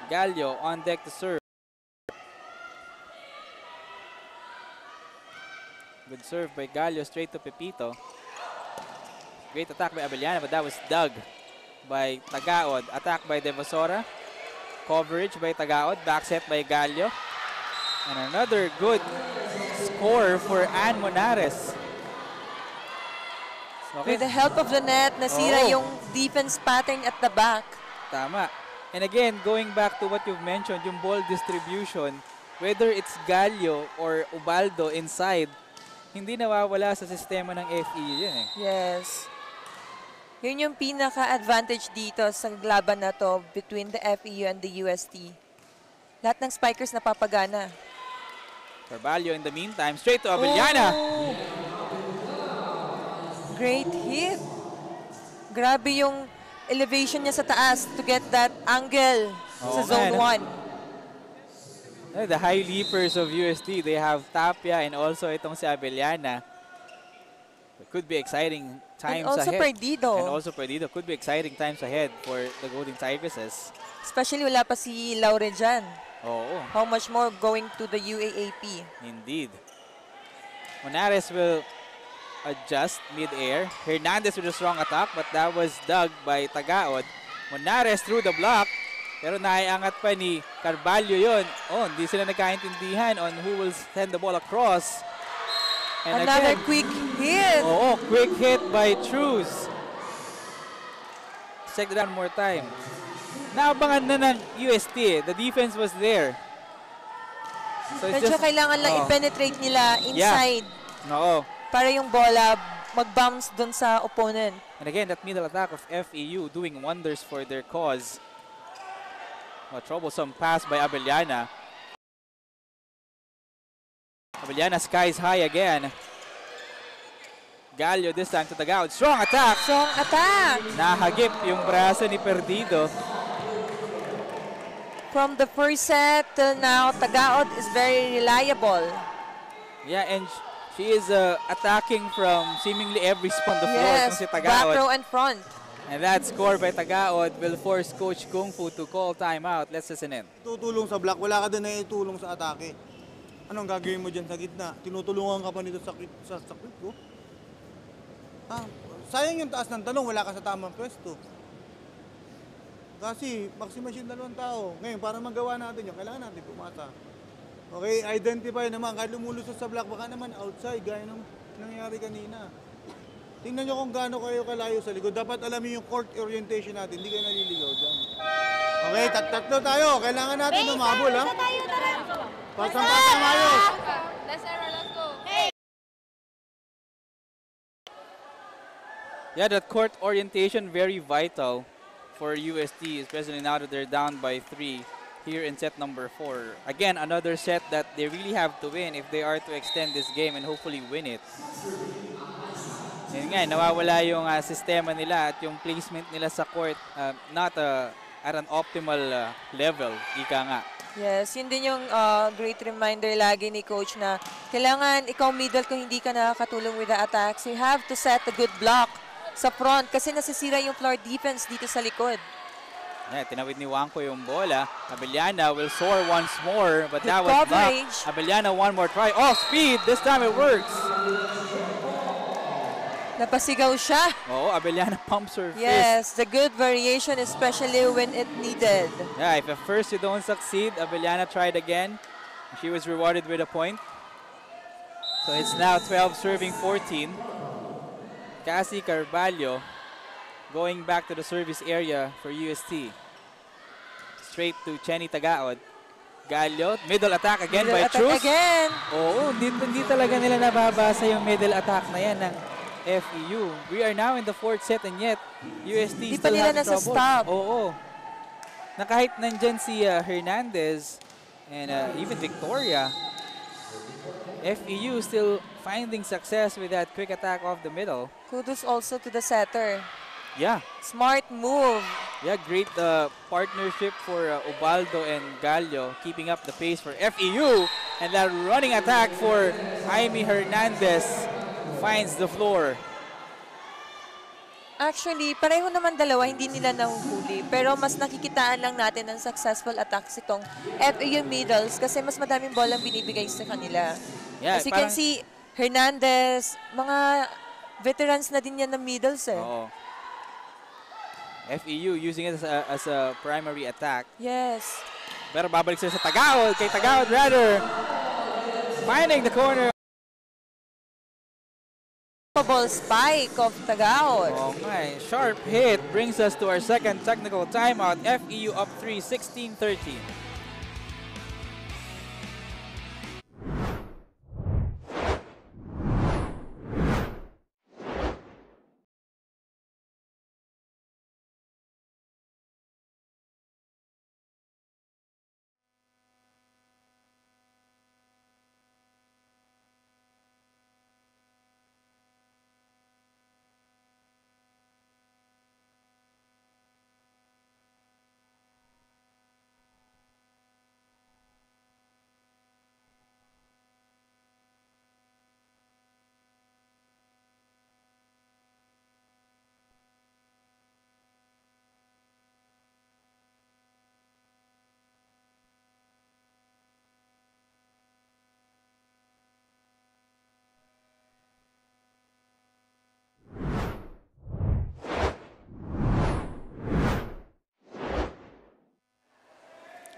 Gallo on deck to serve. Good serve by Gallo straight to Pepito. Great attack by Abellana, but that was dug by Tagaod. Attack by Devosora. Coverage by Tagaod. Back set by Gallo. And another good score for Ann Monares. Okay. With the help of the net, nasira yung defense pattern at the back. Tama. And again, going back to what you've mentioned, yung ball distribution, whether it's Gallo or Ubaldo inside, hindi nawawala sa sistema ng FEU yun eh. Yes. Yun yung pinaka-advantage dito sa laban na to between the FEU and the UST. Lahat ng spikers napapagana. Carvalho in the meantime, straight to Abellana. Oh! Great hit. Grabe yung elevation niya sa taas to get that angle sa zone 1. The high leapers of UST, they have Tapia and also itong si Abellana. It could be exciting times and also ahead. Perdido. And also Perdido. Could be exciting times ahead for the Golden Tigresses. Especially wala pa si Laure dyan. Oo. How much more going to the UAAP? Indeed. Monares will adjust mid-air. Hernandez with a strong attack, but that was dug by Tagaod. Monares through the block, pero naiangat pa ni Carvalho yun. Oh, hindi sila nagkaintindihan on who will send the ball across. And another again, quick hit. Oo, quick hit by Cruz. Check that one more time. Naabangan na ng UST. The defense was there. So it's Medyo just, kailangan lang i-penetrate nila inside no. para yung bola mag-bounce dun sa opponent. And again, that middle attack of FEU doing wonders for their cause. A troublesome pass by Abellana. Abellana skies high again. Gallo this time to Tagaud. Strong attack! Strong attack! Nahagip yung braso ni Perdido. From the first set till now, Tagaud is very reliable. Yeah, and she is attacking from seemingly every spot on the floor. Yes, Si back Tagaud. row and front. And that score by Tagaud will force Coach Kung Fu to call timeout. Let's listen in. Tutulong sa block, wala ka doon na itulong sa atake. Anong gagawin mo dyan sa gitna? Tinutulungan ka pa nito sa quick ko? Sayang yung taas ng talong, wala ka sa tamang pwesto. Kasi maximize yung dalawang tao. Ngayon, para magawa natin yun, kailangan natin pumasa. Okay, identify naman. Kahit lumulusot sa block, baka naman outside, gaya ng nangyari kanina. Tingnan nyo kung gaano kayo kalayo sa likod. Dapat alam nyo yung court orientation natin. Hindi kayo naliligaw dyan. Okay, tatlo tayo. Kailangan natin umabol, ha? Pasang-pasang ayos. Let's go. Yeah, that court orientation very vital for UST, especially now that they're down by 3 here in set number 4. Again, another set that they really have to win if they are to extend this game and hopefully win it. Yun nga, nawawala yung sistema nila at yung placement nila sa court not at an optimal level, ika nga. Yes, yun din yung great reminder lagi ni Coach na kailangan ikaw middle kung hindi ka nakakatulong with the attacks. You have to set a good block sa front kasi nasisira yung floor defense dito sa likod. Yeah, tinawid ni Wangko yung bola. Abellana will soar once more, but Good that was coverage. not. Abellana one more try. Oh, speed! This time it works. Napasigaw siya. Oh, Abellana pumps her fist. Yes, the good variation especially when it needed. Yeah, if at first you don't succeed, Abellana tried again. She was rewarded with a point. So it's now 12 serving 14. Cassie Carvalho going back to the service area for UST. Straight to Chenny Tagaod. Gallo, middle attack again by Cruz. Again. Oo, hindi talaga nila nababasa yung middle attack na yan ng FEU. We are now in the 4th set and yet UST Di pa still nila having trouble. nasa-stop. Oo. Na kahit nandyan si Hernandez and even Victoria, FEU still finding success with that quick attack off the middle. Kudos also to the setter. Yeah. Smart move. Yeah, great partnership for Ubaldo and Gallo, keeping up the pace for FEU. And that running attack for Jaime Hernandez finds the floor. Actually, pareho naman dalawa, hindi nila nahuhuli. Pero mas nakikitaan lang natin ng successful attacks itong FEU middles kasi mas madaming bolang binibigay sa kanila. Yeah, As you can see, Hernandez, mga veterans na din yan ng middles eh. Oo. FEU using it as a primary attack. Yes. Pero babalik sila sa Tagaod. Kay Tagaod rather. Finding the corner. Ball spike of Tagaod. Oh my, sharp hit brings us to our second technical timeout. FEU up 3, 16-13.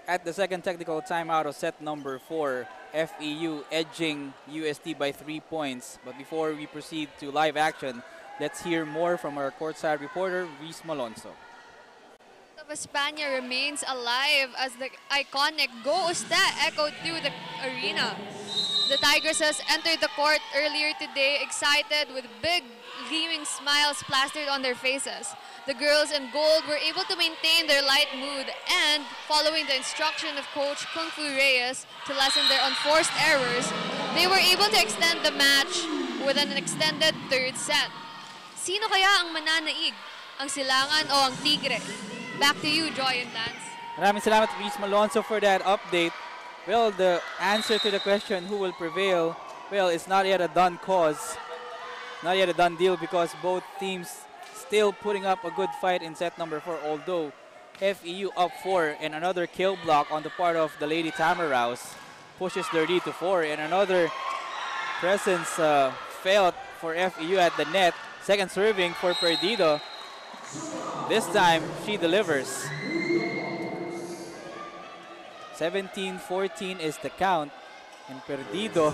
At the second technical timeout of set number 4, FEU edging UST by 3 points. But before we proceed to live action, let's hear more from our courtside reporter, Reese Malonzo. So of España remains alive as the iconic Go Usta echoed through the arena. The Tigresses entered the court earlier today excited with big gleaming smiles plastered on their faces. The girls in gold were able to maintain their light mood and, following the instruction of Coach Kung Fu Reyes to lessen their unforced errors, they were able to extend the match with an extended third set. Sino kaya ang mananaig? Ang Silangan o ang Tigre? Back to you, Joy and Lance. Maraming salamat, Reese Malonzo, for that update. Well, the answer to the question who will prevail, well, it's not yet a done cause. Not yet a done deal because both teams still putting up a good fight in set number 4, although FEU up 4 and another kill block on the part of the Lady Tamaraws pushes their lead to 4, and another presence felt for FEU at the net. Second serving for Perdido. This time, she delivers. 17-14 is the count, and Perdido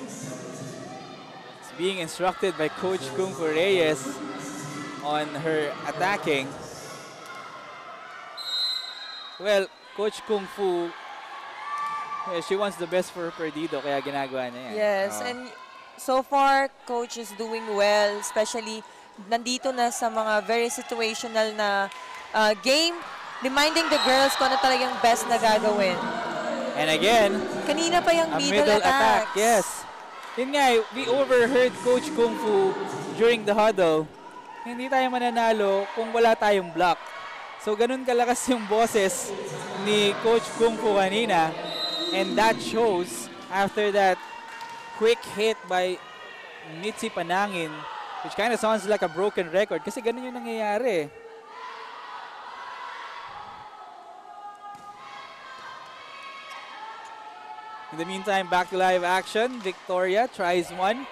is being instructed by Coach Kung Fu Reyes on her attacking. Well, Coach Kung Fu, she wants the best for Perdido, kaya ginagawa niya yan. Yes, and so far, Coach is doing well, especially nandito na sa mga very situational na game, reminding the girls kung ano talagang best na gagawin. And again, kanina pa yung a middle attack. Yes. Yun nga, we overheard Coach Kung Fu during the huddle. Hindi tayo mananalo kung wala tayong block. So ganun kalakas yung boses ni Coach Kung Fu kanina. And that shows after that quick hit by Mitzi Panangin, which kind of sounds like a broken record kasi ganun yung nangyayari. In the meantime, back to live action. Victoria tries one,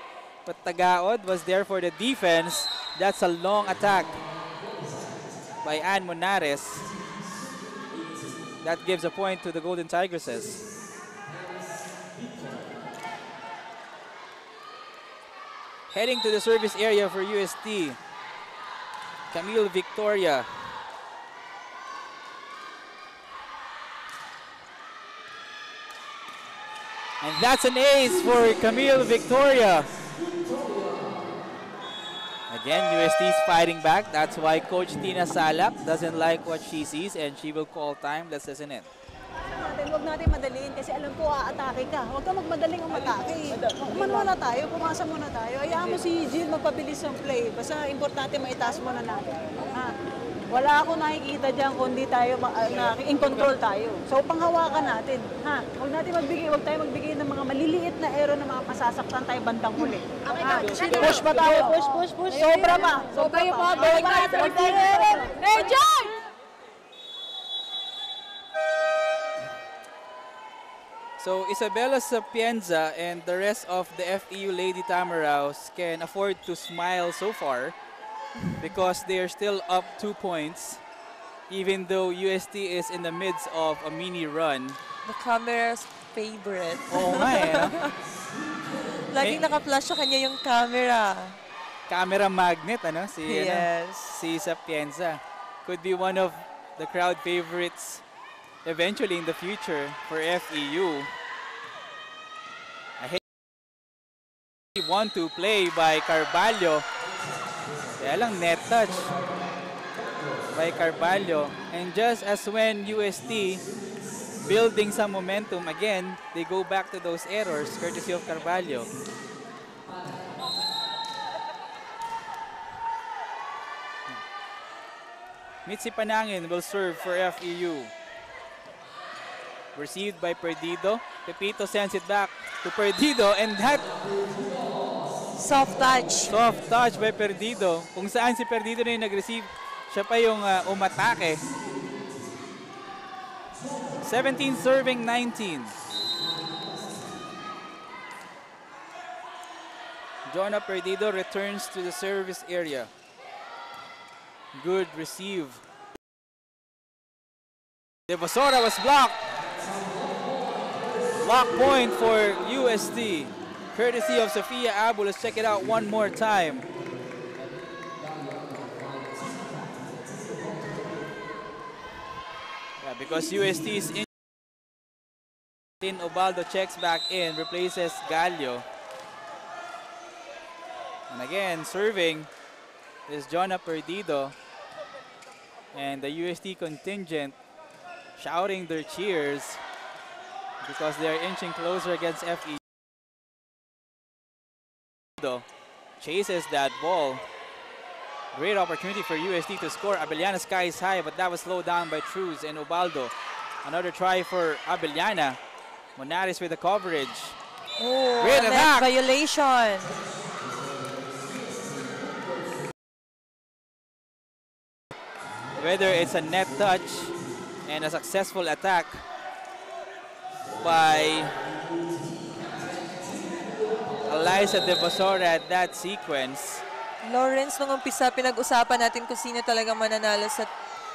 but Tagaod was there for the defense. That's a long attack by Ann Monares. That gives a point to the Golden Tigresses. Heading to the service area for UST, Camille Victoria. And that's an ace for Camille Victoria. Again, UST is fighting back. That's why Coach Tina Salak doesn't like what she sees and she will call time. Let's listen in. Huwag natin madaliin kasi alam ko aatake ka. Huwag ka magmadaling umatake. Muna tayo, pumasa muna tayo. Hayaan mo si Jill magpabilis ng play. Basta importante maitaas muna natin. Wala ako nakikita dyan kundi tayo in control tayo. So panghawakan natin. Huwag tayo magbigay ng mga maliliit na error na mga masasaktan tayo bandang huli. Push pa tayo, push. Sobra pa. Hey, John! So Isabela Sapienza and the rest of the FEU Lady Tamaraws can afford to smile so far because they are still up 2 points even though UST is in the midst of a mini run. The camera's favorite. Oo nga eh. Laging naka-flash sa kanya yung camera. Camera magnet, ano? Yes. Si Sapienza. Could be one of the crowd favorites eventually in the future for FEU. A heavy 1-2 play by Carvalho. Kaya lang net touch by Carvalho. And just as when UST building some momentum again, they go back to those errors courtesy of Carvalho. Mitzi Panangin will serve for FEU. Received by Perdido. Pepito sends it back to Perdido and that soft touch by Perdido. Kung saan si Perdido na yung nag-receive, siya pa yung umatake. 17 serving 19. Jonah Perdido returns to the service area. Good receive. Devasora was blocked. Block point for UST. Courtesy of Sofia Abu. Let's check it out one more time. Because UST is in, Ubaldo checks back in, replaces Gallo. And again, serving is Jonah Perdido. And the UST contingent shouting their cheers because they are inching closer against FEU. Chases that ball. Great opportunity for UST to score. Abellana skies high, but that was slowed down by Cruz and Ubaldo. Another try for Abellana. Monares with the coverage. Oh, great net attack. violation. Whether it's a net touch and a successful attack by Eliza De Bosora at that sequence. Lawrence, nung umpisa, pinag-usapan natin kung sino talaga mananalo sa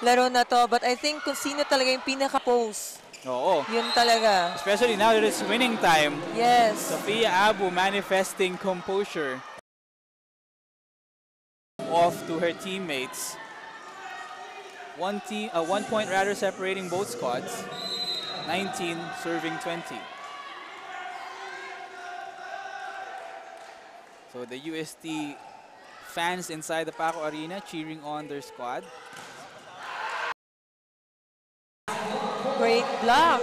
laro na to. But I think kung sino talaga yung pinaka-pose. Oo. Yun talaga. Especially now that it's winning time. Yes. Sophia Abu manifesting composure off to her teammates. 1 point rather separating both squads. 19 serving 20. So the UST fans inside the Paco Arena cheering on their squad. Great block.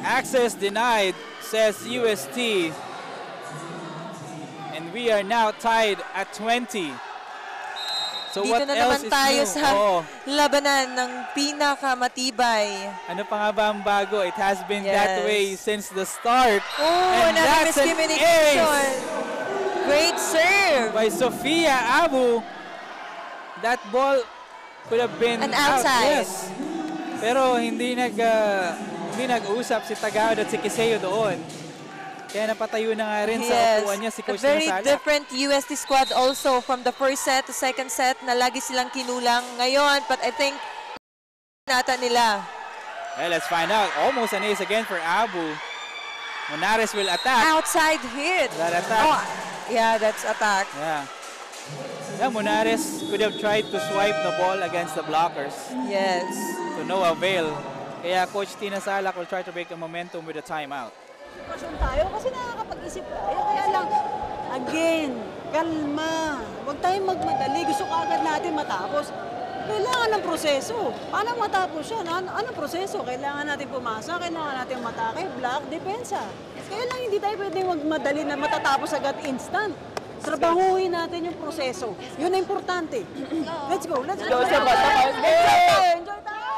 Access denied, says UST. And we are now tied at 20. So Dito what na else naman is tayo new? sa labanan ng pinakamatibay. Ano pa nga ba ang bago? It has been that Yes. way since the start. Oh, And another that's an miscommunication. ace Great serve. by Sophia Abu. That ball could have been An out. outside. Yes. Pero hindi nag-usap si Tagaod at si Kiseo doon. Kaya napatayo na nga rin sa upuan niya si Coach A very Nasala. different UST squad also from the first set to second set na lagi silang kinulang ngayon. But I think nata nila. Well, let's find out. Almost an ace again for Abu. Monares will attack. Outside hit. That attack. Oh, yeah, that's attack. Yeah. Yeah, Monares could have tried to swipe the ball against the blockers. Yes. To no avail. Kaya Coach Tina Salak will try to break the momentum with a timeout. Sitwasyon tayo kasi nakakapag-isip tayo. Kaya lang, again, kalma. Huwag tayong magmadali. Gusto ka agad natin matapos. Kailangan ng proseso. Paano matapos yan? Anong proseso? Kailangan natin pumasa, kailangan natin matake, block, depensa. Kaya lang hindi tayo pwedeng magmadali na matatapos agad instant. Trabahuhin natin yung proseso. Yun ang importante. Let's go, let's go. Enjoy tayo!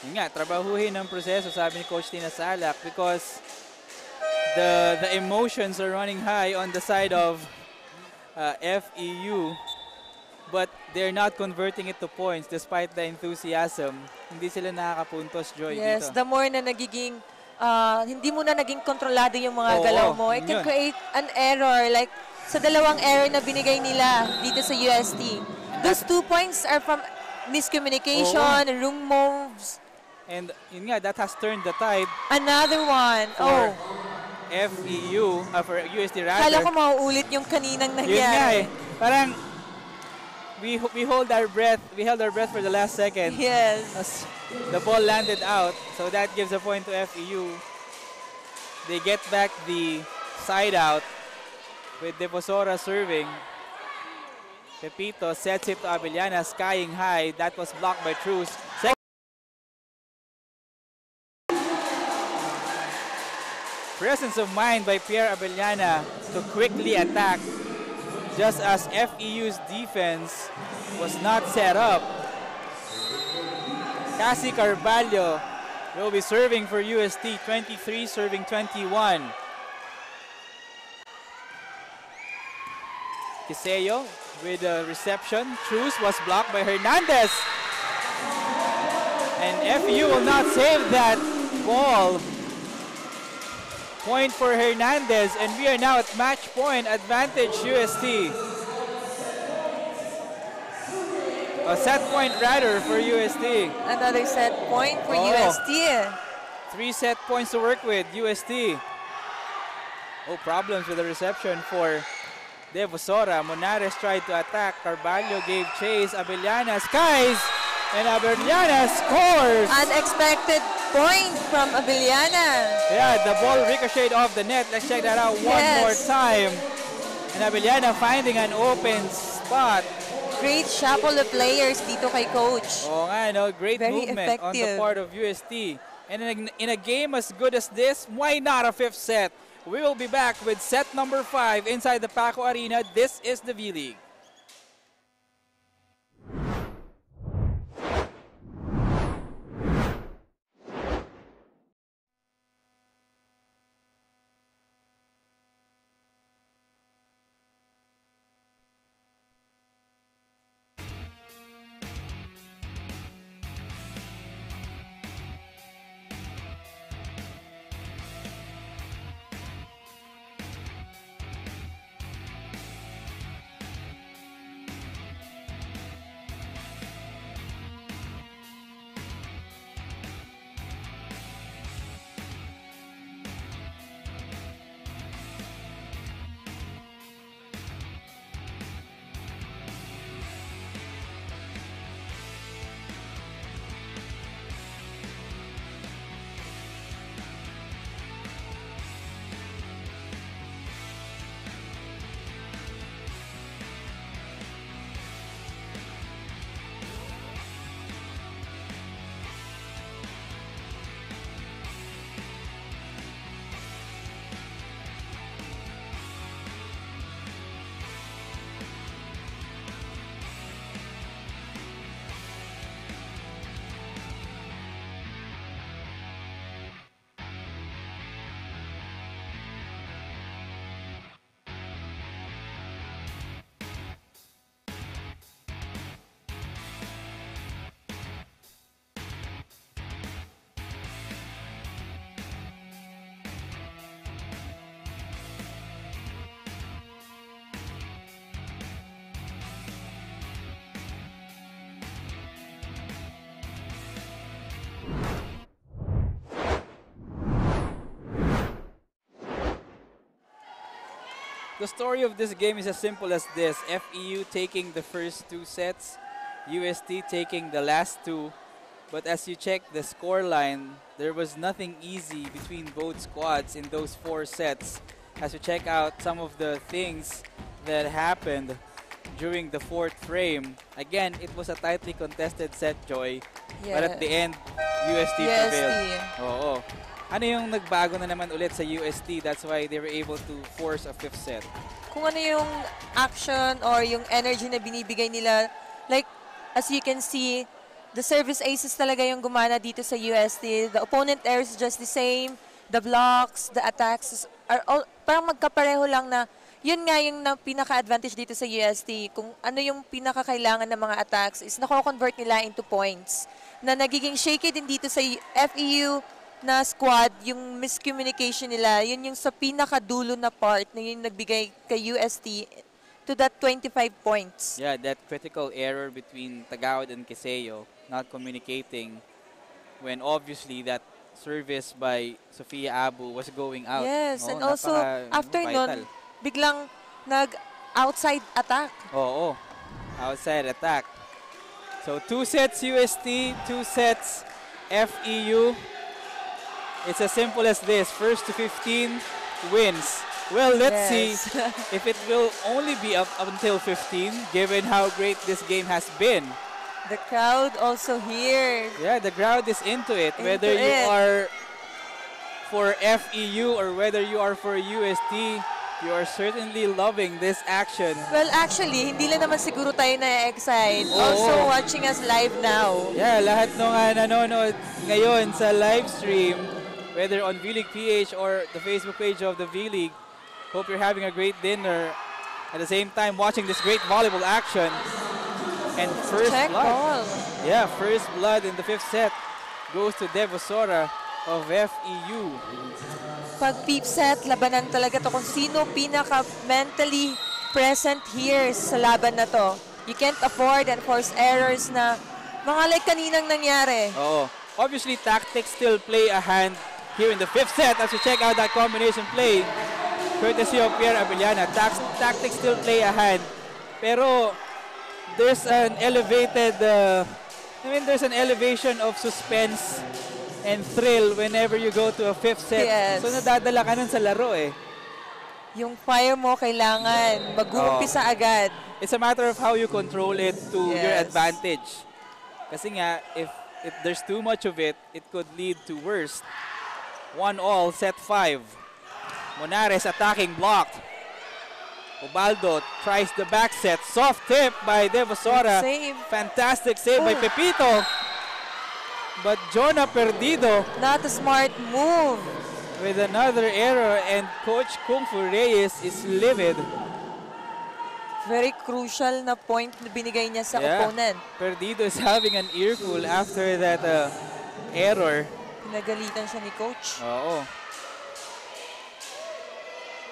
Yun nga, trabahuhin ang proseso, sabi ni Coach Tina Salak, because the emotions are running high on the side of FEU, but they're not converting it to points despite the enthusiasm. Hindi sila nakakapuntos, Joy, Yes, dito. the more na nagiging, hindi mo na naging kontrolado yung mga galaw mo, it can yun. create an error. Like, sa dalawang error na binigay nila dito sa UST. Those 2 points are from miscommunication, wrong moves. And yun nga, that has turned the tide Another one. for Oh, FEU, for UST rather. kala ko mauulit yung kaninang Yun nga nangyari. eh. Parang we held our breath for the last second. Yes. As the ball landed out, so that gives a point to FEU. They get back the side out with De Bosora serving. Pepito sets it to Abellana, skying high. That was blocked by Cruz. Presence of mind by Pierre Abellana to quickly attack, just as FEU's defense was not set up. Cassie Carvalho will be serving for UST, 23 serving 21. Kiseo with a reception. Cruz was blocked by Hernandez. And FEU will not save that ball. Point for Hernandez, and we are now at match point advantage UST. A set point rather for UST. Another set point for UST. 3 set points to work with UST. Oh, problems with the reception for Devosora. Monares tried to attack. Carvalho gave chase. Abellana skies. And Abellana scores. Unexpected point from Abellana. Yeah, the ball ricocheted off the net. Let's check that out one more time. And Abellana finding an open spot. Great shuffle of players dito kay Coach. Oh nga, no? Great Very movement on the effective. part of UST. And in a game as good as this, why not a fifth set? We will be back with set number 5 inside the Paco Arena. This is the V-League. The story of this game is as simple as this. FEU taking the first 2 sets, UST taking the last 2. But as you check the score line, there was nothing easy between both squads in those 4 sets. As you check out some of the things that happened during the 4th frame, again, it was a tightly contested set, Joy. Yeah. But at the end, UST prevailed. Oo. Ano yung nagbago na naman ulit sa UST? That's why they were able to force a 5th set. Kung ano yung action or yung energy na binibigay nila, like, as you can see, the service aces talaga yung gumana dito sa UST. The opponent airs just the same. The blocks, the attacks are all, parang magkapareho lang na yun nga yung pinaka-advantage dito sa UST. Kung ano yung pinaka-kailangan ng mga attacks is nako-convert nila into points. Na nagiging shaky din dito sa FEU na squad, yung miscommunication nila, yun yung sa pinaka-dulo na part na yun nagbigay kay UST to that 25 points. Yeah, that critical error between Tagawad and Quiseo not communicating when obviously that service by Sofia Abu was going out. Yes, and also after nun, biglang nag-outside attack. Oo, outside attack. So 2 sets UST, 2 sets FEU. It's as simple as this. First to 15 wins. Well, let's see if it will only be up until 15, given how great this game has been. The crowd also here. Yeah, the crowd is into it. Whether you are for FEU or whether you are for UST, you are certainly loving this action. Well, actually, hindi lang naman siguro tayo na-excite. Also watching us live now. Yeah, lahat nung nanonood ngayon sa live stream, whether on V-LeaguePH or the Facebook page of the V-League, hope you're having a great dinner. At the same time, watching this great volleyball action. And first blood. Yeah, first blood in the 5th set goes to Devosora of FEU. Pag 5th set, labanan talaga to kung sino pinaka-mentally present here sa laban na to. You can't afford and force errors na mga like kaninang nangyari. Oh, obviously tactics still play a hand here in the 5th set as you check out that combination play. courtesy of Pierre Abellana. Tactics still play a hand. Pero there's an elevated, there's an elevation of suspense and thrill whenever you go to a fifth set. Yes. So nadadala ka nun sa laro eh. Yung fire mo kailangan mag-uumpisa agad. It's a matter of how you control it to your Yes. advantage. Kasi nga, if there's too much of it, it could lead to worse. 1-all, set 5. Monares attacking, blocked. Ubaldo tries the back set. Soft tip by Devosora. Save. Fantastic save by Pepito. But Jonah Perdido Not a smart move. with another error, and Coach Kung Fu Reyes is livid. Very crucial na point na binigay niya sa opponent. Perdido is having an earful after that error. Pinagalitan siya ni Coach. Oo.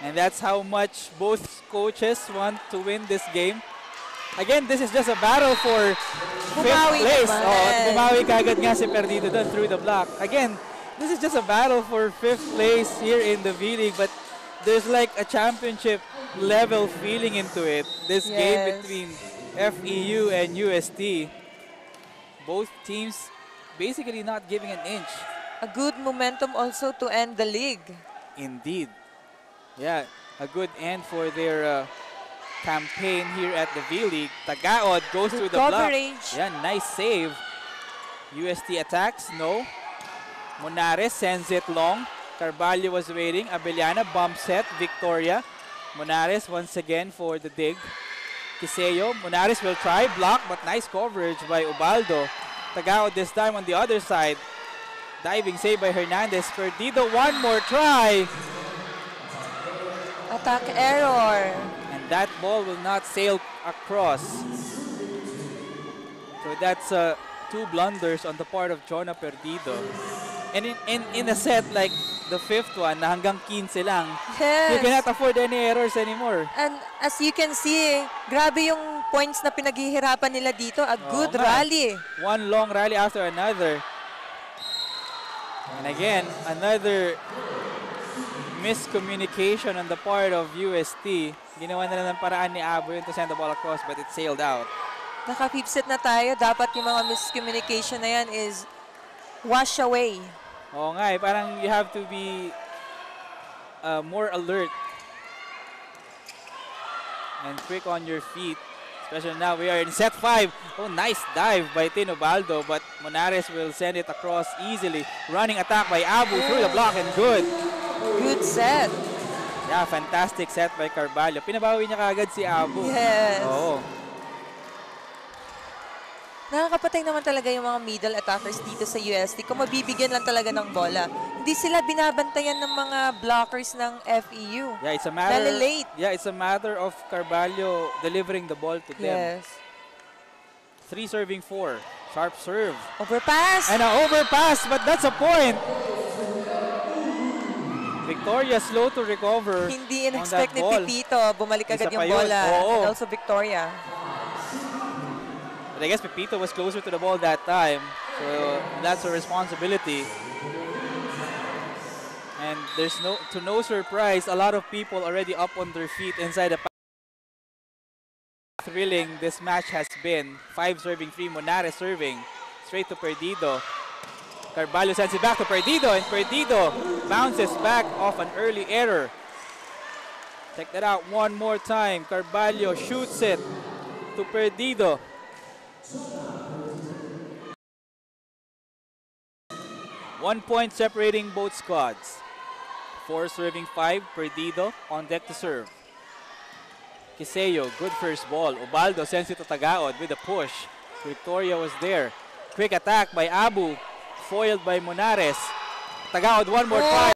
And that's how much both coaches want to win this game. Again, this is just a battle for fifth place. Bumawi kagad nga si Perdido doon through the block. Again, this is just a battle for fifth place here in the V-League, but there's like a championship level feeling into it. This game between FEU and UST. Both teams basically not giving an inch. A good momentum also to end the league. Indeed. Yeah, a good end for their campaign here at the V-League. Tagaod goes through the block. Yeah, nice save. UST attacks, no. Monares sends it long. Carvalho was waiting. Abellana bump set. Victoria. Monares once again for the dig. Kiseo. Monares will try. Block, but nice coverage by Ubaldo. Tagaod this time on the other side. Diving save by Hernandez. Perdido, one more try. Attack error. And that ball will not sail across. So that's two blunders on the part of Jonah Perdido. And in a set like the fifth one, na hanggang 15 lang, you cannot afford any errors anymore. And as you can see, grabe yung points na pinaghihirapan nila dito. A good rally. One long rally after another. And again, another miscommunication on the part of UST. Ginawa na lang ng paraan ni Abo yun to send the ball across, but it sailed out. Naka-fifth set na tayo. Dapat yung mga miscommunication na yan is wash away. Oo nga eh, parang you have to be more alert and quick on your feet. Especially now we are in set 5. Oh, nice dive by Tinobaldo, but Monares will send it across easily. Running attack by Abu through the block and good. Good set. Yeah, fantastic set by Carvalho. Pinabawi niya kaagad si Abu. Yes. Oo. Nakakapatay naman talaga yung mga middle attackers dito sa UST kung mabibigyan lang talaga ng bola. Hindi sila binabantayan ng mga blockers ng FEU. Yeah, it's a matter. Nalilate. Yeah, it's a matter of Carvalho delivering the ball to them. Yes. 3 serving 4. Sharp serve. Overpass. And an overpass, but that's a point. Victoria slow to recover. Hindi on in-expect that ni ball. Pipito. Bumalik agad Isa yung pa yun. bola. Oo. And also Victoria. But I guess Pepito was closer to the ball that time. So that's a responsibility. And there's no surprise, a lot of people already up on their feet inside the pack. Thrilling this match has been. 5 serving 3, Monares serving. Straight to Perdido. Carvalho sends it back to Perdido, and Perdido bounces back off an early error. Check that out one more time. Carvalho shoots it to Perdido. 1 point separating both squads. 4 serving 5, Perdido on deck to serve. Kiseo, good first ball. Ubaldo sends it to Tagaod with a push. Victoria was there. Quick attack by Abu, foiled by Monares. Tagaod, one more try.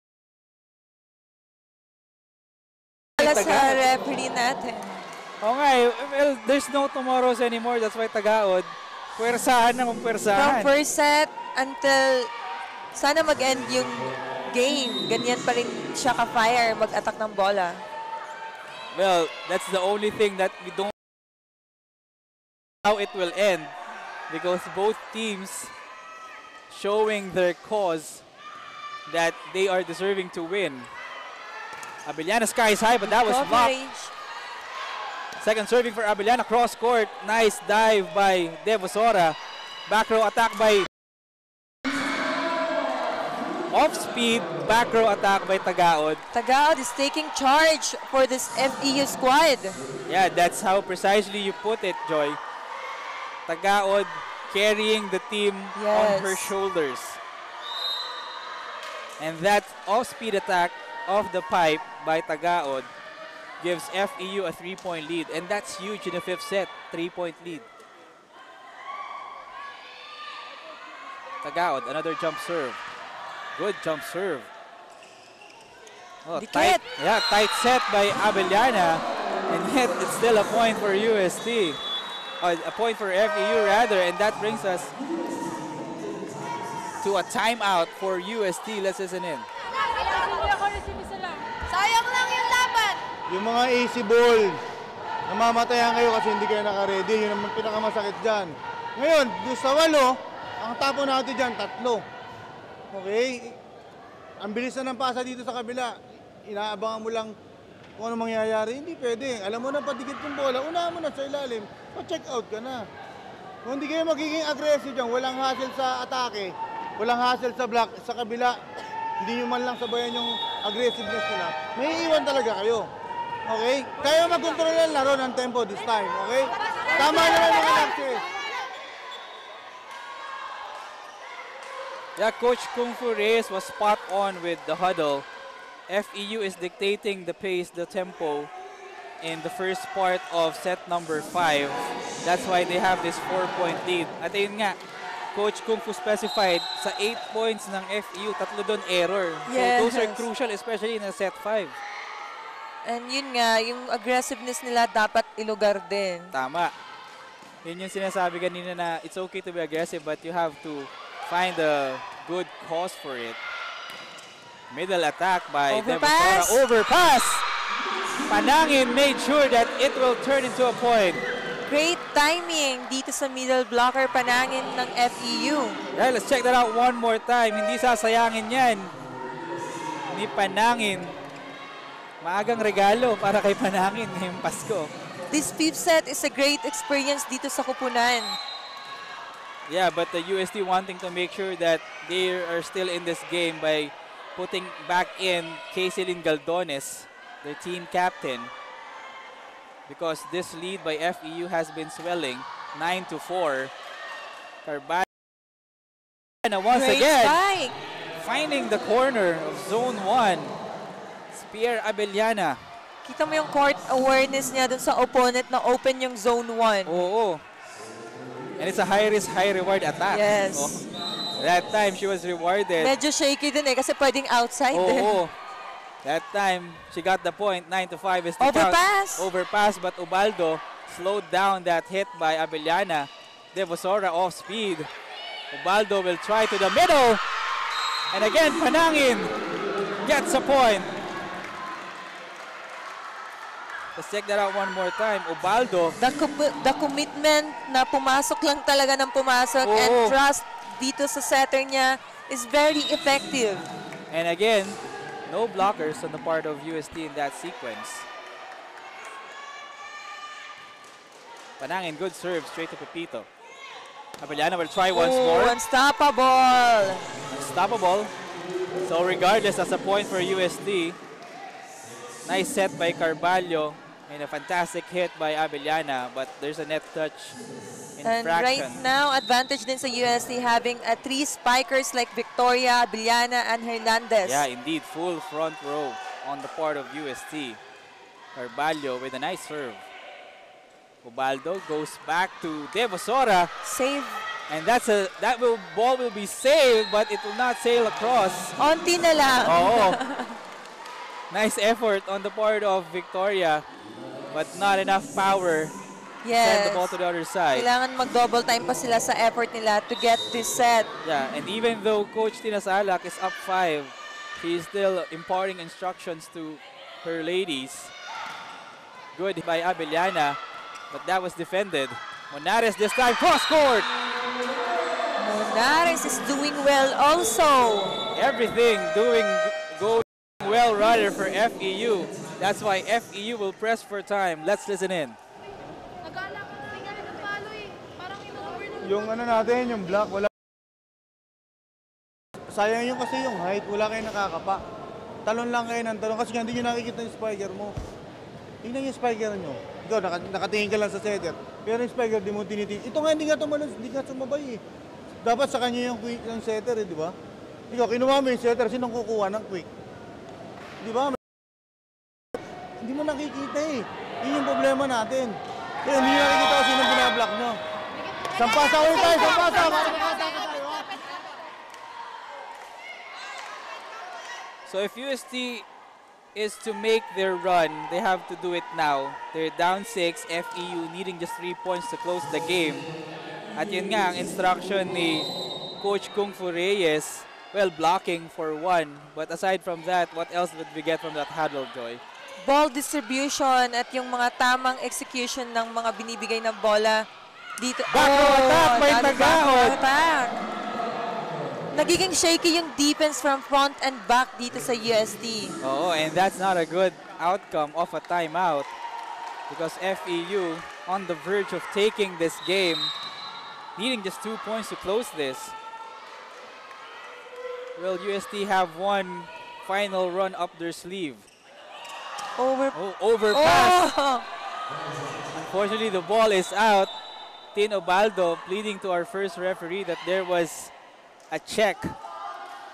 Wala sa referee natin. Oo nga eh, well, there's no tomorrows anymore. That's why Tagaod, puwersahan na From puwersahan. first set until sana mag-end yung game. Ganyan pa rin siya ka-fire, mag-attack ng bola. Well, that's the only thing that we don't know how it will end, because both teams showing their cause that they are deserving to win. Abellana skies high, but that was blocked. Coverage. Second serving for Abellana, cross court. Nice dive by Devosora. Back row attack by off-speed, back row attack by Tagaod. Tagaod is taking charge for this FEU squad. Yeah, that's how precisely you put it, Joy. Tagaod carrying the team on her shoulders. And that off-speed attack off the pipe by Tagaod gives FEU a 3-point lead. And that's huge in the fifth set, 3-point lead. Tagaod, another jump serve. Good jump serve. Oh, tight set by Abellana. And yet it's still a point for UST. A point for FEU rather. And that brings us to a timeout for UST. Let's listen in. Sayang lang yung laban. Yung mga easy ball, namamatayan kayo kasi hindi kayo naka-ready. Yun ang pinakamasakit dyan. Ngayon, doon sa 8, ang tapo natin dyan, 3. Okay? Ang bilis na ng pasa dito sa kabila. Inaabangan mo lang kung ano mangyayari. Hindi pwede. Alam mo na patigit yung bola, unahan mo na sa ilalim, pa-check out ka na. Kung hindi kayo magiging aggressive dyan, walang hassle sa atake, walang hassle sa block, sa kabila, hindi nyo man lang sabayan yung aggressiveness nila, may iiwan talaga kayo. Okay? Kaya mag-control ang laro ng tempo this time. Okay? Tama naman mga Alexis. Yeah, Coach Kung Fu Reyes was spot on with the huddle. FEU is dictating the pace, the tempo in the first part of set number 5. That's why they have this 4-point lead. At ayun nga, Coach Kung Fu specified sa 8 points ng FEU, 3 doon error. Yes. So those are crucial, especially in a set 5. And yun nga, yung aggressiveness nila dapat ilugar din. Tama. Yun yung sinasabi kanina na it's okay to be aggressive but you have to find a good cause for it. Middle attack by Overpass. Devosora. Overpass! Panangin made sure that it will turn into a point. Great timing dito sa middle blocker Panangin ng FEU. Yeah, let's check that out one more time. Hindi sasayangin yan ni Panangin. Maagang regalo para kay Panangin ngayong Pasko. This fifth set is a great experience dito sa Kupunan. Yeah, but the UST wanting to make sure that they are still in this game by putting back in Kayselin Galdones, their team captain, because this lead by FEU has been swelling 9-4. Carvalho once Great again spike. finding the corner of zone 1. Spear Abellana. Kita mo yung court awareness niya dun sa opponent na open yung zone 1. Oo. And it's a high-risk, high-reward attack. Yes. Oh. That time, she was rewarded. Medyo shaky din kasi pwedeng outside din. Oo. That time, she got the point. 9-5 is the Overpass. count. Overpass, but Ubaldo slowed down that hit by Abellana. Devosora off speed. Ubaldo will try to the middle. And again, Panangin gets a point. Let's check that out one more time. Ubaldo. The commitment na pumasok lang talaga ng pumasok and trust dito sa setter niya is very effective. And again, no blockers on the part of UST in that sequence. Panangin, good serve straight to Pepito. Abellana will try once more. Unstoppable. Unstoppable. So regardless, that's a point for UST. Nice set by Carvalho. And a fantastic hit by Abellana, but there's a net touch infraction. And right now, advantage din sa UST having 3 spikers like Victoria, Abellana, and Hernandez. Yeah, indeed, full front row on the part of UST. Carvalho with a nice serve. Ubaldo goes back to Devosora. Save. And ball will be saved, but it will not sail across. Onti na lang. Oo. Nice effort on the part of Victoria, but not enough power to send the ball to the other side. Kailangan mag-double time pa sila sa effort nila to get this set. Yeah, and even though Coach Tina Salak is up 5, she's still imparting instructions to her ladies. Good by Abellana, but that was defended. Monares this time, cross court! Monares is doing well also. Everything going well rather for FEU. That's why FEU will press for time. Let's listen in. Yung ano natin, yung block, wala. Sayang yung kasi yung height, wala kayo nakakapa. Talon lang kayo ng talon kasi nga hindi nyo nakikita yung spiker mo. Tingnan yung spiker nyo. Ikaw, nakatingin ka lang sa setter. Pero yung spiker, di mo tinitingin. Ito nga, hindi nga sumabay eh. Dapat sa kanya yung setter eh, di ba? Ikaw, kinuha mo yung setter, sinong kukuha ng quick? Di ba? Hindi mo nakikita eh. Yun yung problema natin. Kaya hindi nakikita kung sinong binablock nyo. Sampasa ulit tayo, sampasa! So if UST is to make their run, they have to do it now. They're down 6, FEU needing just 3 points to close the game. At yun nga, ang instruction ni Coach Kung Fu Reyes, well, blocking for 1. But aside from that, what else would we get from that huddle, Joy? Ball distribution at yung mga tamang execution ng mga binibigay na bola dito. Back row attack, may tagahod. Nagiging shaky yung defense from front and back dito sa UST. Oh, and that's not a good outcome of a timeout because FEU on the verge of taking this game, needing just 2 points to close this. Will UST have one final run up their sleeve? Overpass. Oh. Unfortunately, the ball is out. Tin Obaldo pleading to our first referee that there was a check.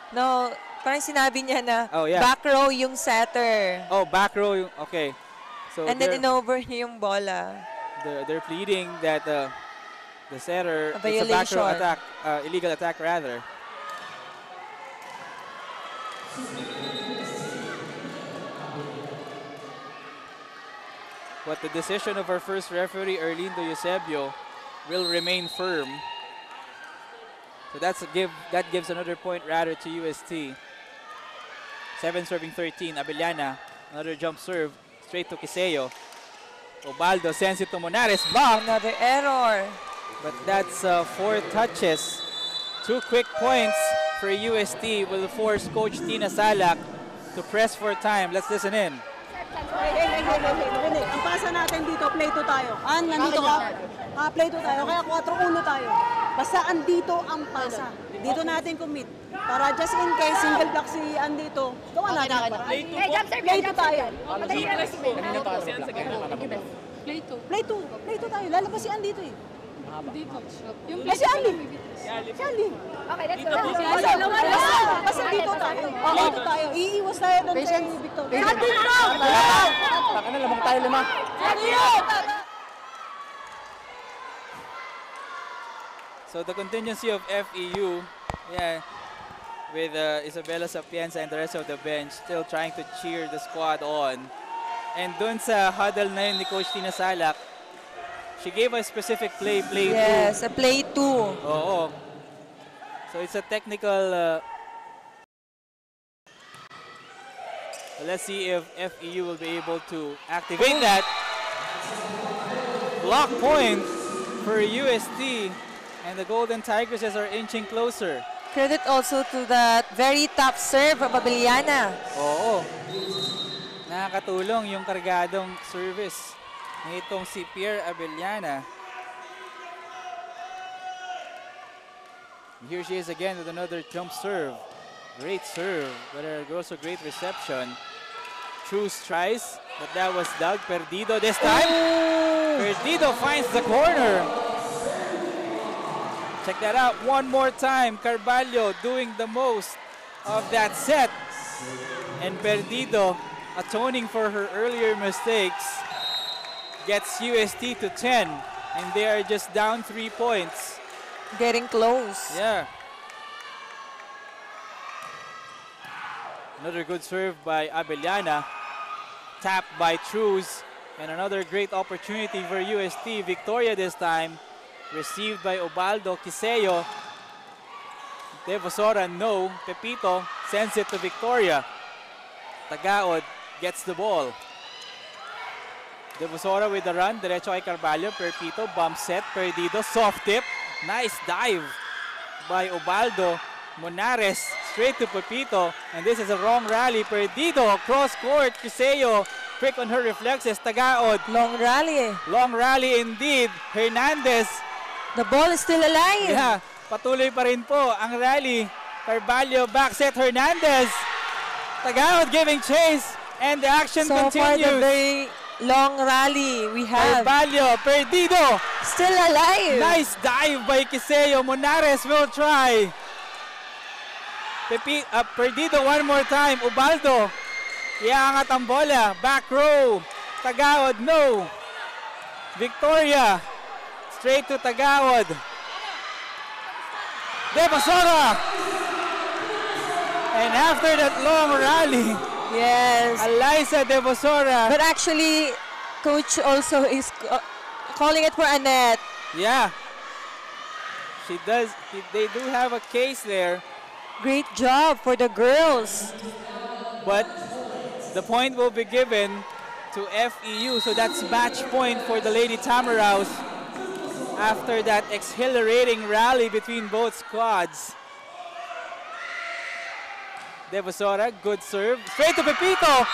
No, parang sinabi niya na back row yung setter. Oh, back row. Okay. So and then in-over niya yung bola. They're pleading that the setter, it's a back row attack, illegal attack rather. But the decision of our first referee, Erlindo Eusebio, will remain firm. So that gives another point rather to UST. 7 serving 13, Abellana, another jump serve, straight to Quiseo. Obaldo sends it to Monares, block. Another error. But that's 4 touches. 2 quick points for UST will force Coach Tina Salak to press for time. Let's listen in. Ang pasa natin dito, play 2 tayo. Nandito ka. Play 2 tayo, kaya 4-1 tayo. Basta andito ang pasa. Dito natin commit. Para just in case, single block si andito. Gawa natin. Play 2 tayo. Play 2 tayo. Lalabas si andito eh. Dito. Si Andy. Si Andy. Okay, let's go. Basta dito tayo. Dito tayo. Iiwas tayo doon kay Victor. Andito! Taka na, lamang tayo 5. So the contingency of FEU, with Isabela Sapienza and the rest of the bench still trying to cheer the squad on. And dun sa huddle na yun ni Coach Tina Salak, she gave a specific play 2. Yes, a play 2. Oo. So it's a technical... let's see if FEU will be able to activate that. Block point for UST. And the Golden Tigresses are inching closer. Credit also to that very top serve of Abellana. Oo. Nakakatulong yung kargadong service nitong si Pierre Abellana. Here she is again with another jump serve. Great serve, but also great reception. Truce tries, but that was Doug Perdido this time. Perdido finds the corner. Check that out one more time. Carvalho doing the most of that set. And Perdido, atoning for her earlier mistakes, gets UST to 10. And they are just down 3 points. Getting close. Yeah. Another good serve by Abellana. Tapped by Truce. And another great opportunity for UST. Victoria this time. Received by Obaldo Quiseo. Devosora, no. Pepito sends it to Victoria. Tagaod gets the ball. Devosora with the run. Derecho kay Carvalho. Pepito, bump set. Perdido, soft tip. Nice dive by Obaldo. Monares straight to Pepito. And this is a wrong rally. Perdido, cross court. Cuseo, quick on her reflexes. Tagaod. Long rally. Long rally indeed. Hernandez. The ball is still alive. Yeah, patuloy pa rin po ang rally. Carvalho back set. Hernandez. Tagaod giving chase. And the action So far, the continues. very long rally we have. Carvalho, Perdido. Still alive. Nice dive by Cuseo. Monares will try. Perdido one more time. Ubaldo. Iangat ang bola. Back row. Tagaod, no. Victoria. Straight to Tagaod. Devasora. And after that long rally, Yes. Eliza Devasora. But actually, coach also is calling it for a net. Yeah. She does. They do have a case there. Great job for the girls. But the point will be given to FEU. So that's match point for the Lady Tamaraws after that exhilarating rally between both squads. Devasora, good serve. Straight to Pepito.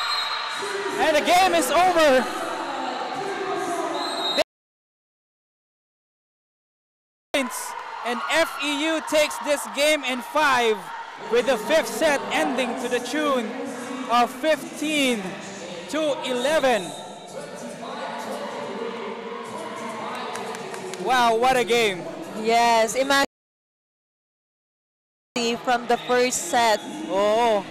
And the game is over. And FEU takes this game in 5 with the 5th set ending to the tune of 15-11. Wow, what a game. Yes, imagine from the first set. Oh.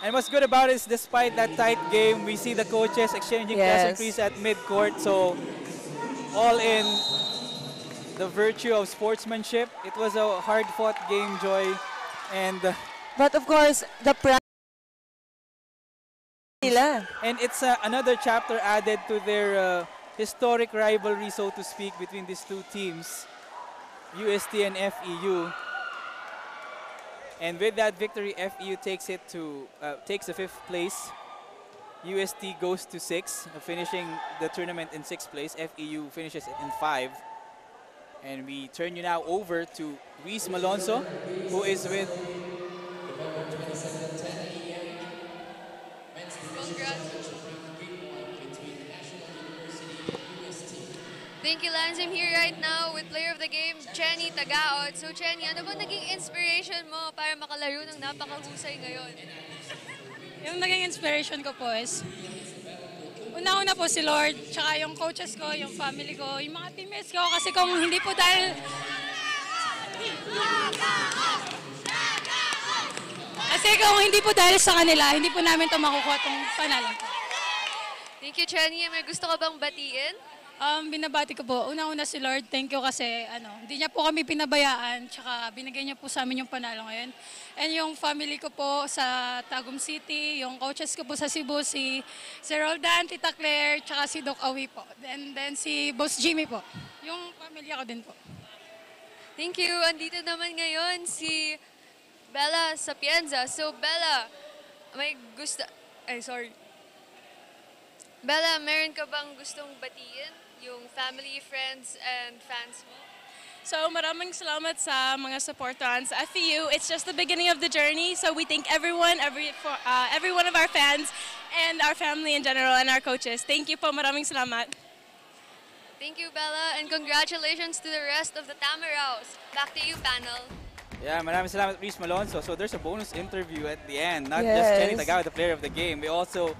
And what's good about it is despite that tight game, we see the coaches exchanging pleasantries at midcourt. So all in the virtue of sportsmanship. It was a hard-fought game, Joy. And But of course, the pride nila. and it's another chapter added to their historic rivalry, so to speak, between these two teams, UST and FEU. And with that victory, FEU takes it to takes the 5th place. UST goes to 6, finishing the tournament in 6th place. FEU finishes it in 5. And we turn you now over to Luis Malonzo, who is with Thank you, Lance. I'm here right now with player of the game, Chenny Tagaod. So, Chenny, ano ba naging inspiration mo para makalaro ng napakahusay ngayon? Yung naging inspiration ko po is, una-una po si Lord, tsaka yung coaches ko, yung family ko, yung mga teammates ko. Kasi kung hindi po dahil... Kasi kung hindi po dahil sa kanila, hindi po namin ito makukuha itong panalo. Thank you, Chenny. May gusto ka bang batiin? Binabati ko po, una-una si Lord, thank you kasi hindi niya po kami pinabayaan, tsaka binigay niya po sa amin yung panalo ngayon. And yung family ko po sa Tagum City, yung coaches ko po sa Cebu, si Roldan, Tita Claire, tsaka si Doc Awi po. And then si Boss Jimmy po. Yung pamilya ko din po. Thank you. Andito naman ngayon si Bella Sapienza. So, Bella, may gusto... Ay, sorry. Bella, meron ka bang gustong batiin? Yung family, friends, and fans mo? So maraming salamat sa mga supporters sa FEU. It's just the beginning of the journey. So we thank everyone, every one of our fans, and our family in general, and our coaches. Thank you po. Maraming salamat. Thank you, Bella, and congratulations to the rest of the Tamaraws. Back to you, panel. Yeah, maraming salamat, Luis Malonzo. So there's a bonus interview at the end. Not just Chenny Tagaod, the player of the game. We also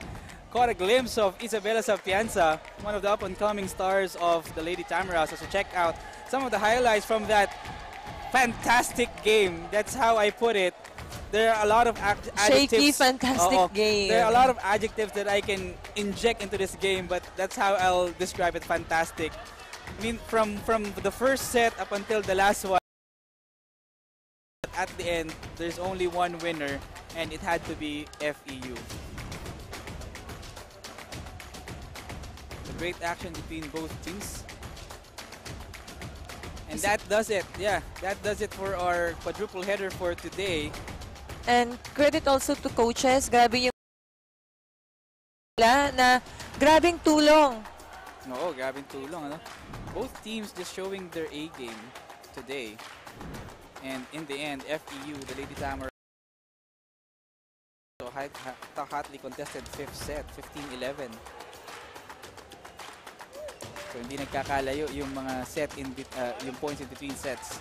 caught a glimpse of Isabela Sapienza, one of the up-and-coming stars of the Lady Tamaraws. So check out some of the highlights from that fantastic game. That's how I put it. There are a lot of adjectives. Shaky, fantastic game. There are a lot of adjectives that I can inject into this game, but that's how I'll describe it, fantastic. I mean, from the first set up until the last one, at the end, there's only one winner, and it had to be FEU. Great action between both teams. And that does it. Yeah, that does it for our quadruple header for today. And credit also to coaches. Grabe yung na grabing tulong. Oo, grabing tulong. Ano? Both teams just showing their A game today. And in the end, FEU, the Lady Tamaraws, hotly contested 5th set, 15-11. So hindi nagkakalayo yung mga yung points in between sets.